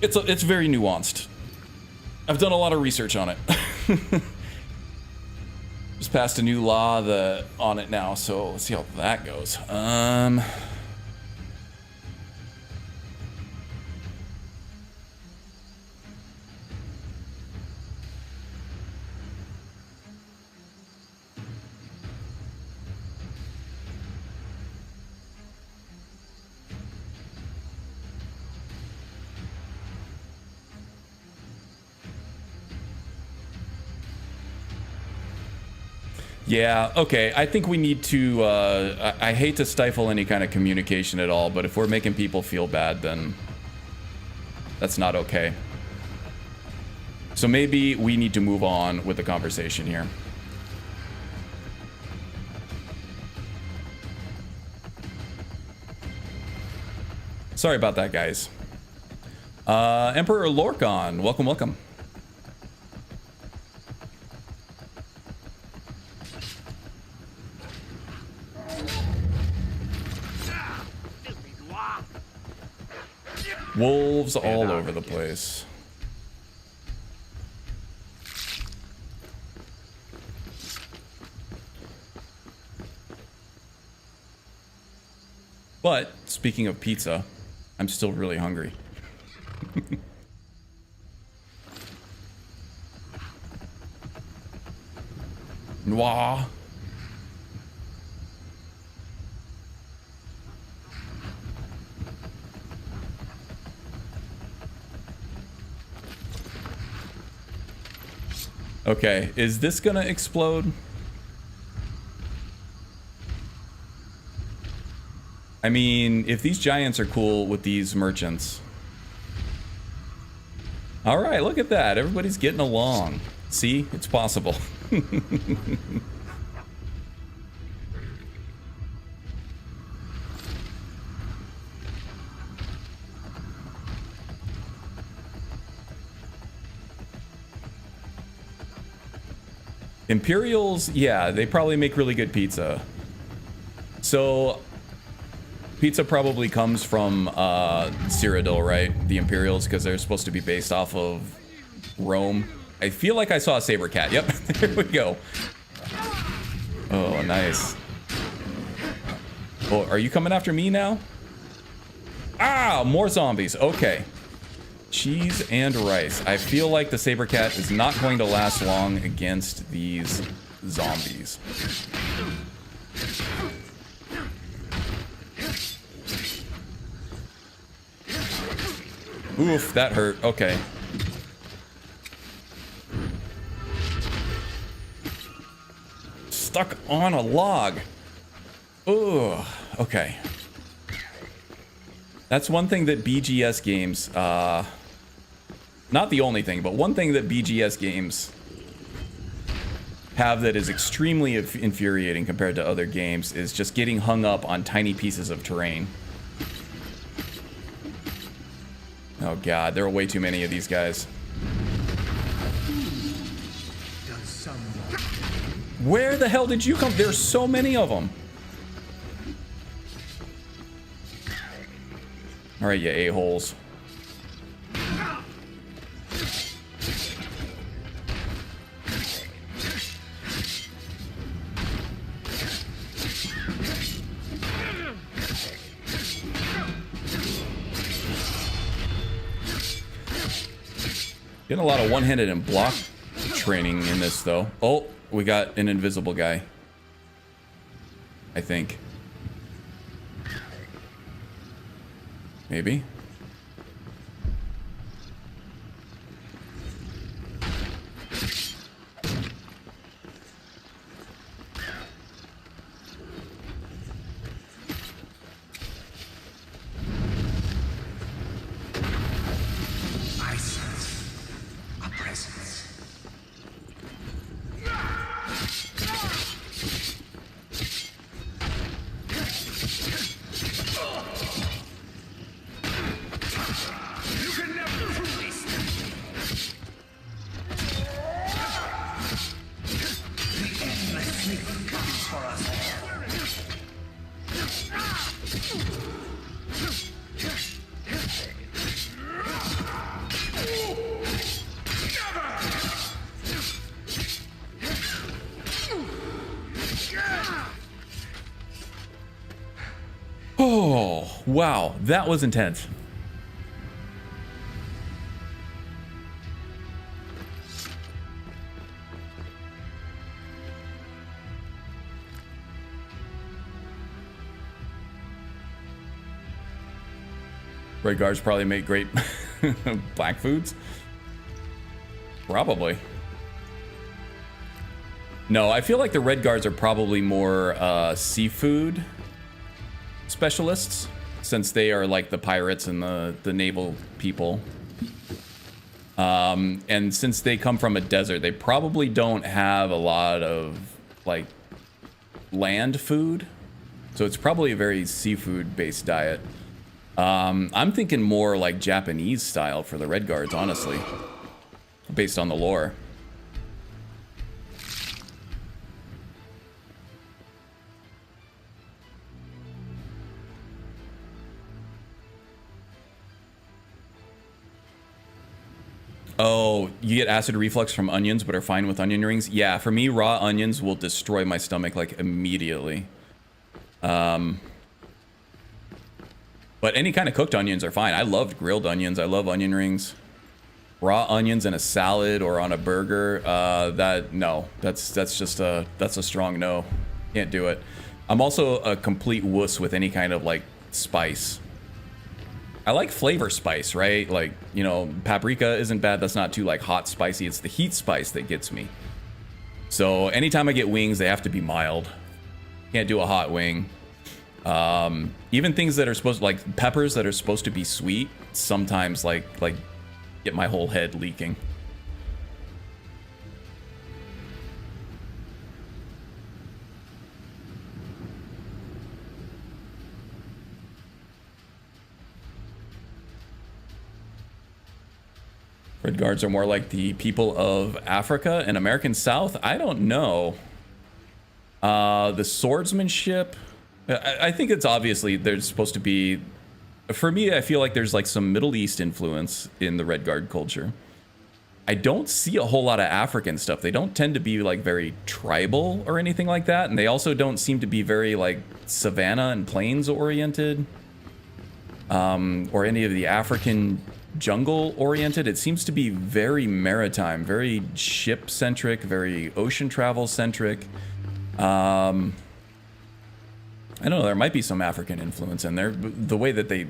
It's very nuanced. I've done a lot of research on it. Just passed a new law on it now, so let's see how that goes. Yeah, okay. I think we need to, I hate to stifle any kind of communication at all, but if we're making people feel bad, then that's not okay. So maybe we need to move on with the conversation here. Sorry about that, guys. Emperor Lorcan, welcome, welcome. Wolves all over the place. But speaking of pizza, I'm still really hungry. Noir. Okay, is this gonna explode? I mean, if these giants are cool with these merchants. All right, look at that. Everybody's getting along. See, it's possible. Imperials, yeah, they probably make really good pizza. So, pizza probably comes from Cyrodiil, right? The Imperials, because they're supposed to be based off of Rome. I feel like I saw a saber cat. Yep, there we go. Oh, nice. Oh, are you coming after me now? Ah, more zombies. Okay. Cheese and rice. I feel like the saber cat is not going to last long against these zombies. Oof, that hurt. Okay. Stuck on a log. Ugh. Okay. That's one thing that BGS games, not the only thing, but one thing that BGS games have that is extremely infuriating compared to other games is just getting hung up on tiny pieces of terrain. Oh god, there are way too many of these guys. Where the hell did you come? There's so many of them. All right, you a-holes. Getting a lot of one-handed and block training in this, though. Oh, we got an invisible guy. I think. Maybe. I sense a presence. You can never release me. The endless sleep comes for us Oh, wow. That was intense. Red guards probably make great black foods. Probably. No, I feel like the red guards are probably more seafood specialists, since they are like the pirates and the naval people. And since they come from a desert, they probably don't have a lot of like land food. So it's probably a very seafood based diet. I'm thinking more like Japanese style for the red guards, honestly, based on the lore. Oh, you get acid reflux from onions but are fine with onion rings? Yeah, for me, raw onions will destroy my stomach like immediately. But any kind of cooked onions are fine. I loved grilled onions. I love onion rings. Raw onions in a salad or on a burger, that's a strong no. Can't do it. I'm also a complete wuss with any kind of like spice. I like flavor spice, right? Like, you know, paprika isn't bad. That's not too like hot spicy. It's the heat spice that gets me. So anytime I get wings, they have to be mild. Can't do a hot wing. Even things that are supposed to, like peppers that are supposed to be sweet, sometimes like get my whole head leaking. Red guards are more like the people of Africa and American South. I don't know. The swordsmanship, I think it's obviously there's supposed to be, for me, I feel like there's like some Middle East influence in the Red Guard culture. I don't see a whole lot of African stuff. They don't tend to be like very tribal or anything like that. And they also don't seem to be very like savanna and plains oriented. Or any of the African jungle oriented. It seems to be very maritime, very ship centric, very ocean travel centric. I don't know, there might be some African influence in there. The way that they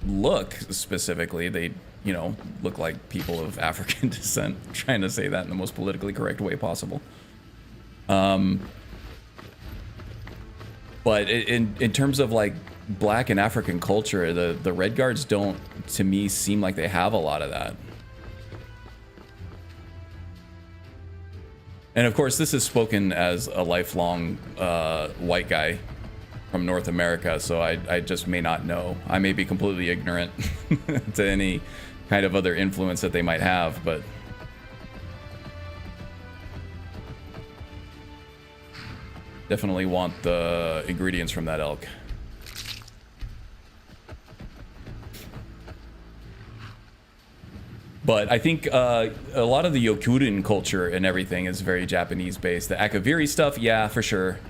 look specifically, they, you know, look like people of African descent. I'm trying to say that in the most politically correct way possible. But in terms of like Black and African culture, the Red Guards don't, to me, seem like they have a lot of that. And of course, this is spoken as a lifelong white guy from North America, so I just may not know. I may be completely ignorant to any kind of other influence that they might have, but definitely want the ingredients from that elk. But I think a lot of the Yokurin culture and everything is very Japanese based. The Akaviri stuff, yeah, for sure.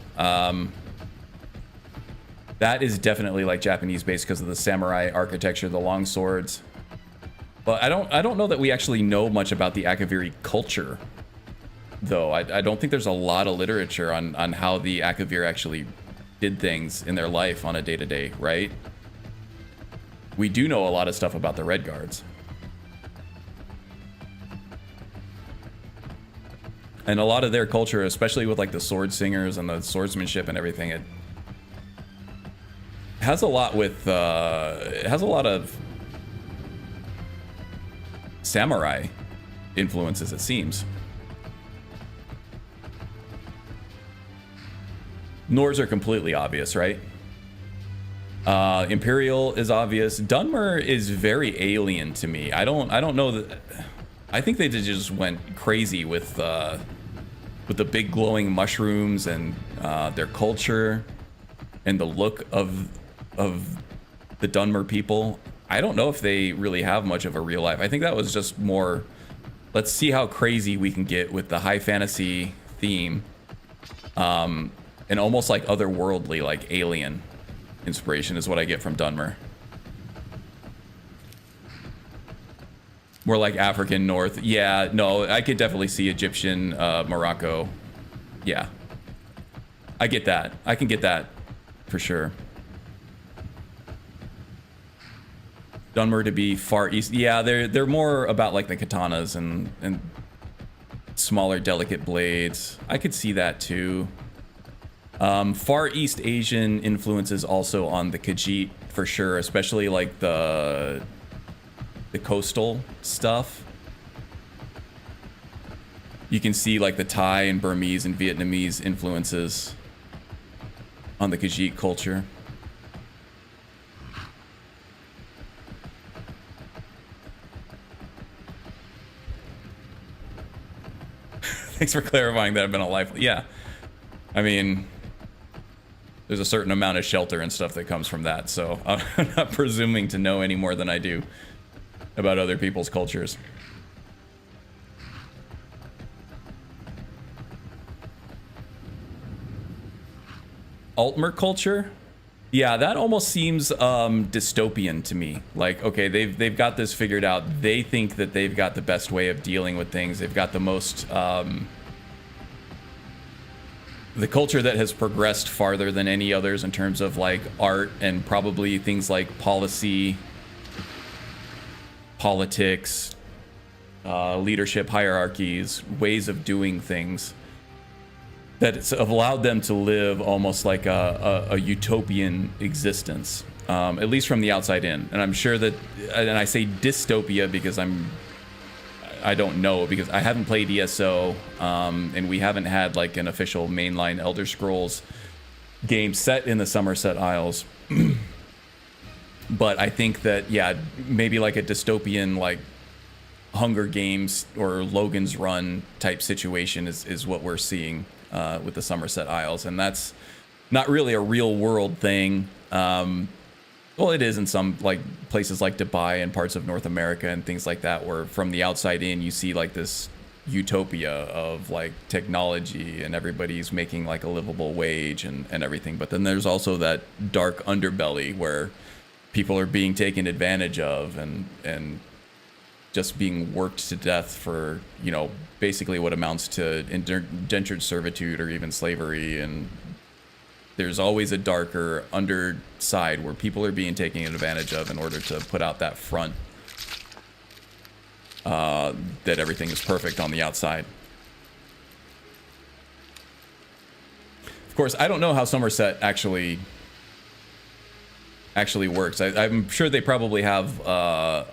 That is definitely like Japanese based because of the samurai architecture, the long swords. But I don't know that we actually know much about the Akaviri culture, though. I don't think there's a lot of literature on how the Akavir actually did things in their life on a day-to-day, right? We do know a lot of stuff about the Red Guards. And a lot of their culture, especially with like the sword singers and the swordsmanship and everything, it has a lot with it has a lot of samurai influences, it seems. Nords are completely obvious, right? Imperial is obvious. Dunmer is very alien to me. I don't know that. I think they just went crazy with the big glowing mushrooms and their culture and the look of the Dunmer people. I don't know if they really have much of a real life. I think that was just more, let's see how crazy we can get with the high fantasy theme, and almost like otherworldly, like alien inspiration is what I get from Dunmer. More like African North. Yeah, no, I could definitely see Egyptian, Morocco. Yeah. I get that. I can get that for sure. Dunmer to be Far East. Yeah, they're more about like the katanas and smaller, delicate blades. I could see that too. Far East Asian influences also on the Khajiit for sure, especially like the coastal stuff. You can see like the Thai and Burmese and Vietnamese influences on the Khajiit culture. Thanks for clarifying that I've been a life. Yeah. I mean, there's a certain amount of shelter and stuff that comes from that, so I'm not presuming to know any more than I do about other people's cultures. Altmer culture? Yeah, that almost seems dystopian to me. Like, okay, they've got this figured out. They think that they've got the best way of dealing with things. They've got the most the culture that has progressed farther than any others in terms of like art and probably things like policy, politics, leadership hierarchies, ways of doing things that have allowed them to live almost like a utopian existence, at least from the outside in. And I'm sure that, and I say dystopia because I don't know, because I haven't played ESO, and we haven't had like an official mainline Elder Scrolls game set in the Somerset Isles. But I think that, yeah, maybe like a dystopian, like Hunger Games or Logan's Run type situation is what we're seeing with the Somerset Isles. And that's not really a real world thing. Well, it is in some like places like Dubai and parts of North America and things like that, where from the outside in, you see like this utopia of like technology and everybody's making like a livable wage and everything. But then there's also that dark underbelly where people are being taken advantage of and just being worked to death for, you know, basically what amounts to indentured servitude or even slavery. And there's always a darker underside where people are being taken advantage of in order to put out that front that everything is perfect on the outside. Of course, I don't know how Somerset actually actually works. I'm sure they probably have a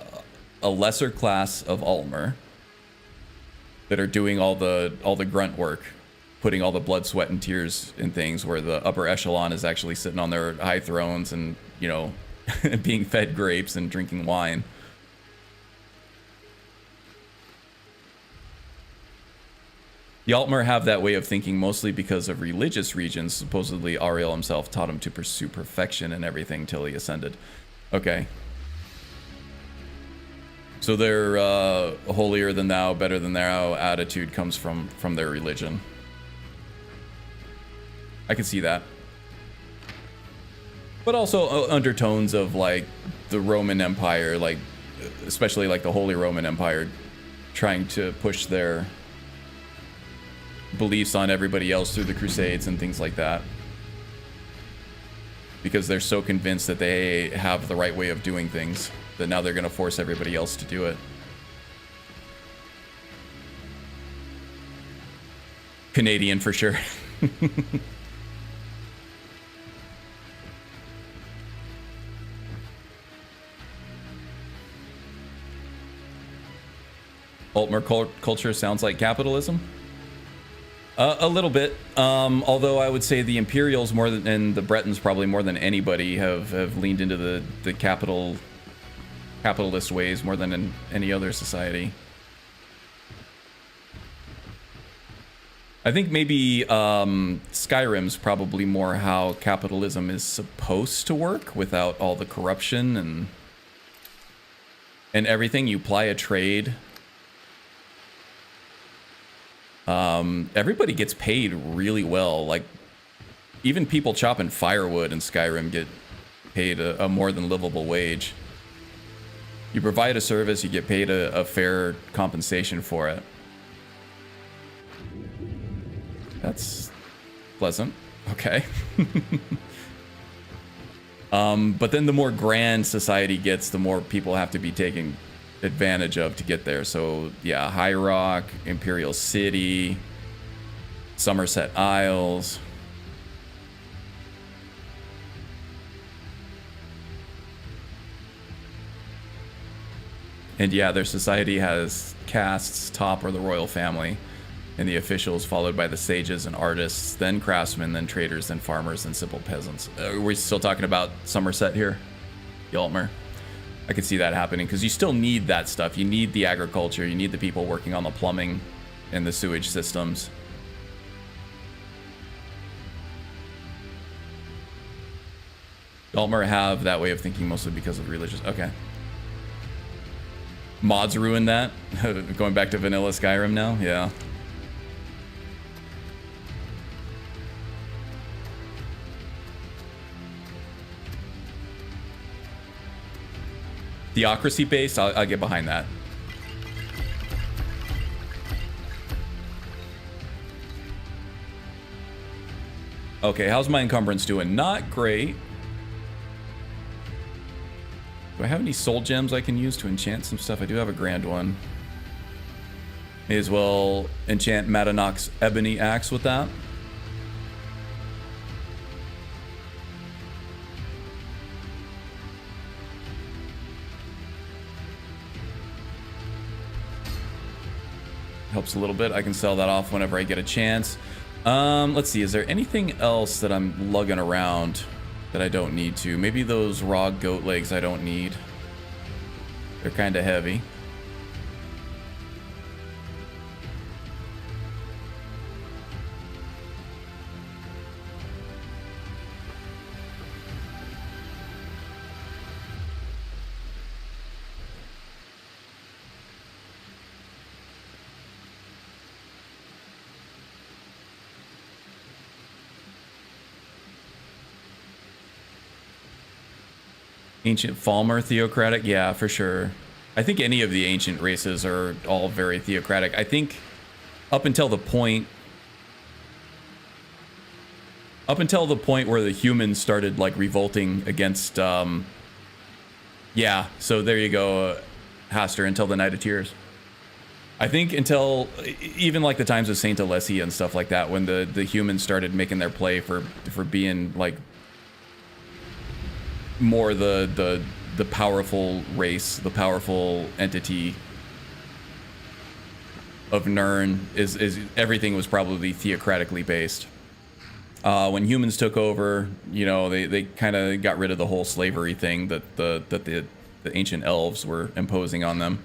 lesser class of Altmer that are doing all the grunt work, putting all the blood, sweat, and tears in things, where the upper echelon is actually sitting on their high thrones and, you know, being fed grapes and drinking wine. The Altmer have that way of thinking mostly because of religious regions. Supposedly, Ariel himself taught him to pursue perfection and everything till he ascended. Okay. So their holier than thou, better than thou attitude comes from their religion. I can see that. But also undertones of, like, the Roman Empire, like, especially like the Holy Roman Empire, trying to push their beliefs on everybody else through the Crusades and things like that, because they're so convinced that they have the right way of doing things that now they're going to force everybody else to do it. Canadian for sure. Altmer culture sounds like capitalism. A little bit, although I would say the Imperials more than, and the Bretons probably more than anybody have leaned into the capitalist ways more than in any other society. I think maybe Skyrim's probably more how capitalism is supposed to work without all the corruption and everything. You ply a trade. Everybody gets paid really well. Like, even people chopping firewood in Skyrim get paid a more than livable wage. You provide a service, you get paid a fair compensation for it. That's pleasant. Okay. But then the more grand society gets, the more people have to be taken advantage of to get there. So yeah, High Rock, Imperial City, Somerset Isles. And yeah, their society has castes. Top are the royal family and the officials, followed by the sages and artists, then craftsmen, then traders, then farmers, and simple peasants. Are we still talking about Somerset here? Altmer. I could see that happening, because you still need that stuff. You need the agriculture, you need the people working on the plumbing and the sewage systems. Altmer have that way of thinking mostly because of religious. Okay. Mods ruined that. Going back to vanilla Skyrim now? Yeah. Theocracy based, I'll get behind that. Okay, how's my encumbrance doing? Not great. Do I have any soul gems I can use to enchant some stuff? I do have a grand one. May as well enchant Madanok's ebony axe with that. Helps a little bit. I can sell that off whenever I get a chance. Let's see, is there anything else that I'm lugging around that I don't need to? Maybe those raw goat legs I don't need. They're kind of heavy. Ancient Falmer theocratic? Yeah, for sure. I think any of the ancient races are all very theocratic. I think up until the point where the humans started like revolting against yeah, so there you go, Haster, until the Night of Tears. I think until even like the times of Saint Alessia and stuff like that, when the humans started making their play for being like more the powerful race, the powerful entity of Nirn is everything was probably theocratically based. When humans took over, you know, they kind of got rid of the whole slavery thing that the ancient elves were imposing on them.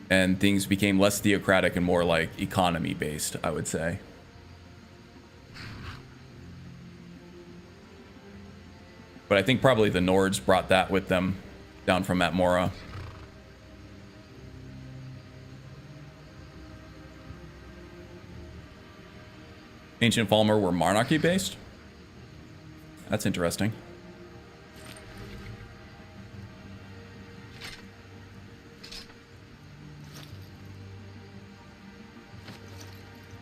And things became less theocratic and more like economy based, I would say. But I think probably the Nords brought that with them down from Atmora. Ancient Falmer were monarchy based? That's interesting.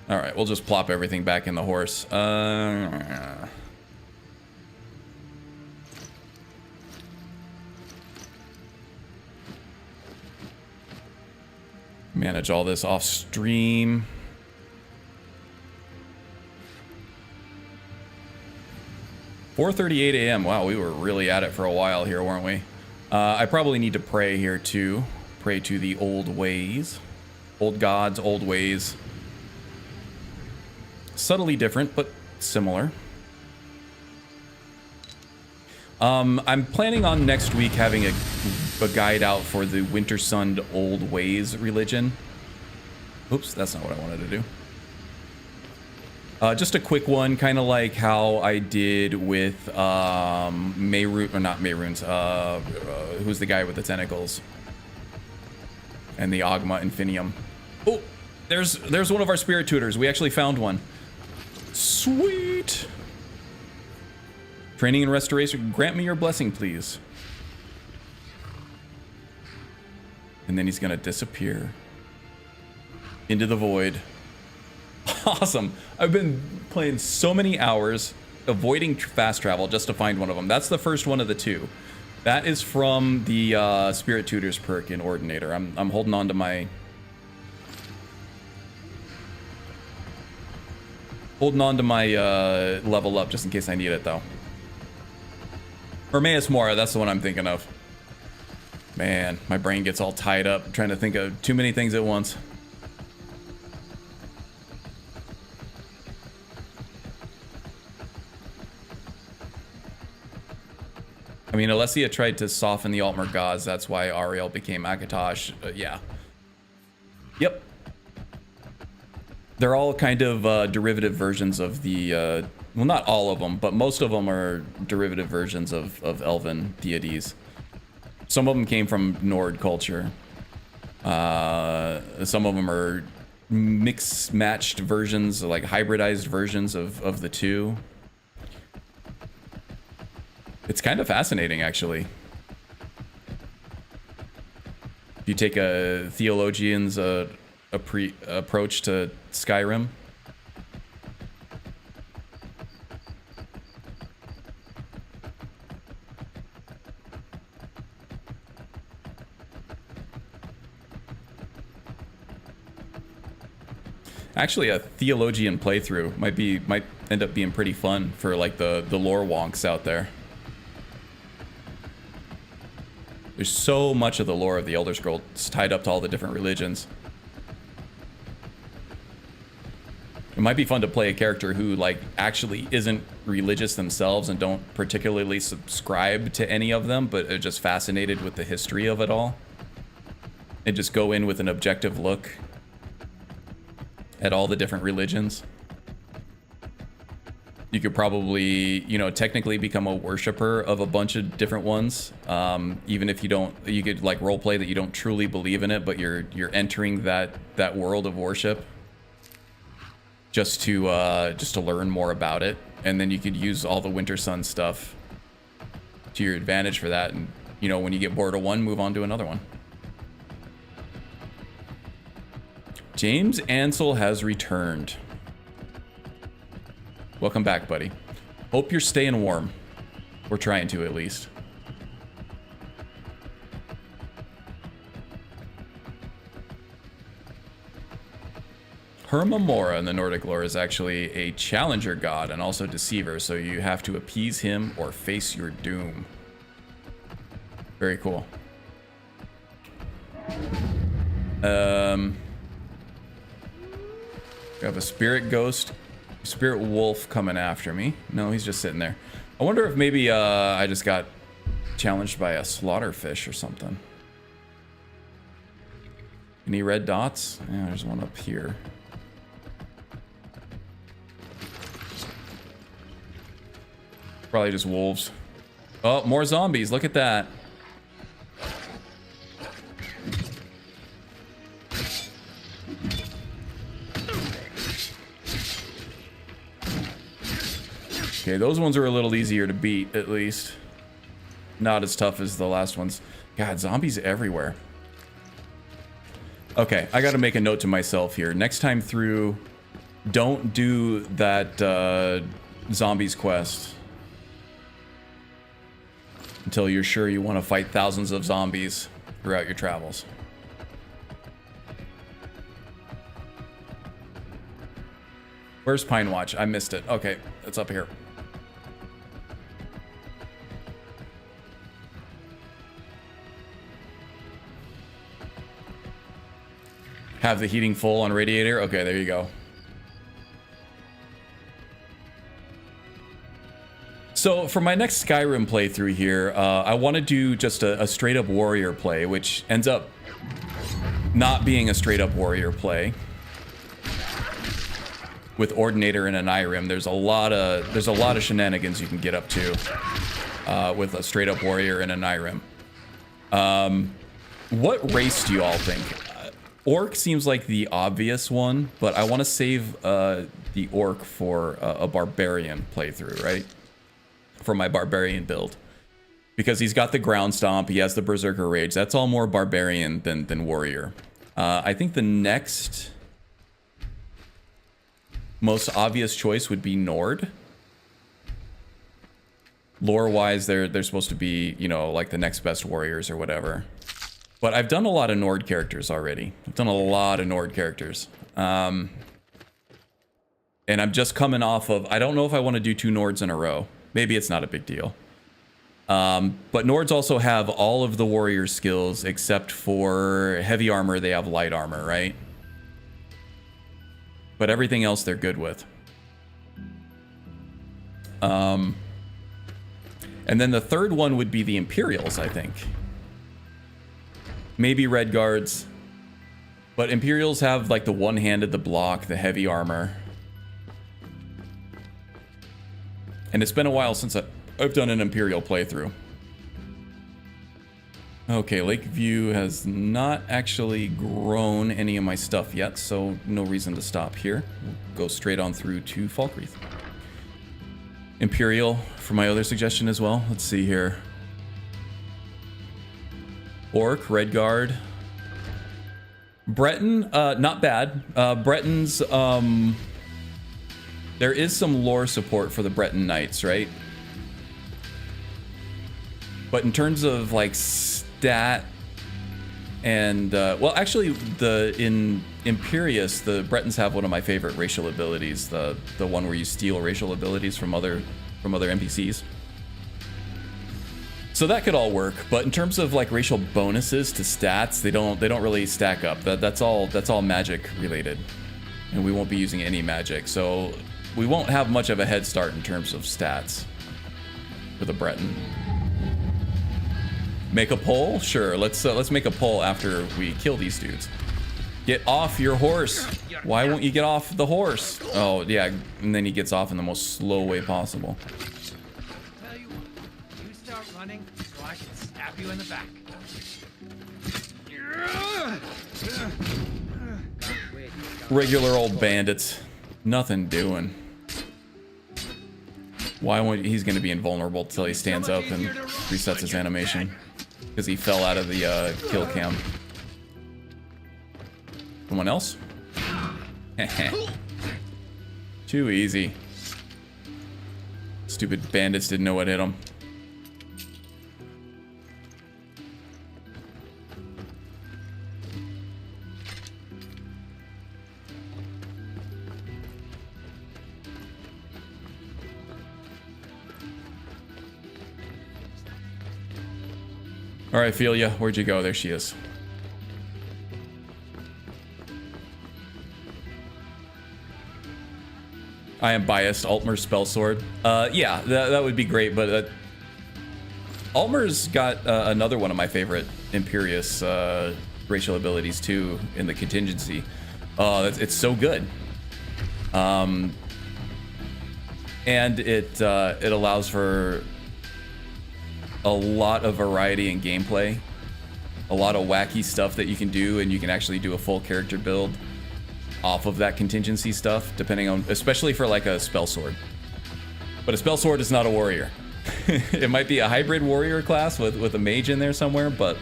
All right, we'll just plop everything back in the horse. Manage all this off stream. $4:38 a.m. Wow, we were really at it for a while here, weren't we? I probably need to pray here too. Pray to the old ways. Old gods, old ways. Subtly different, but similar. I'm planning on next week having a guide out for the Winter Sun Old Ways religion. Oops, that's not what I wanted to do. Just a quick one, kind of like how I did with Mehrunes, or not Mehrunes, who's the guy with the tentacles? And the Ogma Infinium. Oh, there's one of our spirit tutors. We actually found one. Sweet. Training and restoration. Grant me your blessing, please. And then he's gonna disappear into the void. Awesome. I've been playing so many hours avoiding fast travel just to find one of them. That's the first one of the two. That is from the Spirit Tutors perk in Ordinator. I'm holding on to my level up just in case I need it though. Or Maes Mora, that's the one I'm thinking of. Man, my brain gets all tied up trying to think of too many things at once. I mean, Alessia tried to soften the Altmer gods. That's why Ariel became Akatosh. Yeah. Yep. They're all kind of derivative versions of the... well, not all of them, but most of them are derivative versions of Elven deities. Some of them came from Nord culture. Some of them are mix-matched versions, like hybridized versions of the two. It's kind of fascinating, actually. If you take a theologian's approach to Skyrim. Actually, a theologian playthrough might end up being pretty fun for like the lore wonks out there. There's so much of the lore of the Elder Scrolls tied up to all the different religions. It might be fun to play a character who like actually isn't religious themselves and don't particularly subscribe to any of them, but are just fascinated with the history of it all. And just go in with an objective look at all the different religions. You could probably, you know, technically become a worshiper of a bunch of different ones. Even if you don't, you could like roleplay that you don't truly believe in it, but you're entering that world of worship just to learn more about it. And then you could use all the Winter Sun stuff to your advantage for that. And, you know, when you get bored of one, move on to another one. James Ansel has returned. Welcome back, buddy. Hope you're staying warm. We're trying to, at least. Hermamora in the Nordic lore is actually a challenger god and also deceiver, so you have to appease him or face your doom. Very cool. We have a spirit ghost, spirit wolf coming after me. No, he's just sitting there. I wonder if maybe I just got challenged by a slaughterfish or something. Any red dots? Yeah, there's one up here. Probably just wolves. Oh, more zombies. Look at that. Okay, those ones are a little easier to beat, at least. Not as tough as the last ones. God, zombies everywhere. Okay, I gotta make a note to myself here. Next time through, don't do that zombies quest until you're sure you want to fight thousands of zombies throughout your travels. Where's Pine Watch? I missed it. Okay, it's up here. Have the heating full on radiator? Okay, there you go. So for my next Skyrim playthrough here, I want to do just a straight up warrior play, which ends up not being a straight up warrior play. With Ordinator and an Irem, there's a lot of shenanigans you can get up to with a straight up warrior and an Irem. What race do you all think? Orc seems like the obvious one, but I want to save the Orc for a Barbarian playthrough, right? For my Barbarian build. Because he's got the Ground Stomp, he has the Berserker Rage. That's all more Barbarian than Warrior. I think the next most obvious choice would be Nord. Lore-wise, they're supposed to be, you know, like the next best warriors or whatever. But I've done a lot of Nord characters already. I've done a lot of Nord characters. And I'm just coming off of... I don't know if I want to do 2 Nords in a row. Maybe it's not a big deal. But Nords also have all of the warrior skills except for heavy armor. They have light armor, right? But everything else they're good with. And then the third one would be the Imperials, I think. Maybe Red Guards. But Imperials have like the one-handed, the block, the heavy armor. And it's been a while since I've done an Imperial playthrough. Okay, Lakeview has not actually grown any of my stuff yet, so no reason to stop here. We'll go straight on through to Falkreath. Imperial for my other suggestion as well. Let's see here. Orc, Redguard. Breton, not bad. Bretons, there is some lore support for the Breton Knights, right? But in terms of like stat and well, actually, in Imperius, the Bretons have one of my favorite racial abilities, the one where you steal racial abilities from other NPCs. So that could all work, but in terms of like racial bonuses to stats, they don't really stack up. That's all magic related, and we won't be using any magic, so we won't have much of a head start in terms of stats for the Breton. Make a poll? Sure. Let's make a poll after we kill these dudes. Get off your horse. Why won't you get off the horse? Oh yeah, and then he gets off in the most slow way possible. Tell you what, you start running so I can stab you in the back. Regular old bandits. Nothing doing. Why won't he's gonna be invulnerable until he stands up and resets his animation. Because he fell out of the kill cam. Someone else? Too easy. Stupid bandits didn't know what hit them. All right, Ophelia, where'd you go? There she is. I am biased. Altmer's spell sword. Yeah, that would be great, but Altmer's got another one of my favorite Imperious racial abilities too in the contingency. It's so good. And it allows for a lot of variety in gameplay, a lot of wacky stuff that you can do, and you can actually do a full character build off of that contingency stuff, depending on, especially for like a spell sword. But a spell sword is not a warrior. It might be a hybrid warrior class with a mage in there somewhere, but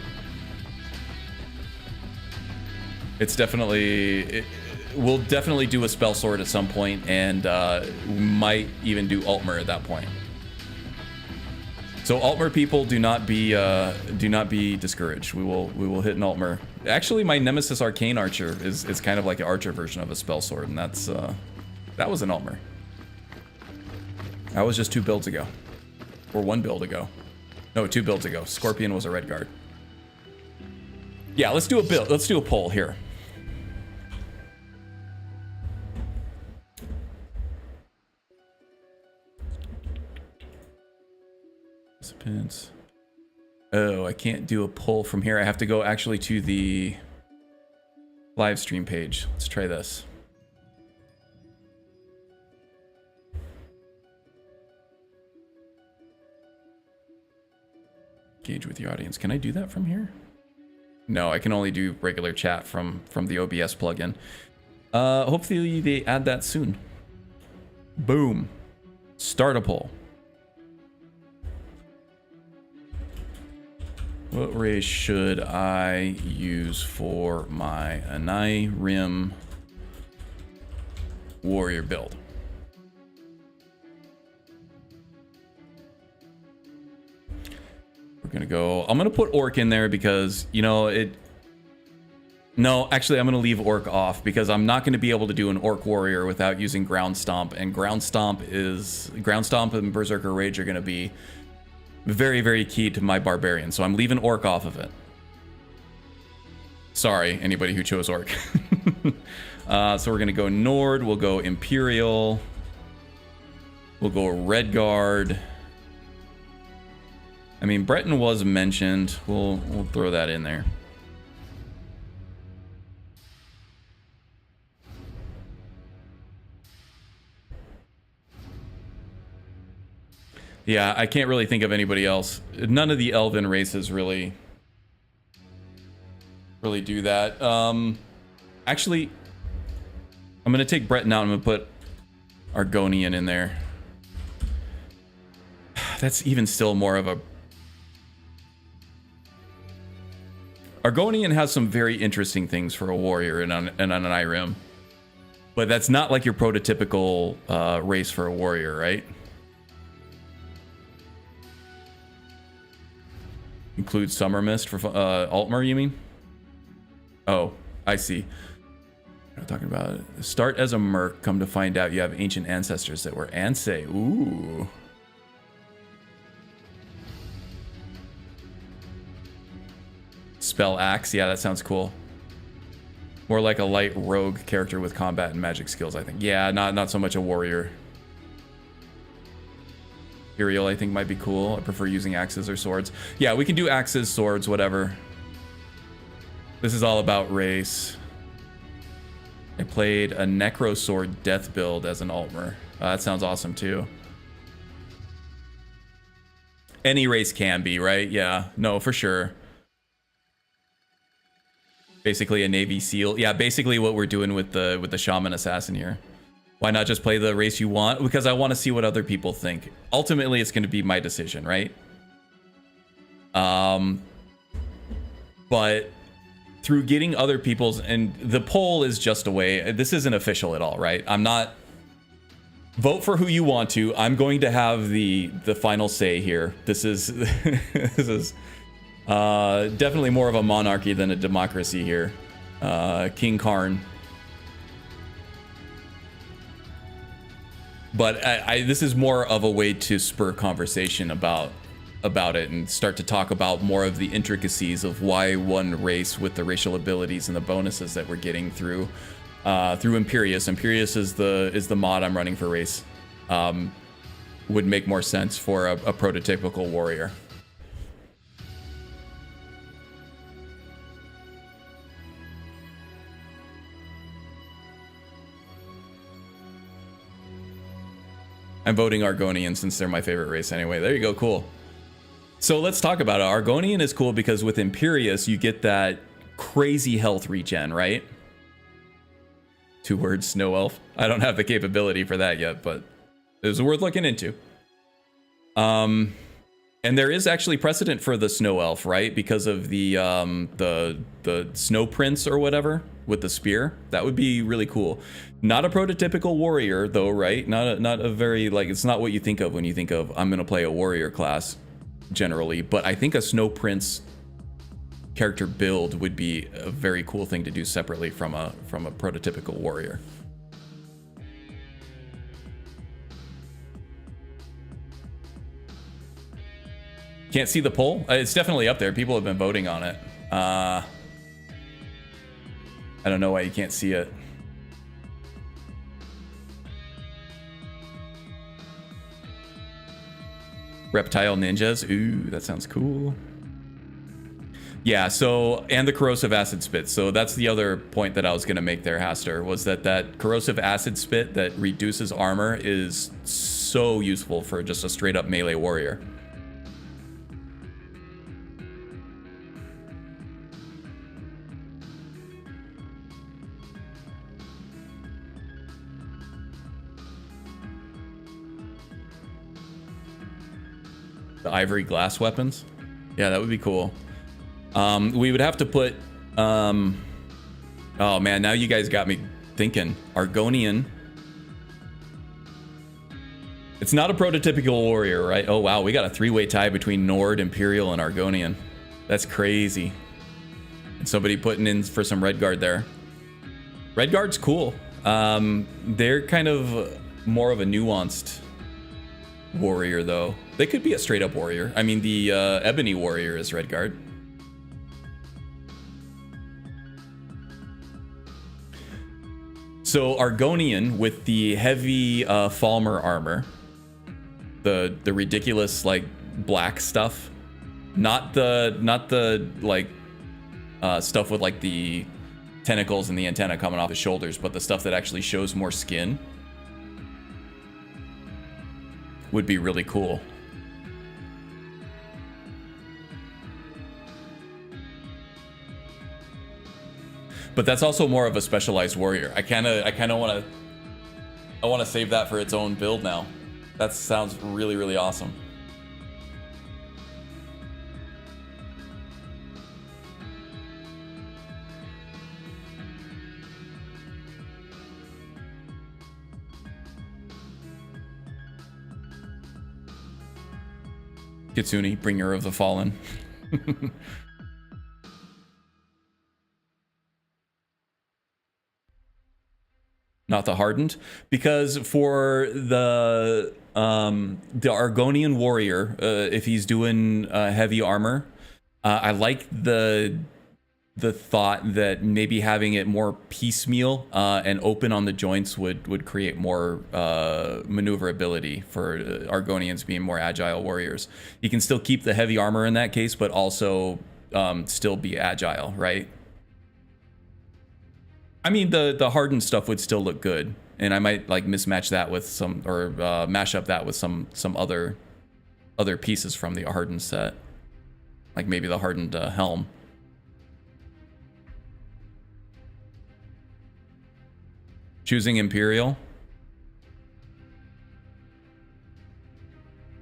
it's definitely, we'll definitely do a spell sword at some point, and might even do Altmer at that point. So Altmer people, do not be discouraged. We will hit an Altmer. Actually, my Nemesis Arcane Archer is kind of like an archer version of a spell sword, and that was an Altmer. That was just 2 builds ago, or 1 build ago. No, 2 builds ago. Scorpion was a red guard. Yeah, let's do a build. Let's do a poll here. Participants. Oh, I can't do a poll from here. I have to go actually to the live stream page. Let's try this. Engage with your audience. Can I do that from here? No, I can only do regular chat from the OBS plugin. Hopefully they add that soon. Boom. Start a poll. What race should I use for my Anai Rim warrior build? We're gonna go, I'm gonna put Orc in there because, you know, no, actually I'm gonna leave Orc off because I'm not gonna be able to do an Orc warrior without using Ground Stomp, and Ground Stomp and Berserker Rage are gonna be very, very key to my barbarian, so I'm leaving Orc off of it. Sorry, anybody who chose Orc. So we're gonna go Nord, we'll go Imperial, we'll go Redguard. I mean, Breton was mentioned. We'll throw that in there. Yeah, I can't really think of anybody else. None of the Elven races really do that. Actually, I'm gonna take Breton out. I'm gonna put Argonian in there. That's even still more of a... Argonian has some very interesting things for a warrior and on an Irem, but that's not like your prototypical race for a warrior, right? Include Summer Mist for Altmer, you mean? Oh, I see. I'm talking about it. Start as a merc, come to find out you have ancient ancestors that were Ansei. Ooh. Spell Axe, yeah, that sounds cool. More like a light rogue character with combat and magic skills, I think. Yeah, not so much a warrior. Imperial, I think, might be cool. I prefer using axes or swords. Yeah, we can do axes, swords, whatever. This is all about race. I played a Necro Sword Death build as an Altmer. That sounds awesome, too. Any race can be, right? Yeah, no, for sure. Basically a Navy SEAL. Yeah, basically what we're doing with the Shaman Assassin here. Why not just play the race you want? Because I want to see what other people think. Ultimately, it's going to be my decision, right? But through getting other people's... And the poll is just a way... This isn't official at all, right? I'm not... Vote for who you want to. I'm going to have the final say here. This is... this is definitely more of a monarchy than a democracy here. King Karn. But this is more of a way to spur conversation about about it and start to talk about more of the intricacies of why one race with the racial abilities and the bonuses that we're getting through Imperius. Imperius is the mod I'm running for race. Would make more sense for a prototypical warrior. I'm voting Argonian since they're my favorite race anyway. There you go, cool. So let's talk about it. Argonian is cool because with Imperius, you get that crazy health regen, right? 2 words, snow elf. I don't have the capability for that yet, but it was worth looking into. And there is actually precedent for the snow elf, right? Because of the snow prince or whatever with the spear. That would be really cool. Not a prototypical warrior though, right? Not a very, like, it's not what you think of when you think of I'm gonna play a warrior class generally, but I think a snow prince character build would be a very cool thing to do separately from a prototypical warrior. Can't see the poll? It's definitely up there. People have been voting on it. I don't know why you can't see it. Reptile ninjas. Ooh, that sounds cool. Yeah, so, and the corrosive acid spit. So that's the other point that I was going to make there, Haster, was that corrosive acid spit that reduces armor is so useful for just a straight up melee warrior. The ivory glass weapons. Yeah, that would be cool. We would have to put... oh man, now you guys got me thinking. Argonian. It's not a prototypical warrior, right? Oh wow, we got a 3-way tie between Nord, Imperial, and Argonian. That's crazy. And somebody putting in for some Redguard there. Redguard's cool. They're kind of more of a nuanced warrior though. They could be a straight up warrior. I mean, the Ebony warrior is Redguard. So Argonian with the heavy Falmer armor, the ridiculous like black stuff, not the like stuff with like the tentacles and the antenna coming off his shoulders, but the stuff that actually shows more skin would be really cool. But that's also more of a specialized warrior. I kind of want to save that for its own build now. That sounds really, really awesome. Kitsune, bringer of the fallen. Not the hardened, because for the Argonian warrior, if he's doing heavy armor, I like the thought that maybe having it more piecemeal and open on the joints would create more maneuverability for Argonians being more agile warriors. You can still keep the heavy armor in that case, but also still be agile, right? I mean, the hardened stuff would still look good, and I might like mismatch that with some, or mash up that with some other pieces from the hardened set, like maybe the hardened helm. Choosing Imperial.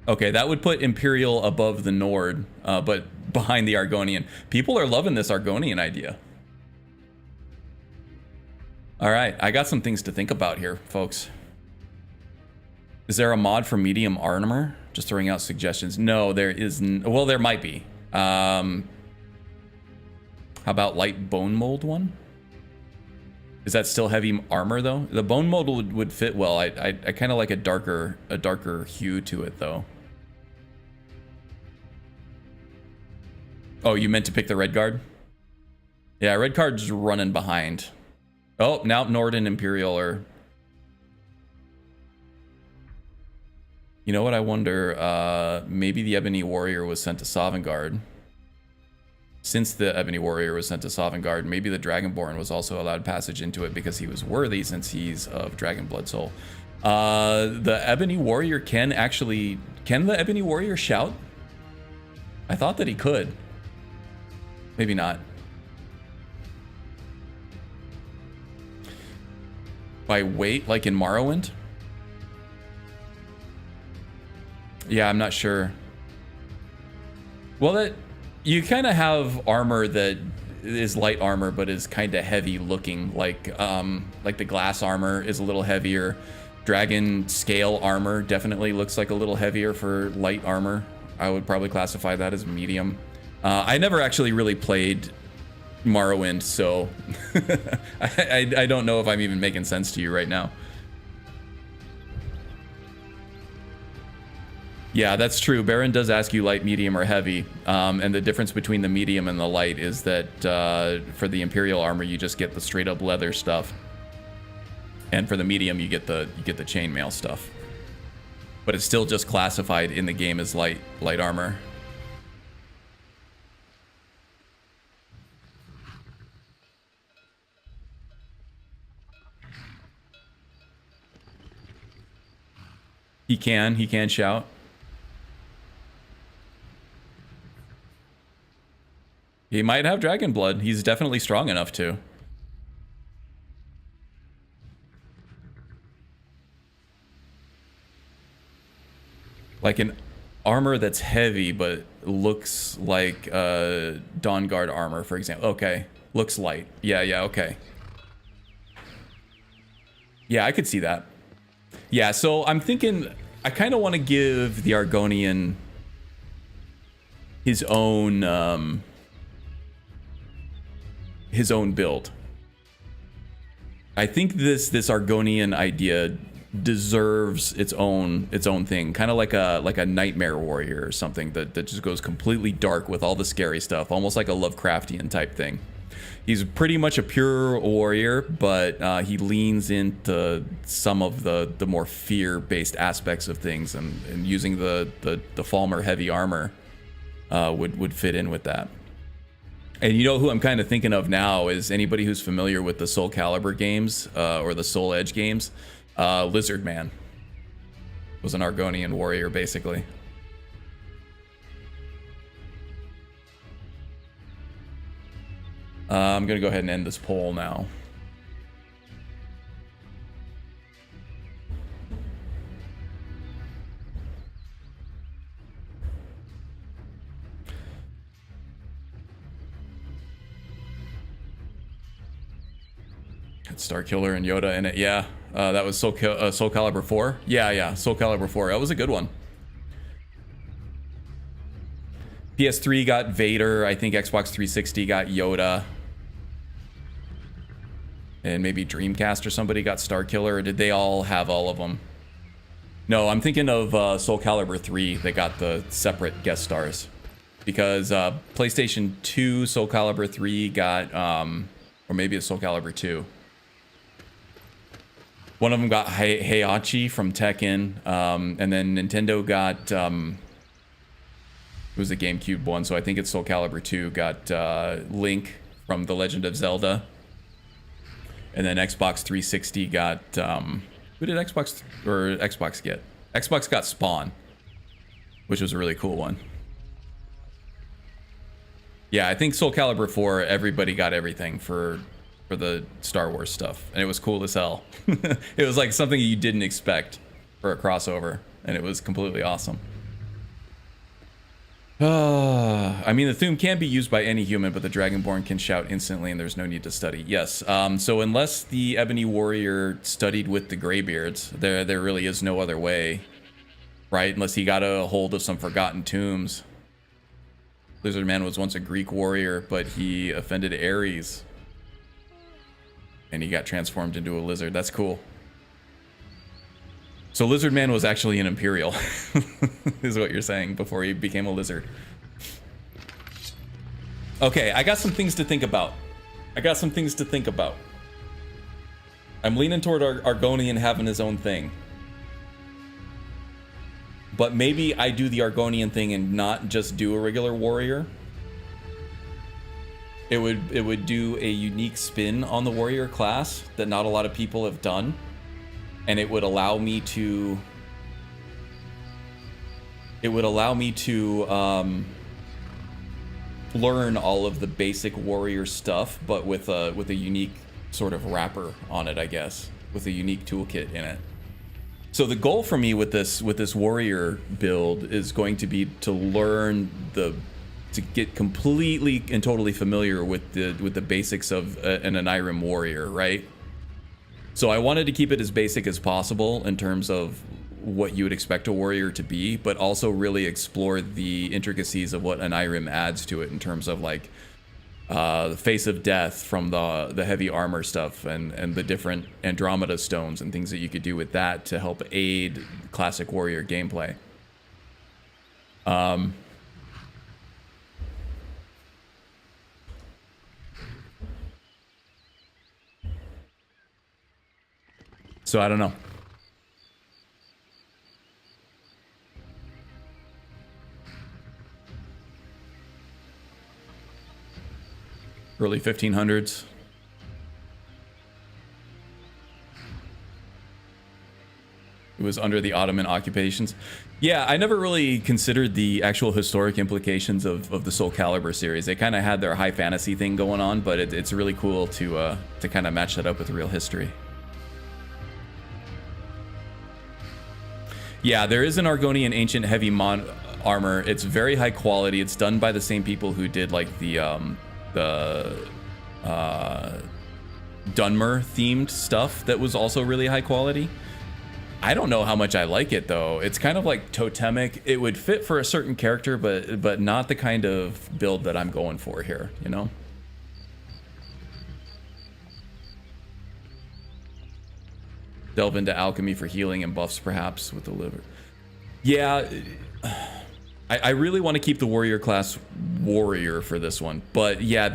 Okay, that would put Imperial above the Nord, but behind the Argonian. People are loving this Argonian idea. All right, I got some things to think about here, folks. Is there a mod for medium armor? Just throwing out suggestions. No, there isn't. Well, there might be. How about light bone mold one? Is that still heavy armor though? The bone mold would fit well. I kind of like a darker hue to it though. Oh, you meant to pick the red guard? Yeah, red guard's running behind. Oh, now Nord and Imperial are... You know what, I wonder, maybe the Ebony Warrior was sent to Sovngarde. Since the Ebony Warrior was sent to Sovngarde, maybe the Dragonborn was also allowed passage into it because he was worthy since he's of Dragon Blood Soul. The Ebony Warrior can the Ebony Warrior shout? I thought that he could. Maybe not. By weight, like in Morrowind? Yeah, I'm not sure. Well, that you kind of have armor that is light armor, but is kind of heavy looking. Like the glass armor is a little heavier. Dragon scale armor definitely looks like a little heavier for light armor. I would probably classify that as medium. I never actually really played Morrowind, so I don't know if I'm even making sense to you right now. Yeah, that's true. Baron does ask you light, medium, or heavy. And the difference between the medium and the light is that for the Imperial armor, you just get the straight up leather stuff. And for the medium, you get the chainmail stuff. But it's still just classified in the game as light armor. He can shout. He might have dragon blood. He's definitely strong enough to. Like an armor that's heavy but looks like Dawnguard armor, for example. Okay, looks light. Yeah, okay. Yeah, I could see that. Yeah, so I'm thinking I kind of want to give the Argonian his own build. I think this Argonian idea deserves its own thing, kind of like a nightmare warrior or something that just goes completely dark with all the scary stuff, almost like a Lovecraftian type thing. He's pretty much a pure warrior, but he leans into some of the more fear-based aspects of things, and using the Falmer heavy armor would fit in with that. And you know who I'm kind of thinking of now is anybody who's familiar with the Soul Calibur games or the Soul Edge games. Lizard Man was an Argonian warrior, basically. I'm gonna go ahead and end this poll now. Starkiller and Yoda in it, yeah. That was Soul Calibur 4. Yeah, Soul Calibur 4. That was a good one. PS3 got Vader. I think Xbox 360 got Yoda. And maybe Dreamcast or somebody got Starkiller. Or did they all have all of them? No, I'm thinking of Soul Calibur 3. They got the separate guest stars. Because PlayStation 2 Soul Calibur 3 got, or maybe it's Soul Calibur 2. One of them got Heihachi from Tekken, and then Nintendo got, it was a GameCube one, so I think it's Soul Calibur 2, got Link from The Legend of Zelda. And then Xbox 360 got, who did Xbox get? Xbox got Spawn, which was a really cool one. Yeah, I think Soul Calibur 4, everybody got everything for the Star Wars stuff, and it was cool as hell. It was like something you didn't expect for a crossover, and it was completely awesome. I mean, the Thu'um can be used by any human, but the Dragonborn can shout instantly, and there's no need to study. Yes, so unless the Ebony Warrior studied with the Greybeards, there really is no other way, right? Unless he got a hold of some forgotten tombs. Lizard Man was once a Greek warrior, but he offended Ares. And he got transformed into a lizard. That's cool. So Lizard Man was actually an Imperial, is what you're saying, before he became a lizard. Okay, I got some things to think about. I'm leaning toward Argonian having his own thing. But maybe I do the Argonian thing and not just do a regular warrior. It would do a unique spin on the warrior class that not a lot of people have done. And it would allow me to... learn all of the basic warrior stuff, but with a unique sort of wrapper on it, I guess, with a unique toolkit in it. So the goal for me with this warrior build is going to be to learn to get completely and totally familiar with the basics of an Anirim warrior, right? So I wanted to keep it as basic as possible in terms of what you would expect a warrior to be, but also really explore the intricacies of what Anirim adds to it in terms of like the face of death from the heavy armor stuff and the different Andromeda stones and things that you could do with that to help aid classic warrior gameplay. So I don't know. Early 1500s. It was under the Ottoman occupations. Yeah, I never really considered the actual historic implications of the Soul Calibur series. They kind of had their high fantasy thing going on, but it's really cool to kind of match that up with real history. Yeah, there is an Argonian ancient heavy armor. It's very high quality. It's done by the same people who did like the Dunmer themed stuff that was also really high quality. I don't know how much I like it though. It's kind of like totemic. It would fit for a certain character, but not the kind of build that I'm going for here, you know? Delve into alchemy for healing and buffs perhaps with the liver. Yeah, I really want to keep the warrior class warrior for this one, but yeah,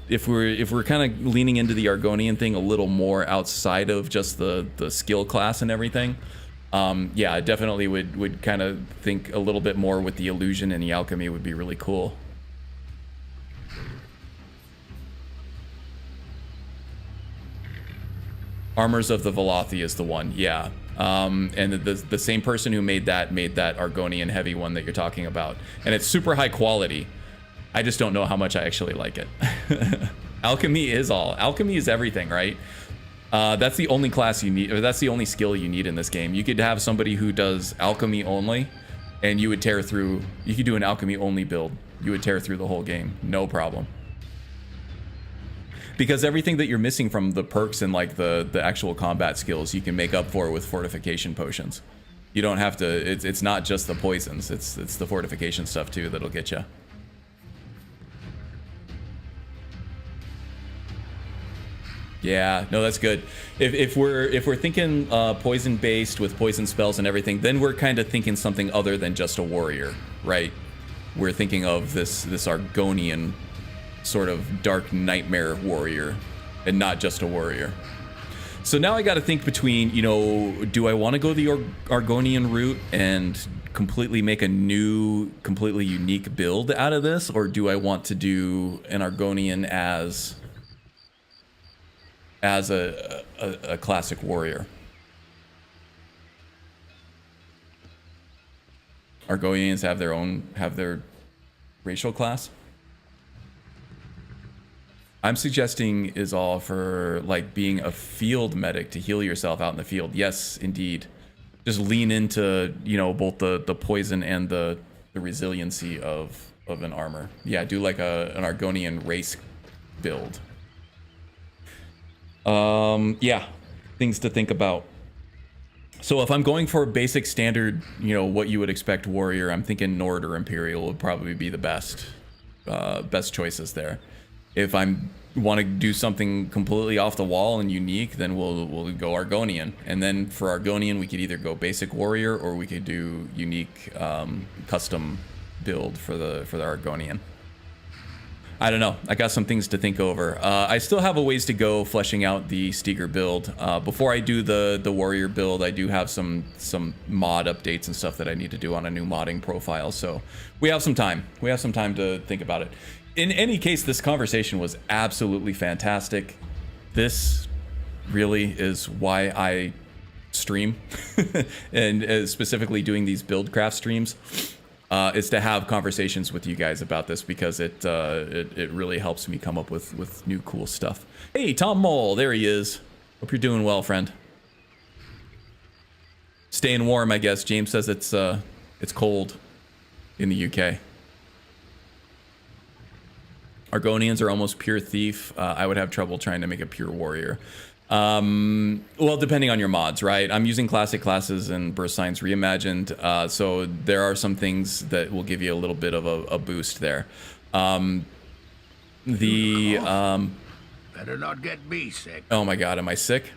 if we're kind of leaning into the Argonian thing a little more outside of just the skill class and everything, yeah, I definitely would kind of think a little bit more with the illusion and the alchemy would be really cool. Armors of the Velothi is the one, yeah. And the same person who made that Argonian heavy one that you're talking about. And it's super high quality. I just don't know how much I actually like it. Alchemy is everything, right? That's the only class you need, or that's the only skill you need in this game. You could have somebody who does alchemy only, and you could do an alchemy only build. You would tear through the whole game, no problem. Because everything that you're missing from the perks and like the actual combat skills, you can make up for with fortification potions. You don't have to. It's not just the poisons. It's the fortification stuff too that'll get you. Yeah, no, that's good. If we're thinking poison based with poison spells and everything, then we're kind of thinking something other than just a warrior, right? We're thinking of this Argonian sort of dark nightmare warrior and not just a warrior. So now I got to think between, you know, do I want to go the Argonian route and completely make a new, completely unique build out of this, or do I want to do an Argonian as a classic warrior? Argonians have their racial class. I'm suggesting is all for like being a field medic to heal yourself out in the field. Yes, indeed. Just lean into, you know, both the poison and the resiliency of an armor. Yeah, do like an Argonian race build. Yeah, things to think about. So if I'm going for a basic standard, you know, what you would expect warrior, I'm thinking Nord or Imperial would probably be the best choices there. If I want to do something completely off the wall and unique, then we'll go Argonian. And then for Argonian, we could either go basic warrior or we could do unique custom build for the Argonian. I don't know. I got some things to think over. I still have a ways to go fleshing out the Steger build. Before I do the warrior build, I do have some mod updates and stuff that I need to do on a new modding profile. So we have some time. We have some time to think about it. In any case, this conversation was absolutely fantastic. This really is why I stream, and specifically doing these buildcraft streams. Is to have conversations with you guys about this, because it really helps me come up with new cool stuff. Hey, Tom Mole, there he is. Hope you're doing well, friend. Staying warm, I guess. James says it's cold in the UK. Argonians are almost pure thief. I would have trouble trying to make a pure warrior. Well, depending on your mods, right? I'm using classic classes and Burst Signs Reimagined, so there are some things that will give you a little bit of a boost there. Better not get me sick. Oh my god, am I sick?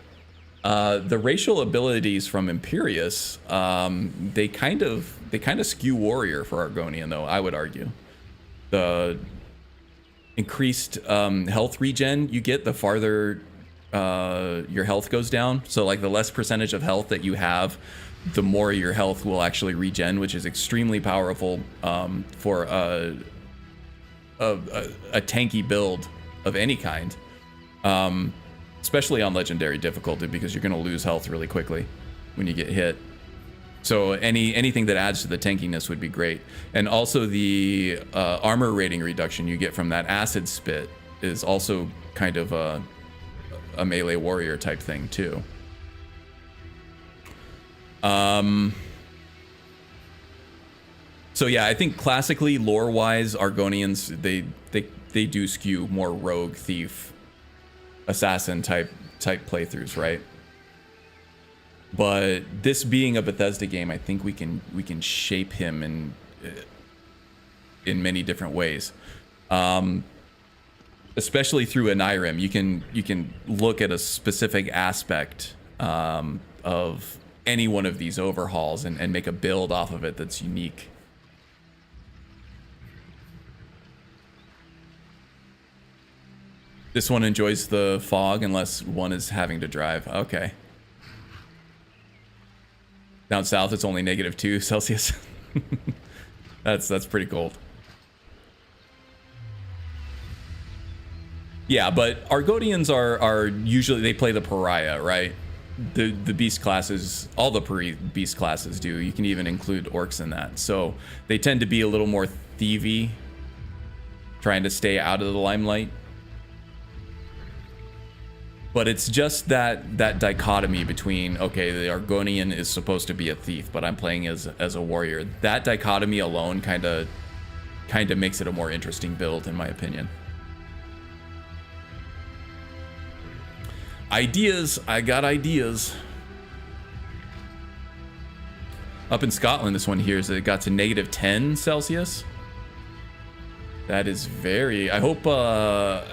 The racial abilities from Imperius, they kind of skew warrior for Argonian, though, I would argue. The increased health regen you get, the farther your health goes down. So like the less percentage of health that you have, the more your health will actually regen, which is extremely powerful for a tanky build of any kind, especially on legendary difficulty, because you're going to lose health really quickly when you get hit. So anything that adds to the tankiness would be great. And also the armor rating reduction you get from that acid spit is also kind of a melee warrior type thing too. So yeah, I think classically, lore-wise, Argonians they do skew more rogue, thief, assassin type playthroughs, right? But this being a Bethesda game, I think we can shape him in many different ways. Especially through Anirim, you can look at a specific aspect of any one of these overhauls and make a build off of it that's unique. This one enjoys the fog unless one is having to drive. Okay. Down south, it's only -2 Celsius. That's pretty cold. Yeah, but Argonians are usually, they play the pariah, right? The beast classes, all the beast classes do. You can even include orcs in that. So they tend to be a little more thievy, trying to stay out of the limelight. But it's just that dichotomy between, okay, the Argonian is supposed to be a thief, but I'm playing as a warrior. That dichotomy alone kind of makes it a more interesting build, in my opinion. Ideas, I got ideas. Up in Scotland, this one here is it got to -10 Celsius. That is very... I hope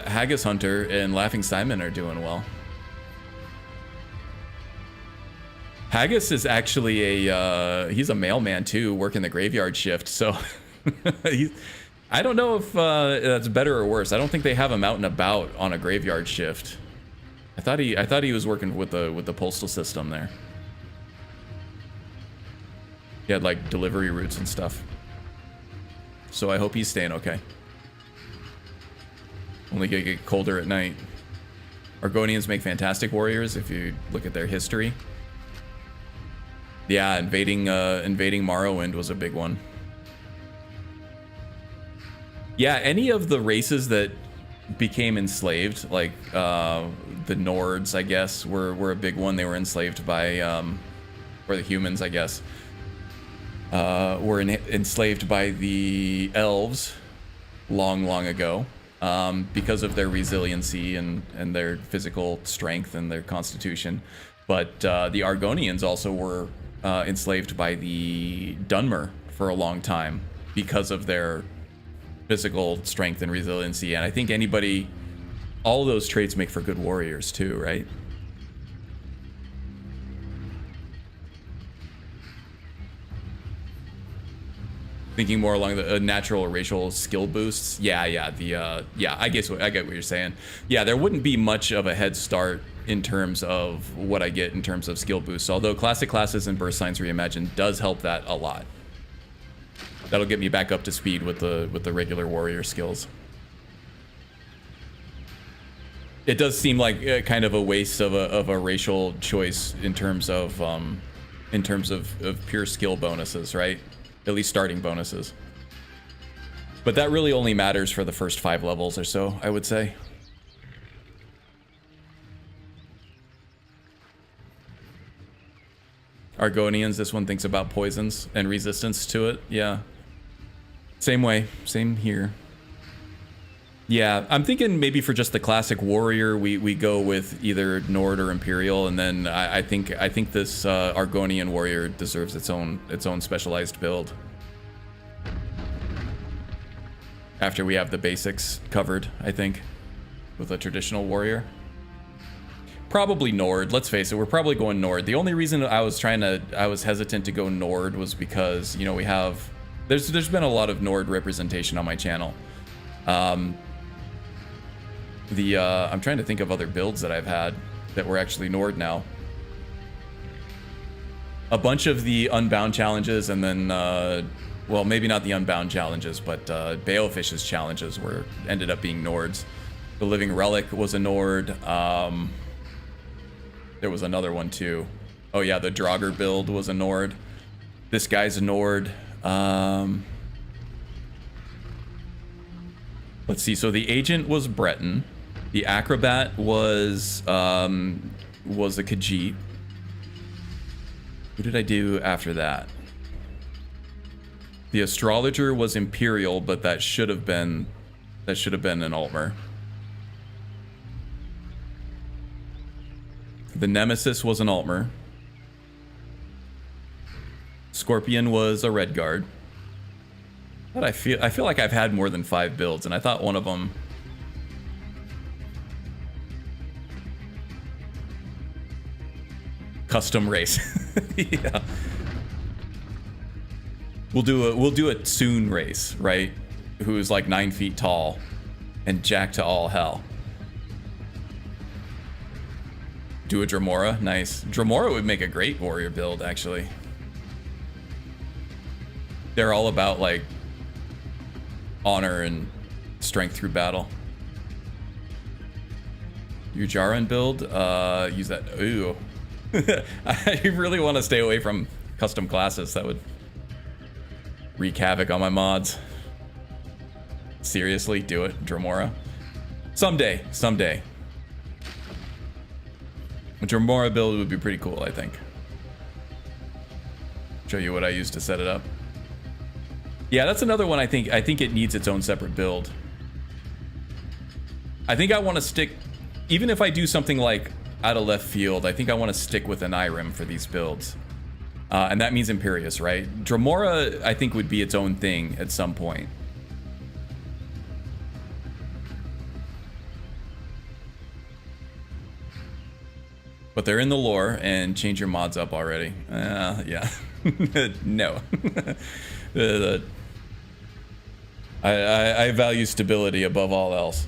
Haggis Hunter and Laughing Simon are doing well. Haggis is actually he's a mailman too, working the graveyard shift, so I don't know if that's better or worse. I don't think they have him out and about on a graveyard shift. I thought he was working with the postal system there. He had like delivery routes and stuff. So I hope he's staying okay. Only gonna get colder at night. Argonians make fantastic warriors if you look at their history. Yeah, invading Morrowind was a big one. Yeah, any of the races that became enslaved, like the Nords, I guess, were a big one. They were enslaved by, or the humans, I guess, were enslaved by the elves long ago. Because of their resiliency and their physical strength and their constitution. But the Argonians also were enslaved by the Dunmer for a long time because of their physical strength and resiliency. And I think all of those traits make for good warriors too, right? Thinking more along the natural or racial skill boosts. Yeah, I get what you're saying. Yeah, there wouldn't be much of a head start in terms of what I get in terms of skill boosts. Although classic classes and Burst Signs Reimagined does help that a lot. That'll get me back up to speed with the regular warrior skills. It does seem like kind of a waste of a racial choice in terms of pure skill bonuses, right? At least starting bonuses. But that really only matters for the first 5 levels or so, I would say. Argonians, this one thinks about poisons and resistance to it. Yeah. Same way. Same here. Yeah, I'm thinking maybe for just the classic warrior, we go with either Nord or Imperial, and then I think this Argonian warrior deserves its own specialized build. After we have the basics covered, I think, with a traditional warrior. Probably Nord. Let's face it, we're probably going Nord. The only reason I was hesitant to go Nord was because, you know, there's been a lot of Nord representation on my channel. I'm trying to think of other builds that I've had that were actually Nord now. A bunch of the Unbound challenges, and then, well, maybe not the Unbound challenges, but Balefish's challenges ended up being Nords. The Living Relic was a Nord. There was another one too. Oh yeah, the Draugr build was a Nord. This guy's a Nord. Let's see. So the Agent was Breton. The Acrobat was a Khajiit. Who did I do after that? The Astrologer was Imperial, but that should have been an Altmer. The Nemesis was an Altmer. Scorpion was a Redguard. But I feel like I've had more than 5 builds, and I thought one of them. Custom race. Yeah. We'll do a Soon race, right? Who's like 9 feet tall and jacked to all hell. Do a Dremora, nice. Dremora would make a great warrior build, actually. They're all about like honor and strength through battle. Your Jaran build, use that. Ooh. I really want to stay away from custom classes. That would wreak havoc on my mods. Seriously, do it, Dremora. Someday. A Dremora build would be pretty cool, I think. Show you what I used to set it up. Yeah, that's another one I think it needs its own separate build. I think I want to stick, even if I do something like out of left field, I think I want to stick with an Irem for these builds. And that means Imperius, right? Dremora, I think, would be its own thing at some point. But they're in the lore, and change your mods up already. Yeah. No. I value stability above all else.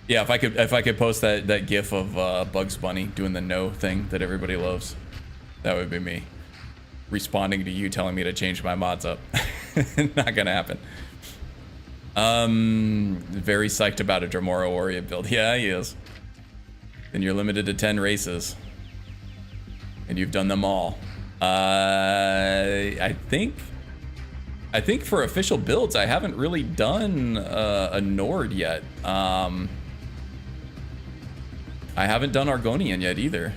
Yeah, if I could post that GIF of Bugs Bunny doing the no thing that everybody loves, that would be me responding to you telling me to change my mods up. Not gonna happen. Very psyched about a Dremora warrior build. Yeah, he is. Then you're limited to 10 races, and you've done them all. I think for official builds, I haven't really done a Nord yet. I haven't done Argonian yet either.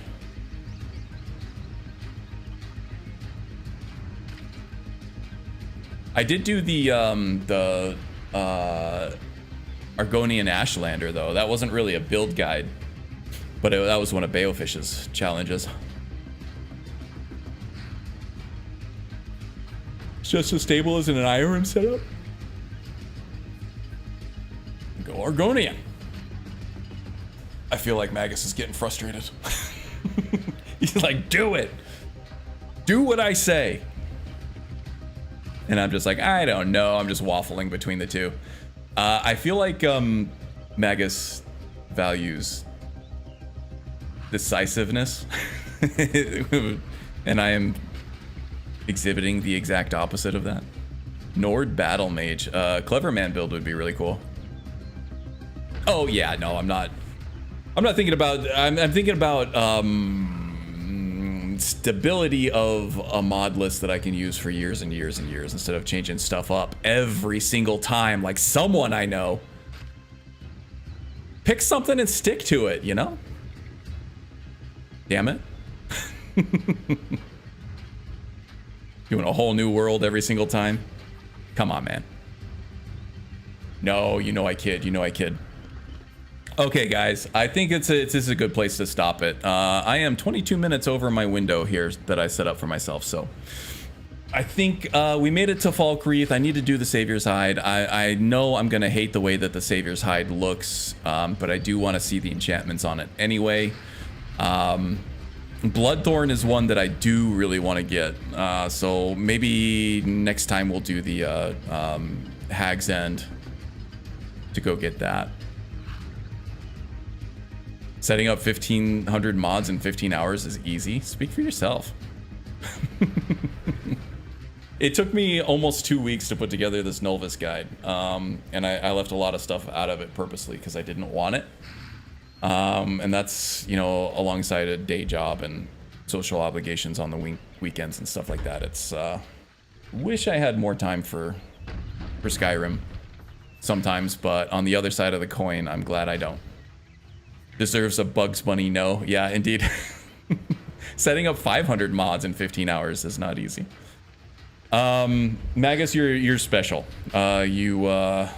I did do the Argonian Ashlander though. That wasn't really a build guide, but that was one of Balefish's challenges. It's just as stable as in an Irem setup. Go Argonian. I feel like Magus is getting frustrated. He's like, do it. Do what I say. And I'm just like, I don't know. I'm just waffling between the two. I feel like Magus values decisiveness. And I am exhibiting the exact opposite of that. Nord Battle Mage. Clever Man build would be really cool. Oh yeah, no, I'm not thinking about, I'm thinking about stability of a mod list that I can use for years and years and years instead of changing stuff up every single time like someone I know. Pick something and stick to it, you know? Damn it. Doing a whole new world every single time. Come on, man. No, you know I kid. You know I kid. Okay, guys. I think this is a good place to stop it. I am 22 minutes over my window here that I set up for myself, so I think we made it to Falkreath. I need to do the Savior's Hide. I know I'm gonna hate the way that the Savior's Hide looks, but I do want to see the enchantments on it anyway. Bloodthorn is one that I do really want to get, so maybe next time we'll do the Hag's End to go get that. Setting up 1,500 mods in 15 hours is easy. Speak for yourself. It took me almost 2 weeks to put together this Nulvis guide, and I left a lot of stuff out of it purposely because I didn't want it. And that's, you know, alongside a day job and social obligations on the weekends and stuff like that. It's wish I had more time for Skyrim sometimes, but on the other side of the coin, I'm glad I don't. Deserves a Bugs Bunny no. Yeah, indeed. Setting up 500 mods in 15 hours is not easy. Magus, you're special. You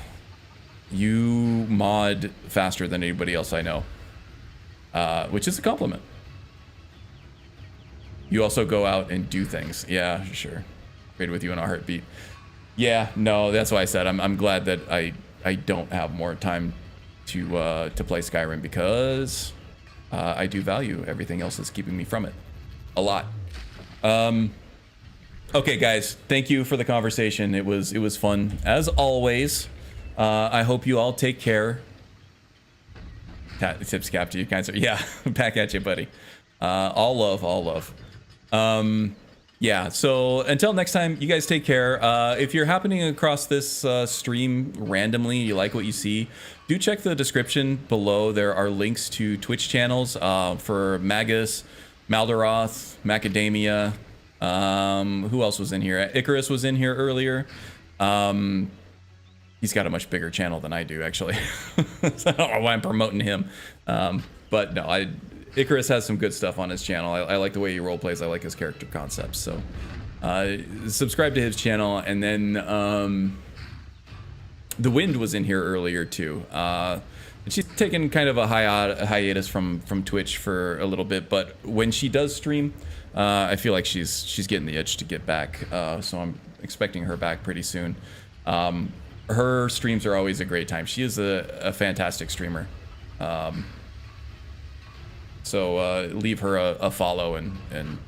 mod faster than anybody else I know, which is a compliment. You also go out and do things. Yeah, sure. Trade with you in a heartbeat. Yeah, no, that's why I said I'm glad that I don't have more time to play Skyrim because I do value everything else that's keeping me from it a lot. Okay, guys, thank you for the conversation. It was fun as always. I hope you all take care. Tips cap to you, kind sir. Yeah, back at you, buddy. All love, all love. Yeah, so until next time, you guys take care. If you're happening across this stream randomly, you like what you see, do check the description below. There are links to Twitch channels for Magus, Maldaroth, Macadamia. Who else was in here? Icarus was in here earlier. He's got a much bigger channel than I do, actually. So I don't know why I'm promoting him. But no, Icarus has some good stuff on his channel. I like the way he role plays. I like his character concepts. So subscribe to his channel. And then The Wind was in here earlier too. And she's taken kind of a hiatus from Twitch for a little bit. But when she does stream, I feel like she's getting the itch to get back. So I'm expecting her back pretty soon. Her streams are always a great time. She is a fantastic streamer. So leave her a follow and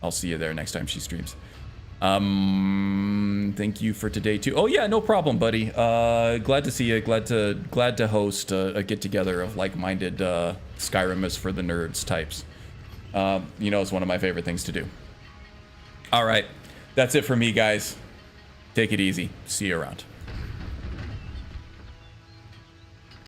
I'll see you there next time she streams. Thank you for today too. Oh yeah, no problem, buddy. Glad to see you. Glad to host a get together of like-minded Skyrim is for the nerds types. You know, it's one of my favorite things to do. All right, that's it for me, guys. Take it easy. See you around.